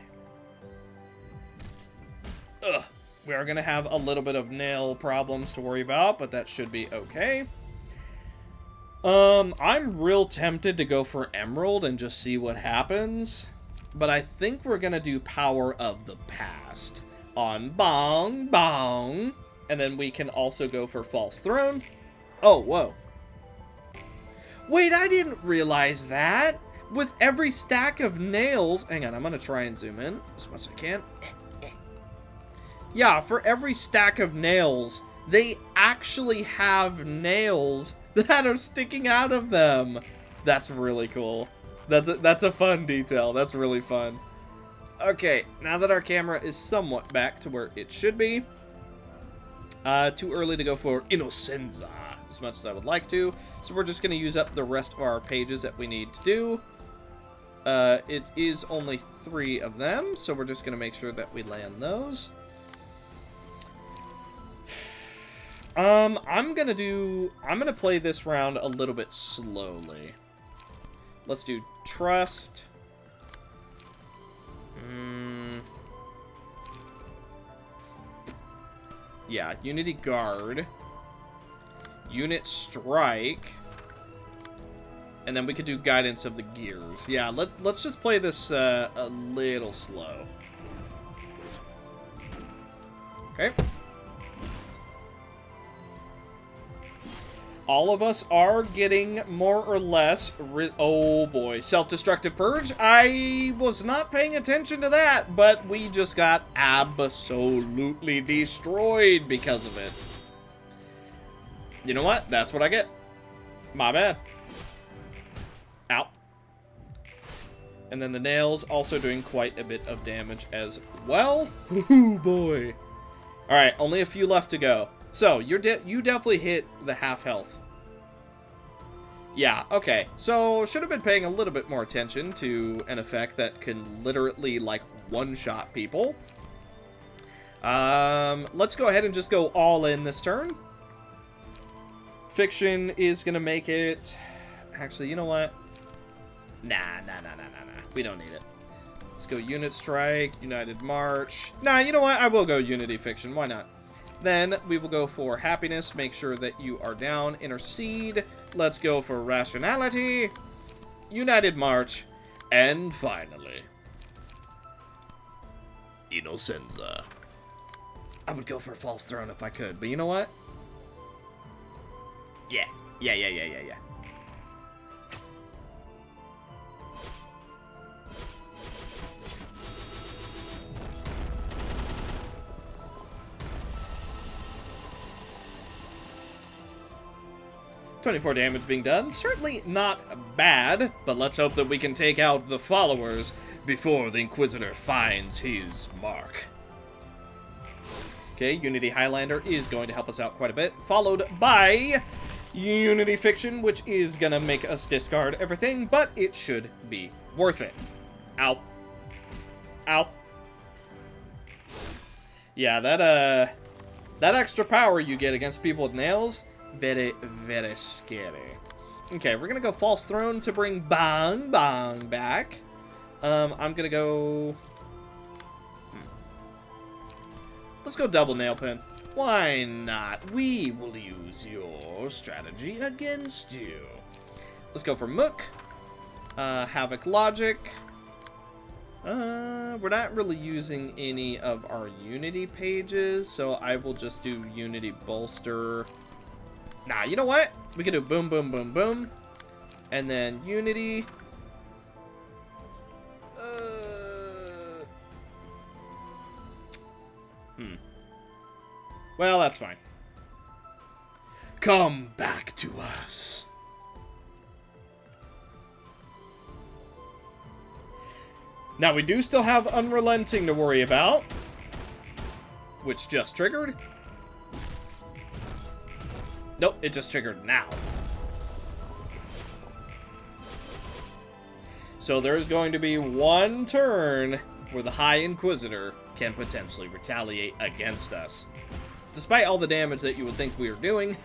We are going to have a little bit of nail problems to worry about, but that should be okay. I'm real tempted to go for Emerald and just see what happens, but I think we're going to do Power of the Past on Bong Bong, and then we can also go for False Throne. Oh, whoa. Wait, I didn't realize that. With every stack of nails, hang on, I'm going to try and zoom in as much as I can. Yeah, for every stack of nails, they actually have nails that are sticking out of them. That's really cool. That's a fun detail. That's really fun. Okay, now that our camera is somewhat back to where it should be, too early to go for Innocenza as much as I would like to, so we're just going to use up the rest of our pages that we need to do. It is only 3 of them, so we're just going to make sure that we land those. I'm gonna play this round a little bit slowly. Let's do trust. Yeah, unity guard. Unit strike. And then we could do guidance of the gears. Yeah, let's just play this a little slow. Okay. All of us are getting more or less... oh boy, self-destructive purge. I was not paying attention to that, but we just got absolutely destroyed because of it. You know what? That's what I get. My bad. Ow. And then the nails also doing quite a bit of damage as well. Ooh boy. Alright, only a few left to go. So, you definitely hit the half health. Yeah, okay. So, should have been paying a little bit more attention to an effect that can literally, like, one-shot people. Let's go ahead and just go all in this turn. Fiction is gonna make it... Actually, you know what? Nah. We don't need it. Let's go Unit Strike, United March. Nah, you know what? I will go Unity Fiction. Why not? Then we will go for Happiness. Make sure that you are down. Intercede. Let's go for Rationality. United March. And finally, Innocenza. I would go for False Throne if I could, but you know what? Yeah. 24 damage being done. Certainly not bad, but let's hope that we can take out the followers before the Inquisitor finds his mark. Okay, Unity Highlander is going to help us out quite a bit, followed by Unity Fiction, which is gonna make us discard everything, but it should be worth it. Ow. Ow. Yeah, that extra power you get against people with nails, very, very scary. Okay, we're gonna go False Throne to bring Bang Bang back. I'm gonna go... Let's go double nail pin. Why not? We will use your strategy against you. Let's go for Mook. Havoc Logic. We're not really using any of our Unity pages, so I will just do Unity Bolster. Nah, you know what? We can do Boom, Boom, Boom, Boom. And then Unity. Well, that's fine. Come back to us. Now, we do still have Unrelenting to worry about, which just triggered. Nope, it just triggered now. So there's going to be one turn where the High Inquisitor can potentially retaliate against us. Despite all the damage that you would think we are doing,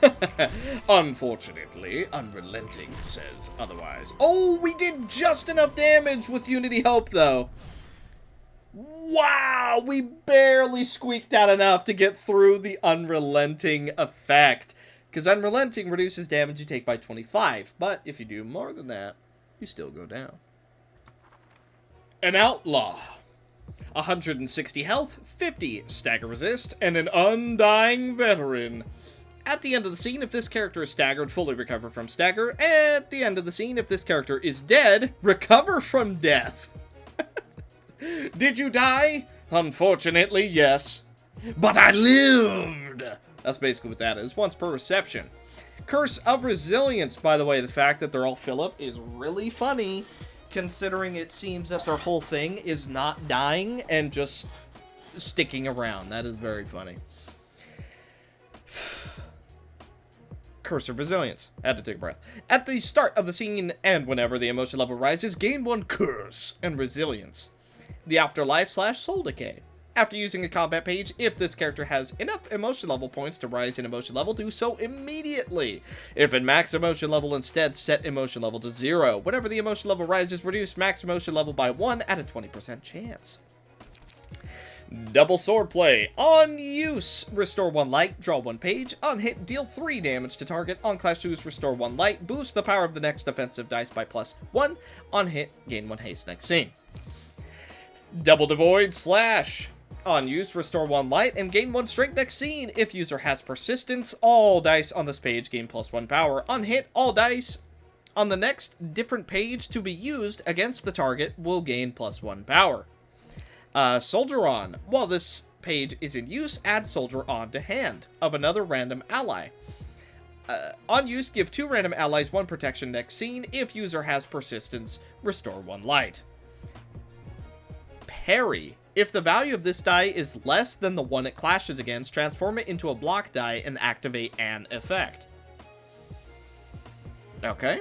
unfortunately, Unrelenting says otherwise. Oh, we did just enough damage with Unity Hope, though. Wow, we barely squeaked out enough to get through the Unrelenting effect. Because Unrelenting reduces damage you take by 25, but if you do more than that, you still go down. An Outlaw. 160 health, 50 stagger resist, and an Undying Veteran. At the end of the scene, if this character is staggered, fully recover from stagger. At the end of the scene, if this character is dead, recover from death. Did you die? Unfortunately, yes. But I lived! That's basically what that is, once per reception. Curse of Resilience, by the way, the fact that they're all Philip is really funny, considering it seems that their whole thing is not dying and just sticking around. That is very funny. Curse of Resilience. Had to take a breath. At the start of the scene and whenever the emotion level rises, gain 1 Curse and Resilience. The Afterlife / Soul Decay. After using a combat page, if this character has enough emotion level points to rise in emotion level, do so immediately. If at max emotion level, instead set emotion level to 0. Whenever the emotion level rises, reduce max emotion level by 1 at a 20% chance. Double swordplay. On use, restore 1 light, draw 1 page. On hit, deal 3 damage to target. On clash use, restore 1 light, boost the power of the next offensive dice by +1. On hit, gain 1 haste next scene. Double devoid slash. On use, restore 1 light and gain 1 strength next scene. If user has persistence, all dice on this page gain +1 power. On hit, all dice on the next different page to be used against the target will gain +1 power. Soldier on. While this page is in use, add Soldier on to hand of another random ally. On use, give 2 random allies 1 protection next scene. If user has persistence, restore 1 light. Parry. If the value of this die is less than the one it clashes against, transform it into a block die and activate an effect. Okay.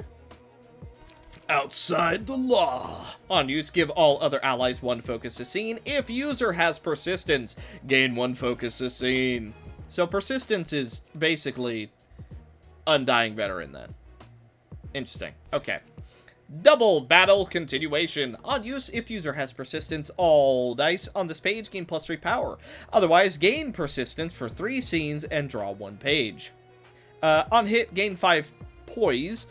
Outside the law. On use, give all other allies 1 focus a scene. If user has persistence, gain 1 focus a scene. So persistence is basically Undying Veteran then. Interesting. Okay. Double battle continuation. On use, if user has persistence, all dice on this page gain +3 power. Otherwise, gain persistence for 3 scenes and draw 1 page. On hit, gain 5 poise.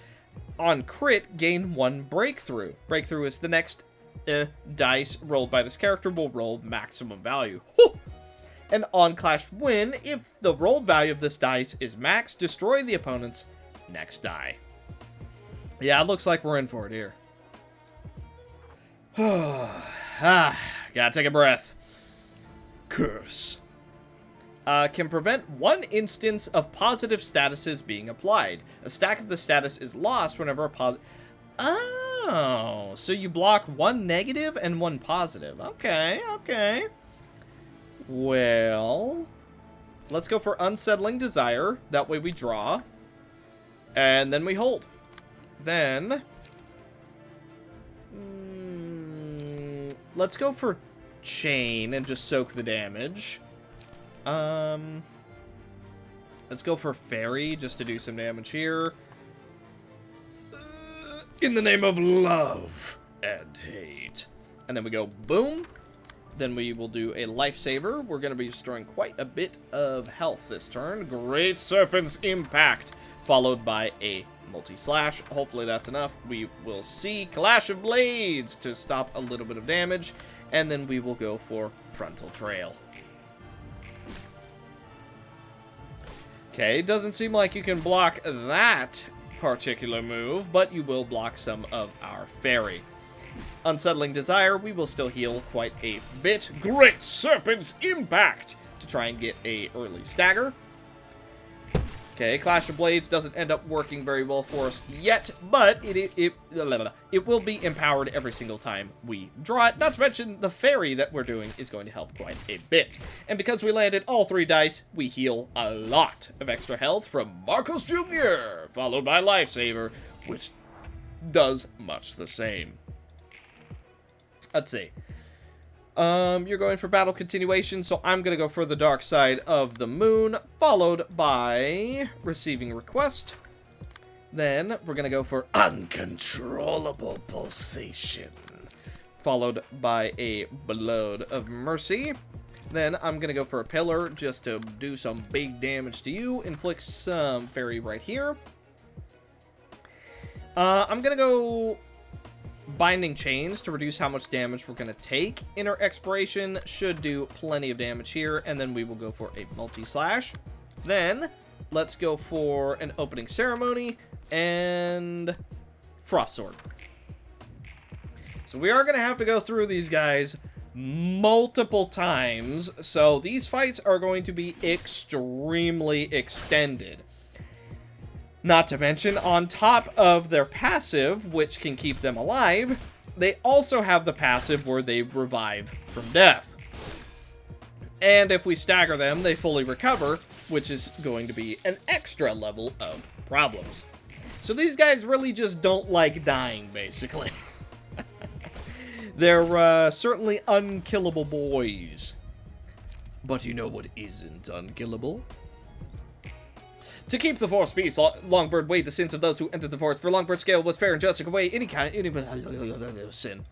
On crit, gain 1 breakthrough. Breakthrough is the next dice rolled by this character will roll maximum value. Whew! And on clash win, if the rolled value of this dice is max, destroy the opponent's next die. Yeah, it looks like we're in for it here. Gotta take a breath. Curse. Can prevent 1 instance of positive statuses being applied. A stack of the status is lost whenever a positive... Oh, so you block 1 negative and 1 positive. Okay, okay. Well, let's go for Unsettling Desire. That way we draw. And then we hold. Then... let's go for Chain and just soak the damage. Let's go for Fairy just to do some damage here. In the name of love and hate. And then we go boom. Then we will do a lifesaver. We're going to be restoring quite a bit of health this turn. Great Serpent's Impact, followed by a multi-slash. Hopefully that's enough. We will see Clash of Blades to stop a little bit of damage. And then we will go for Frontal Trail. Okay, doesn't seem like you can block that particular move, but you will block some of our Fairy. Unsettling Desire, we will still heal quite a bit. Great Serpent's Impact to try and get a early stagger. Okay, Clash of Blades doesn't end up working very well for us yet, but it will be empowered every single time we draw it. Not to mention, the Fairy that we're doing is going to help quite a bit. And because we landed all 3 dice, we heal a lot of extra health from Marcos Jr., followed by Lifesaver, which does much the same. Let's see. You're going for battle continuation, so I'm going to go for the Dark Side of the Moon, followed by Receiving Request. Then we're going to go for Uncontrollable Pulsation, followed by a Blood of Mercy. Then I'm going to go for a Pillar just to do some big damage to you, inflict some Fairy right here. I'm going to go Binding Chains to reduce how much damage we're going to take. Inner Expiration should do plenty of damage here, and then we will go for a multi-slash. Then, let's go for an Opening Ceremony and Frost Sword. So we are going to have to go through these guys multiple times, so these fights are going to be extremely extended. Not to mention, on top of their passive, which can keep them alive, they also have the passive where they revive from death. And if we stagger them, they fully recover, which is going to be an extra level of problems. So these guys really just don't like dying, basically. They're certainly unkillable boys. But you know what isn't unkillable? To keep the forest peace, Longbird weighed the sins of those who entered the forest, for Longbird's scale was fair and just to weigh any sin.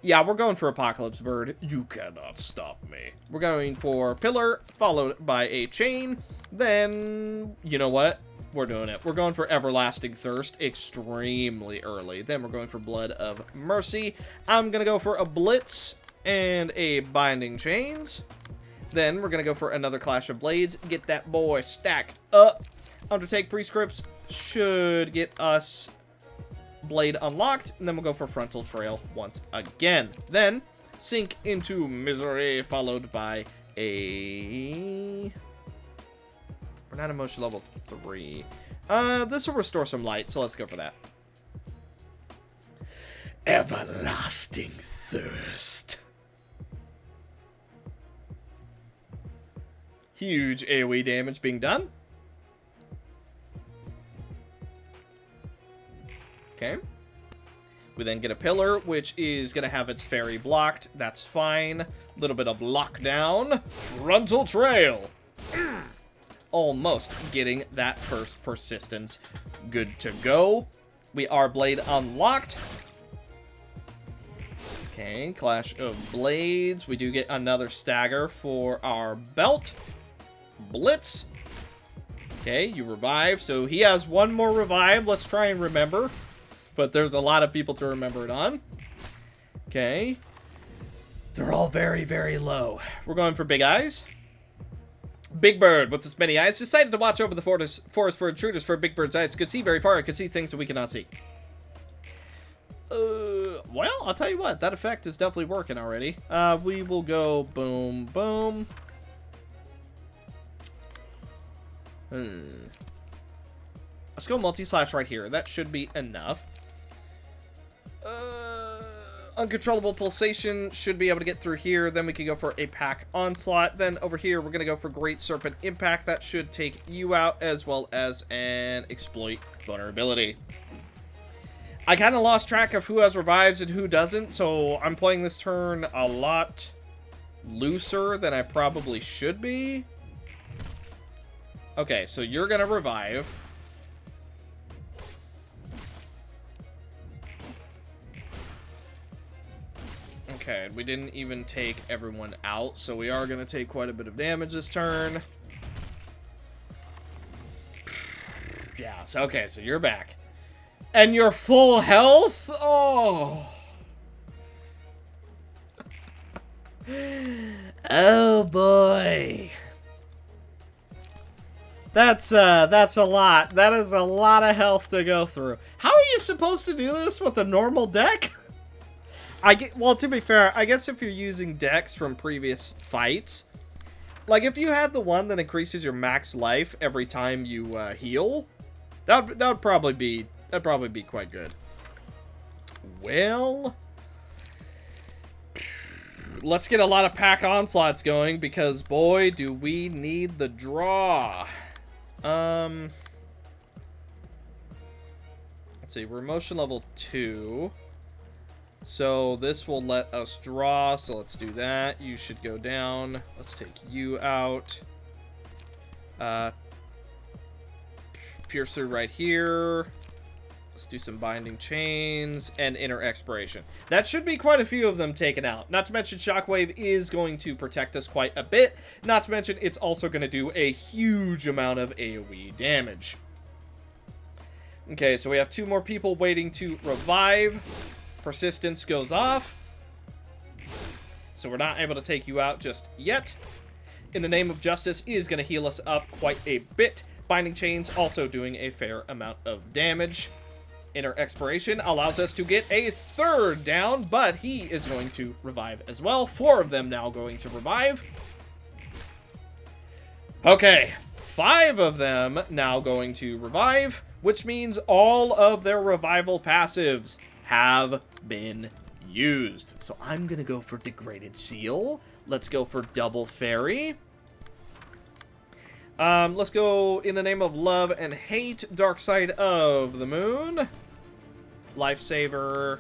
Yeah, we're going for Apocalypse Bird. You cannot stop me. We're going for Pillar, followed by a Chain. Then, you know what? We're doing it. We're going for Everlasting Thirst extremely early. Then we're going for Blood of Mercy. I'm going to go for a Blitz and a Binding Chains. Then we're going to go for another Clash of Blades. Get that boy stacked up. Undertake Prescripts should get us Blade unlocked. And then we'll go for Frontal Trail once again. Then Sink into Misery, followed by a... We're not emotion level 3. This will restore some light, so let's go for that. Everlasting Thirst. Huge AoE damage being done. Okay. We then get a Pillar, which is going to have its fairy blocked. That's fine. A little bit of lockdown. Frontal Trail. Almost getting that first persistence. Good to go. We are Blade unlocked. Okay, Clash of Blades. We do get another Stagger for our belt. Blitz. Okay, you revive. So he has one more revive. Let's try and remember. But there's a lot of people to remember it on. Okay. They're all very, very low. We're going for Big Eyes. Big Bird, with its many eyes, decided to watch over the forest for intruders, for Big Bird's eyes could see very far. It could see things that we cannot see. Well, I'll tell you what. That effect is definitely working already. We will go boom, boom. Let's go multi-slash right here. That should be enough. Uncontrollable Pulsation should be able to get through here. Then we can go for a Pack Onslaught. Then over here, we're going to go for Great Serpent Impact. That should take you out, as well as an Exploit Vulnerability. I kind of lost track of who has revives and who doesn't, so I'm playing this turn a lot looser than I probably should be. Okay, so you're going to revive. Okay, we didn't even take everyone out, so we are going to take quite a bit of damage this turn. Yeah, so okay, so you're back. And you're full health? Oh. Oh boy. That's a lot. That is a lot of health to go through. How are you supposed to do this with a normal deck? Well, to be fair, I guess if you're using decks from previous fights, like if you had the one that increases your max life every time you heal, that would probably be quite good. Well, let's get a lot of Pack Onslaughts going, because boy, do we need the draw. Let's see, we're emotion level 2. So this will let us draw, so let's do that. You should go down. Let's take you out. Pierce through right here. Let's do some Binding Chains and Inner Expiration. That should be quite a few of them taken out. Not to mention Shockwave is going to protect us quite a bit. Not to mention it's also going to do a huge amount of AoE damage. Okay, so we have 2 more people waiting to revive. Persistence goes off. So we're not able to take you out just yet. In the Name of Justice is going to heal us up quite a bit. Binding Chains also doing a fair amount of damage. Inner Expiration allows us to get a 3rd down, but he is going to revive as well. 4 of them now going to revive. Okay, 5 of them now going to revive, which means all of their revival passives have been used. So I'm going to go for Degraded Seal. Let's go for Double Fairy. Let's go In the Name of Love and Hate, Dark Side of the Moon. Lifesaver.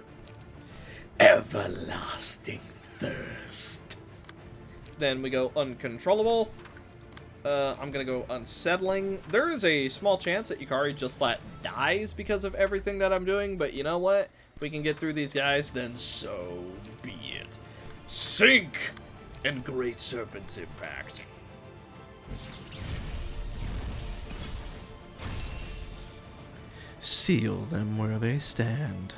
Everlasting Thirst. Then we go uncontrollable. I'm gonna go unsettling. There is a small chance that Yukari just flat dies because of everything that I'm doing, but you know what? If we can get through these guys, then so be it. Sink! And Great Serpent's Impact. Seal them where they stand.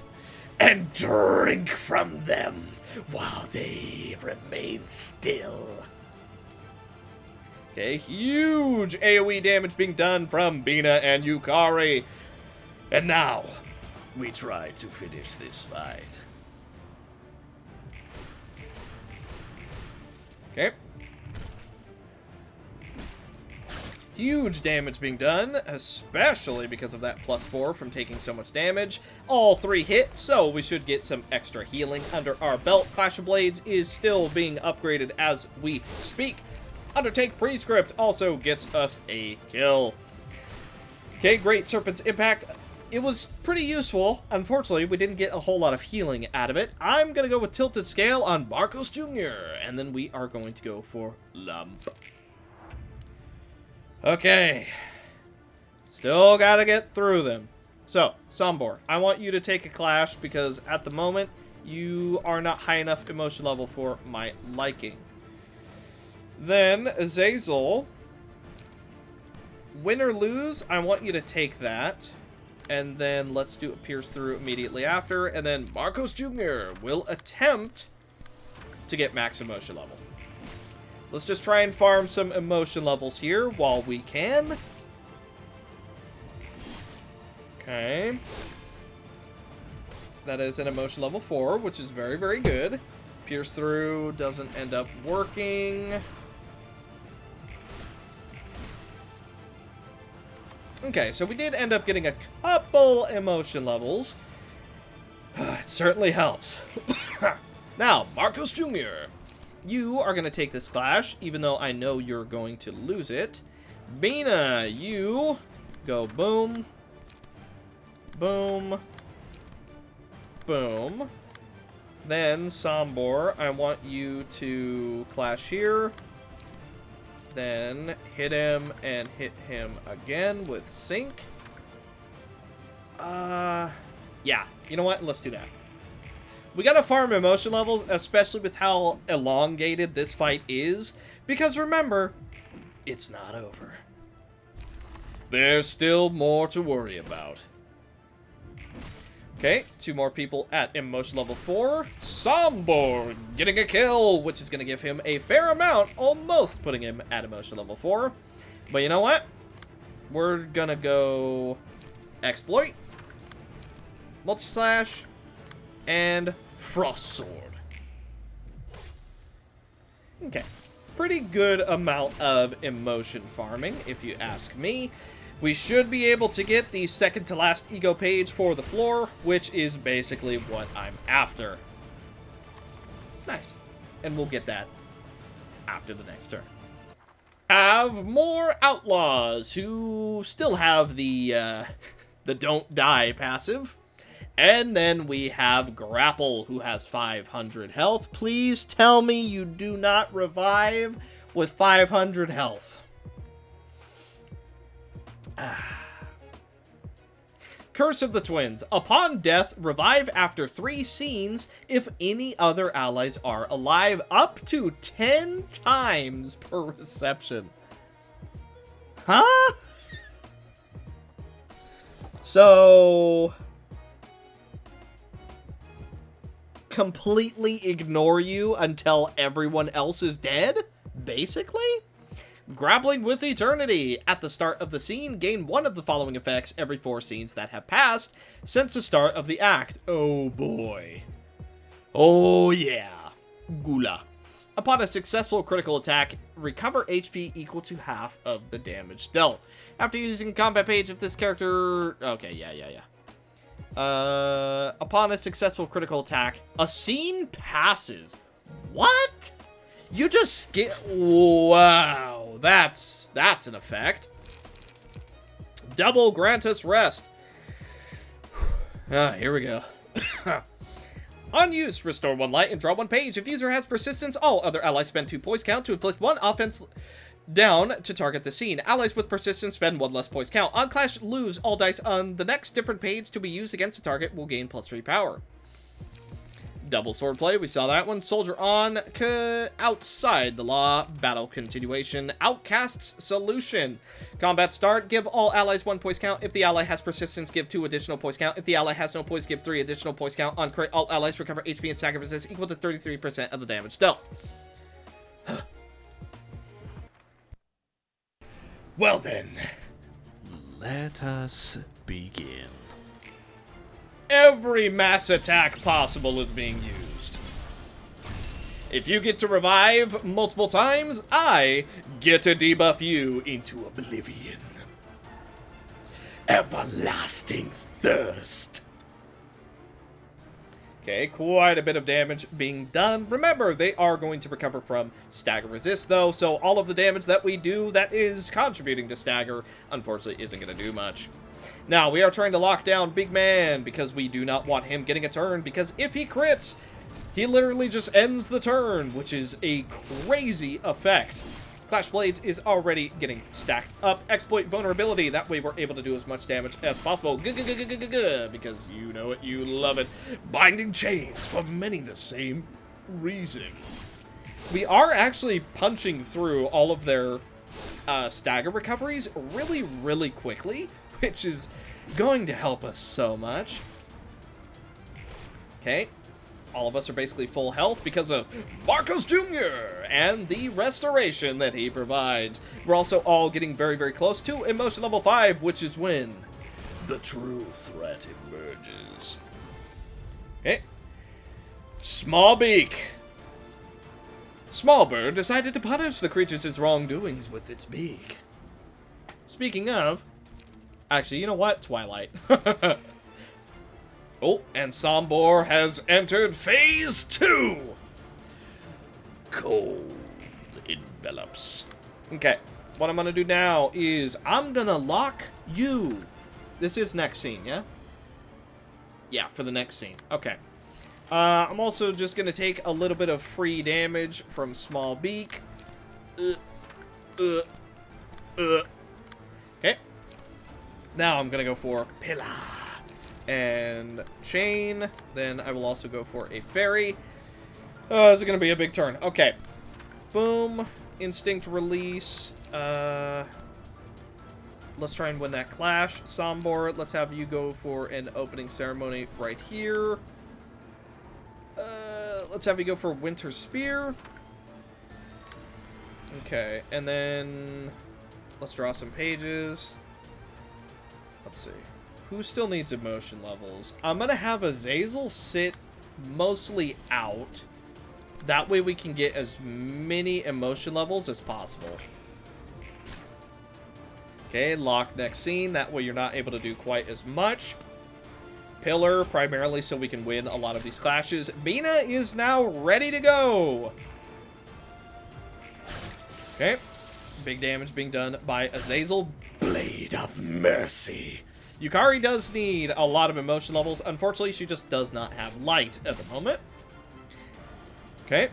And drink from them while they remain still. Okay, huge AoE damage being done from Bina and Yukari. And now, we try to finish this fight. Okay. Huge damage being done, especially because of that +4 from taking so much damage. All 3 hit, so we should get some extra healing under our belt. Clash of Blades is still being upgraded as we speak. Undertake Prescript also gets us a kill. Okay, Great Serpent's Impact. It was pretty useful. Unfortunately, we didn't get a whole lot of healing out of it. I'm going to go with Tilted Scale on Marcos Jr., and then we are going to go for Lump. Okay. Still got to get through them. So, Sombor, I want you to take a clash because at the moment, you are not high enough emotion level for my liking. Then, Azazel, win or lose, I want you to take that. And then let's do a Pierce Through immediately after. And then Marcos Jr. will attempt to get max emotion level. Let's just try and farm some emotion levels here while we can. Okay. That is an emotion level 4, which is very, very good. Pierce Through doesn't end up working. Okay, so we did end up getting a couple emotion levels. It certainly helps. Now, Marcos Jr., you are going to take this clash, even though I know you're going to lose it. Bina, you go boom, boom, boom. Then, Sombor, I want you to clash here. Then hit him and hit him again with Sync. Yeah, you know what? Let's do that. We gotta farm emotion levels, especially with how elongated this fight is. Because remember, it's not over. There's still more to worry about. Okay, 2 more people at emotion level 4. Sombor getting a kill, which is going to give him a fair amount, almost putting him at emotion level 4. But you know what? We're going to go Exploit, Multi-Slash, and Frost Sword. Okay, pretty good amount of emotion farming, if you ask me. We should be able to get the second to last ego page for the floor, which is basically what I'm after. Nice. And we'll get that after the next turn. Have more outlaws who still have the don't die passive. And then we have Grapple, who has 500 health. Please tell me you do not revive with 500 health. Curse of the Twins. Upon death, revive after 3 scenes if any other allies are alive, up to 10 times per reception. Huh? So, completely ignore you until everyone else is dead, basically? Grappling with Eternity. At the start of the scene, gain one of the following effects every 4 scenes that have passed since the start of the act. Oh boy. Oh yeah. Gula. Upon a successful critical attack, recover HP equal to half of the damage dealt. After using combat page of this character... Okay, yeah. Upon a successful critical attack, a scene passes. What? You just get... Wow, that's an effect. Double grant us rest. Here we go. Unused, restore 1 light and draw 1 page. If user has persistence, all other allies spend 2 poise count to inflict 1 offense down to target the scene. Allies with persistence spend 1 less poise count. On clash, lose all dice on the next different page to be used against the target will gain +3 power. Double swordplay, we saw that one. Soldier on, outside the law, battle continuation, outcasts solution. Combat start, give all allies 1 poise count. If the ally has persistence, give 2 additional poise count. If the ally has no poise, give 3 additional poise count. On crit, all allies recover HP and stagger resist equal to 33% of the damage dealt. Well then, let us begin. Every mass attack possible is being used. If you get to revive multiple times, I get to debuff you into oblivion. Everlasting thirst. Okay, quite a bit of damage being done. Remember, they are going to recover from stagger resist, though, so all of the damage that we do that is contributing to stagger, unfortunately, isn't going to do much. Now, we are trying to lock down Big Man, because we do not want him getting a turn, because if he crits, he literally just ends the turn, which is a crazy effect. Clash Blades is already getting stacked up. Exploit vulnerability, that way we're able to do as much damage as possible. Because you know it, you love it. Binding Chains, for many the same reason. We are actually punching through all of their stagger recoveries really, really quickly, which is going to help us so much. Okay. All of us are basically full health because of Marcos Jr. and the restoration that he provides. We're also all getting very, very close to emotion level 5, which is when the true threat emerges. Okay. Smallbeak. Smallbird decided to punish the creature's wrongdoings with its beak. Speaking of, actually, you know what? Twilight. Oh, and Sombor has entered Phase 2! Cold envelops. Okay, what I'm gonna do now is I'm gonna lock you. This is next scene, yeah? Yeah, for the next scene. Okay. I'm also just gonna take a little bit of free damage from Small Beak. Okay. Now I'm gonna go for Pillar and Chain. Then I will also go for a Fairy. Oh, this is gonna be a big turn. Okay. Boom. Instinct release. Let's try and win that clash. Sombor, let's have you go for an opening ceremony right here. Let's have you go for Winter Spear. Okay, and then let's draw some pages. Let's see. Who still needs emotion levels? I'm gonna have Azazel sit mostly out. That way we can get as many emotion levels as possible. Okay, lock next scene. That way you're not able to do quite as much. Pillar, primarily so we can win a lot of these clashes. Bina is now ready to go. Okay. Big damage being done by Azazel. Blade of Mercy. Yukari does need a lot of emotion levels. Unfortunately, she just does not have light at the moment. Okay.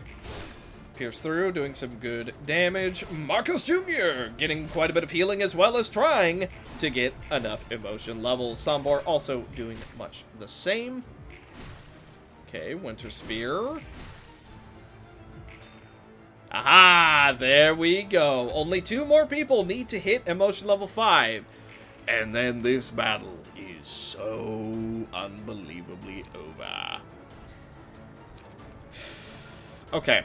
Pierce through, doing some good damage. Marcos Jr. getting quite a bit of healing as well as trying to get enough emotion levels. Sombor also doing much the same. Okay, Winter Spear. Aha! There we go. Only 2 more people need to hit emotion level 5. And then this battle is so unbelievably over. Okay.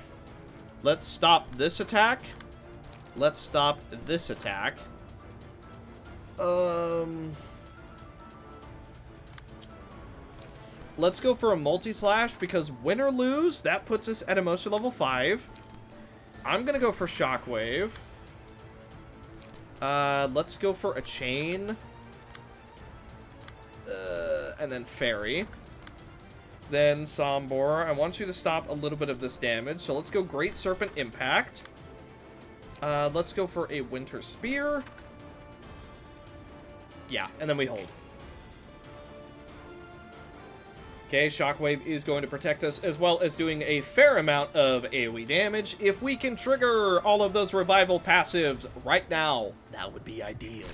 Let's stop this attack. Let's stop this attack. Let's go for a multi-slash because win or lose, that puts us at emotion level 5. I'm gonna go for Shockwave. Let's go for a Chain. And then Fairy. Then Sombor. I want you to stop a little bit of this damage. So let's go Great Serpent Impact. Let's go for a Winter Spear. Yeah, and then we hold. Okay, Shockwave is going to protect us, as well as doing a fair amount of AoE damage. If we can trigger all of those revival passives right now, that would be ideal.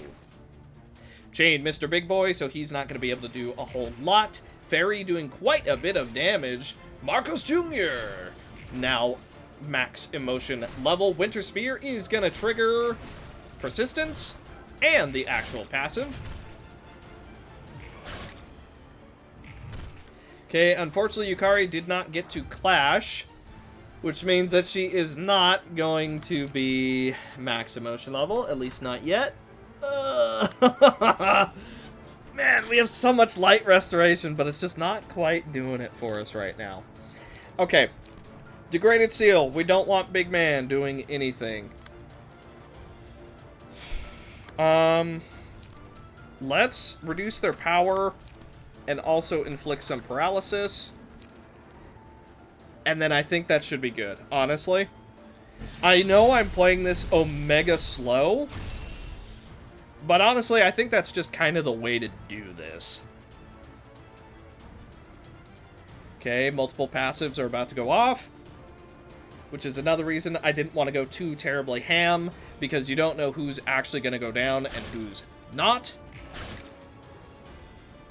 Chain Mr. Big Boy, so he's not going to be able to do a whole lot. Fairy doing quite a bit of damage. Marcos Jr. Now, max emotion level. Winter Spear is going to trigger Persistence and the actual passive. Okay, unfortunately, Yukari did not get to clash, which means that she is not going to be max emotion level, at least not yet. Man, we have so much light restoration, but it's just not quite doing it for us right now. Okay, Degraded Seal. We don't want Big Man doing anything. Let's reduce their power and also inflict some paralysis. And then I think that should be good, honestly. I know I'm playing this omega slow, but honestly, I think that's just kind of the way to do this. Okay, multiple passives are about to go off, which is another reason I didn't want to go too terribly ham, because you don't know who's actually going to go down and who's not.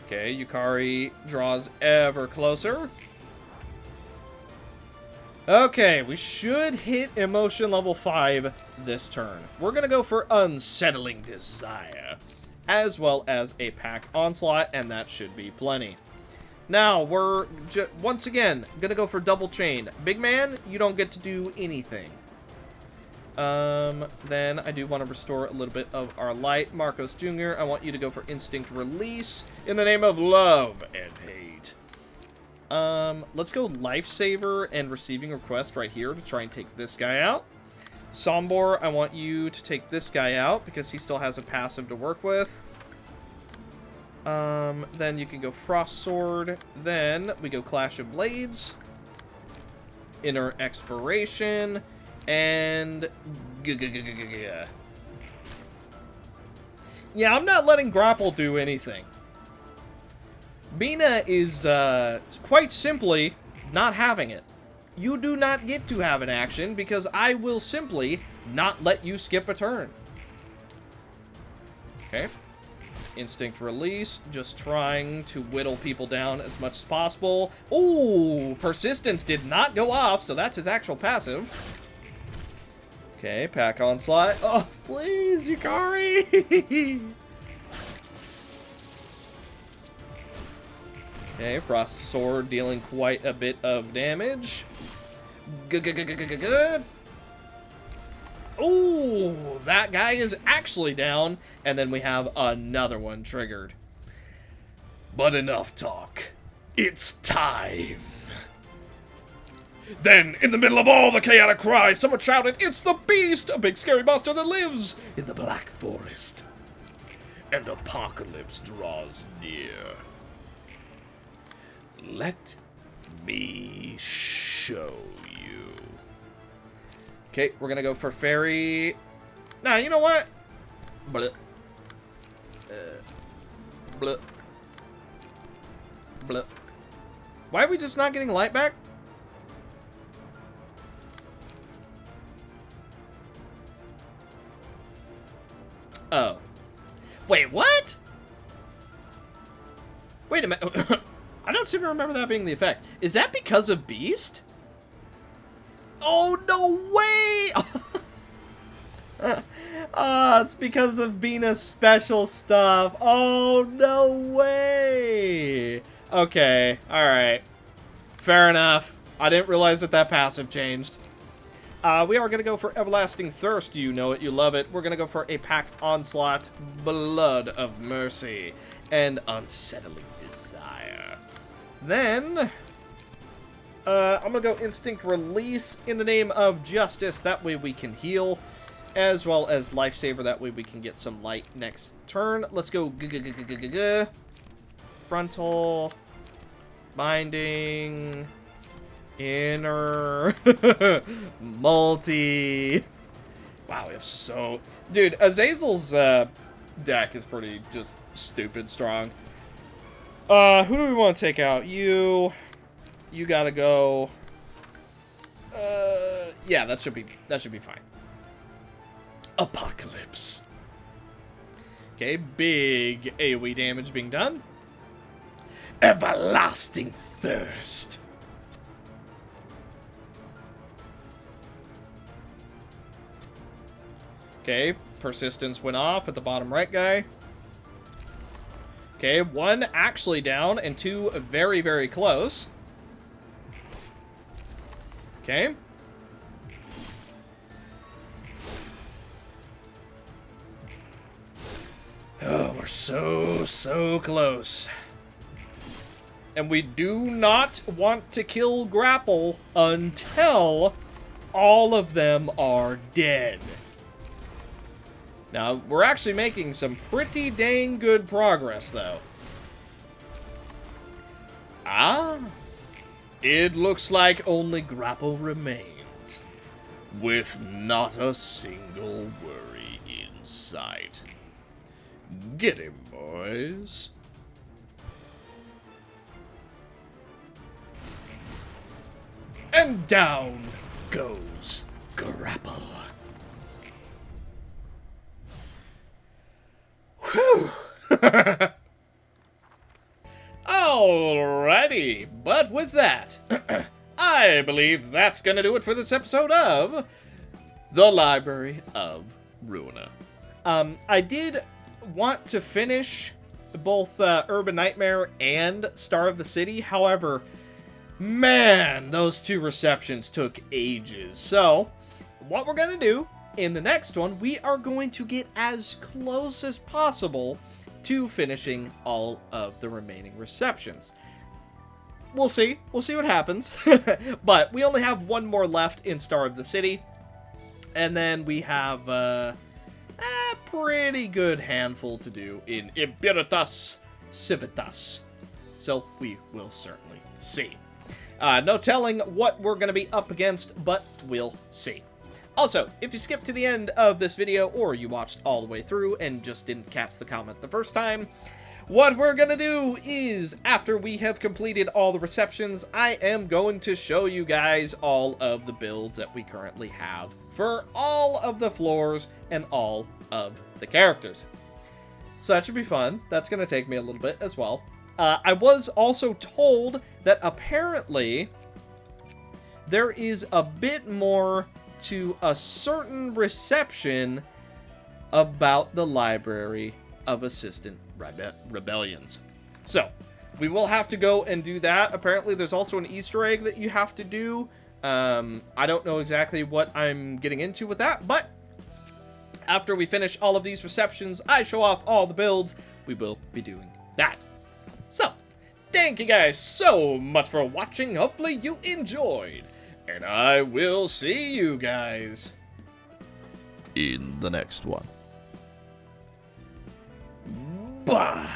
Okay, Yukari draws ever closer. Okay, we should hit emotion level 5 this turn. We're going to go for Unsettling Desire, as well as a pack onslaught, and that should be plenty. Now, we're, once again, going to go for double chain. Big Man, you don't get to do anything. Then I do want to restore a little bit of our light. Marcos Jr., I want you to go for Instinct Release in the name of love and hate. Let's go Lifesaver and Receiving Request right here to try and take this guy out. Sombor, I want you to take this guy out because he still has a passive to work with. Then you can go Frost Sword. Then we go Clash of Blades. Inner Expiration. And... yeah, I'm not letting Grapple do anything. Bina is, quite simply not having it. You do not get to have an action because I will simply not let you skip a turn. Okay. Instinct Release, just trying to whittle people down as much as possible. Ooh, Persistence did not go off, so that's his actual passive. Okay, Pack Onslaught. Oh, please, Yukari! Okay, Frost Sword dealing quite a bit of damage. Good. Ooh, that guy is actually down. And then we have another one triggered. But enough talk. It's time. Then, in the middle of all the chaotic cries, someone shouted, "It's the Beast! A big scary monster that lives in the Black Forest. And apocalypse draws near. Let me show you." Okay, we're gonna go for Fairy. Nah, you know what? Blah. Blah. Blah. Why are we just not getting light back? Oh. Wait, what? Wait a minute. I don't seem to remember that being the effect. Is that because of Beast? Oh, no way! It's because of Bina's special stuff. Oh, no way! Okay, alright. Fair enough. I didn't realize that that passive changed. We are going to go for Everlasting Thirst. You know it, you love it. We're going to go for a Packed Onslaught, Blood of Mercy, and Unsettling Desire. Then, I'm going to go Instinct Release in the name of Justice. That way we can heal, as well as Lifesaver. That way we can get some light next turn. Let's go Frontal, Binding, Inner, Multi. Wow, we have so... Dude, Azazel's deck is pretty just stupid strong. Who do we want to take out? You gotta go. Yeah, that should be fine. Apocalypse. Okay, big AoE damage being done. Everlasting thirst. Okay, persistence went off at the bottom right guy. Okay, 1 actually down and 2 very, very close. Okay. Oh, we're so close. And we do not want to kill Grapple until all of them are dead. Now, we're actually making some pretty dang good progress, though. Ah, it looks like only Grapple remains, with not a single worry in sight. Get him, boys. And down goes Grapple. Whew. Alrighty, but with that, I believe that's gonna do it for this episode of The Library of Ruina. I did want to finish both Urban Nightmare and Star of the City, however, man, those 2 receptions took ages. So, what we're gonna do in the next one, we are going to get as close as possible to finishing all of the remaining receptions. We'll see. We'll see what happens. But we only have 1 more left in Star of the City. And then we have a pretty good handful to do in Imperitas Civitas. So we will certainly see. No telling what we're going to be up against, but we'll see. Also, if you skipped to the end of this video, or you watched all the way through and just didn't catch the comment the first time, what we're gonna do is, after we have completed all the receptions, I am going to show you guys all of the builds that we currently have for all of the floors and all of the characters. So that should be fun. That's gonna take me a little bit as well. I was also told that apparently there is a bit more to a certain reception about the Library of Assistant Rebellions. So, we will have to go and do that. Apparently, there's also an Easter egg that you have to do. I don't know exactly what I'm getting into with that, but after we finish all of these receptions, I show off all the builds, we will be doing that. So, thank you guys so much for watching. Hopefully you enjoyed. And I will see you guys in the next one. Bye.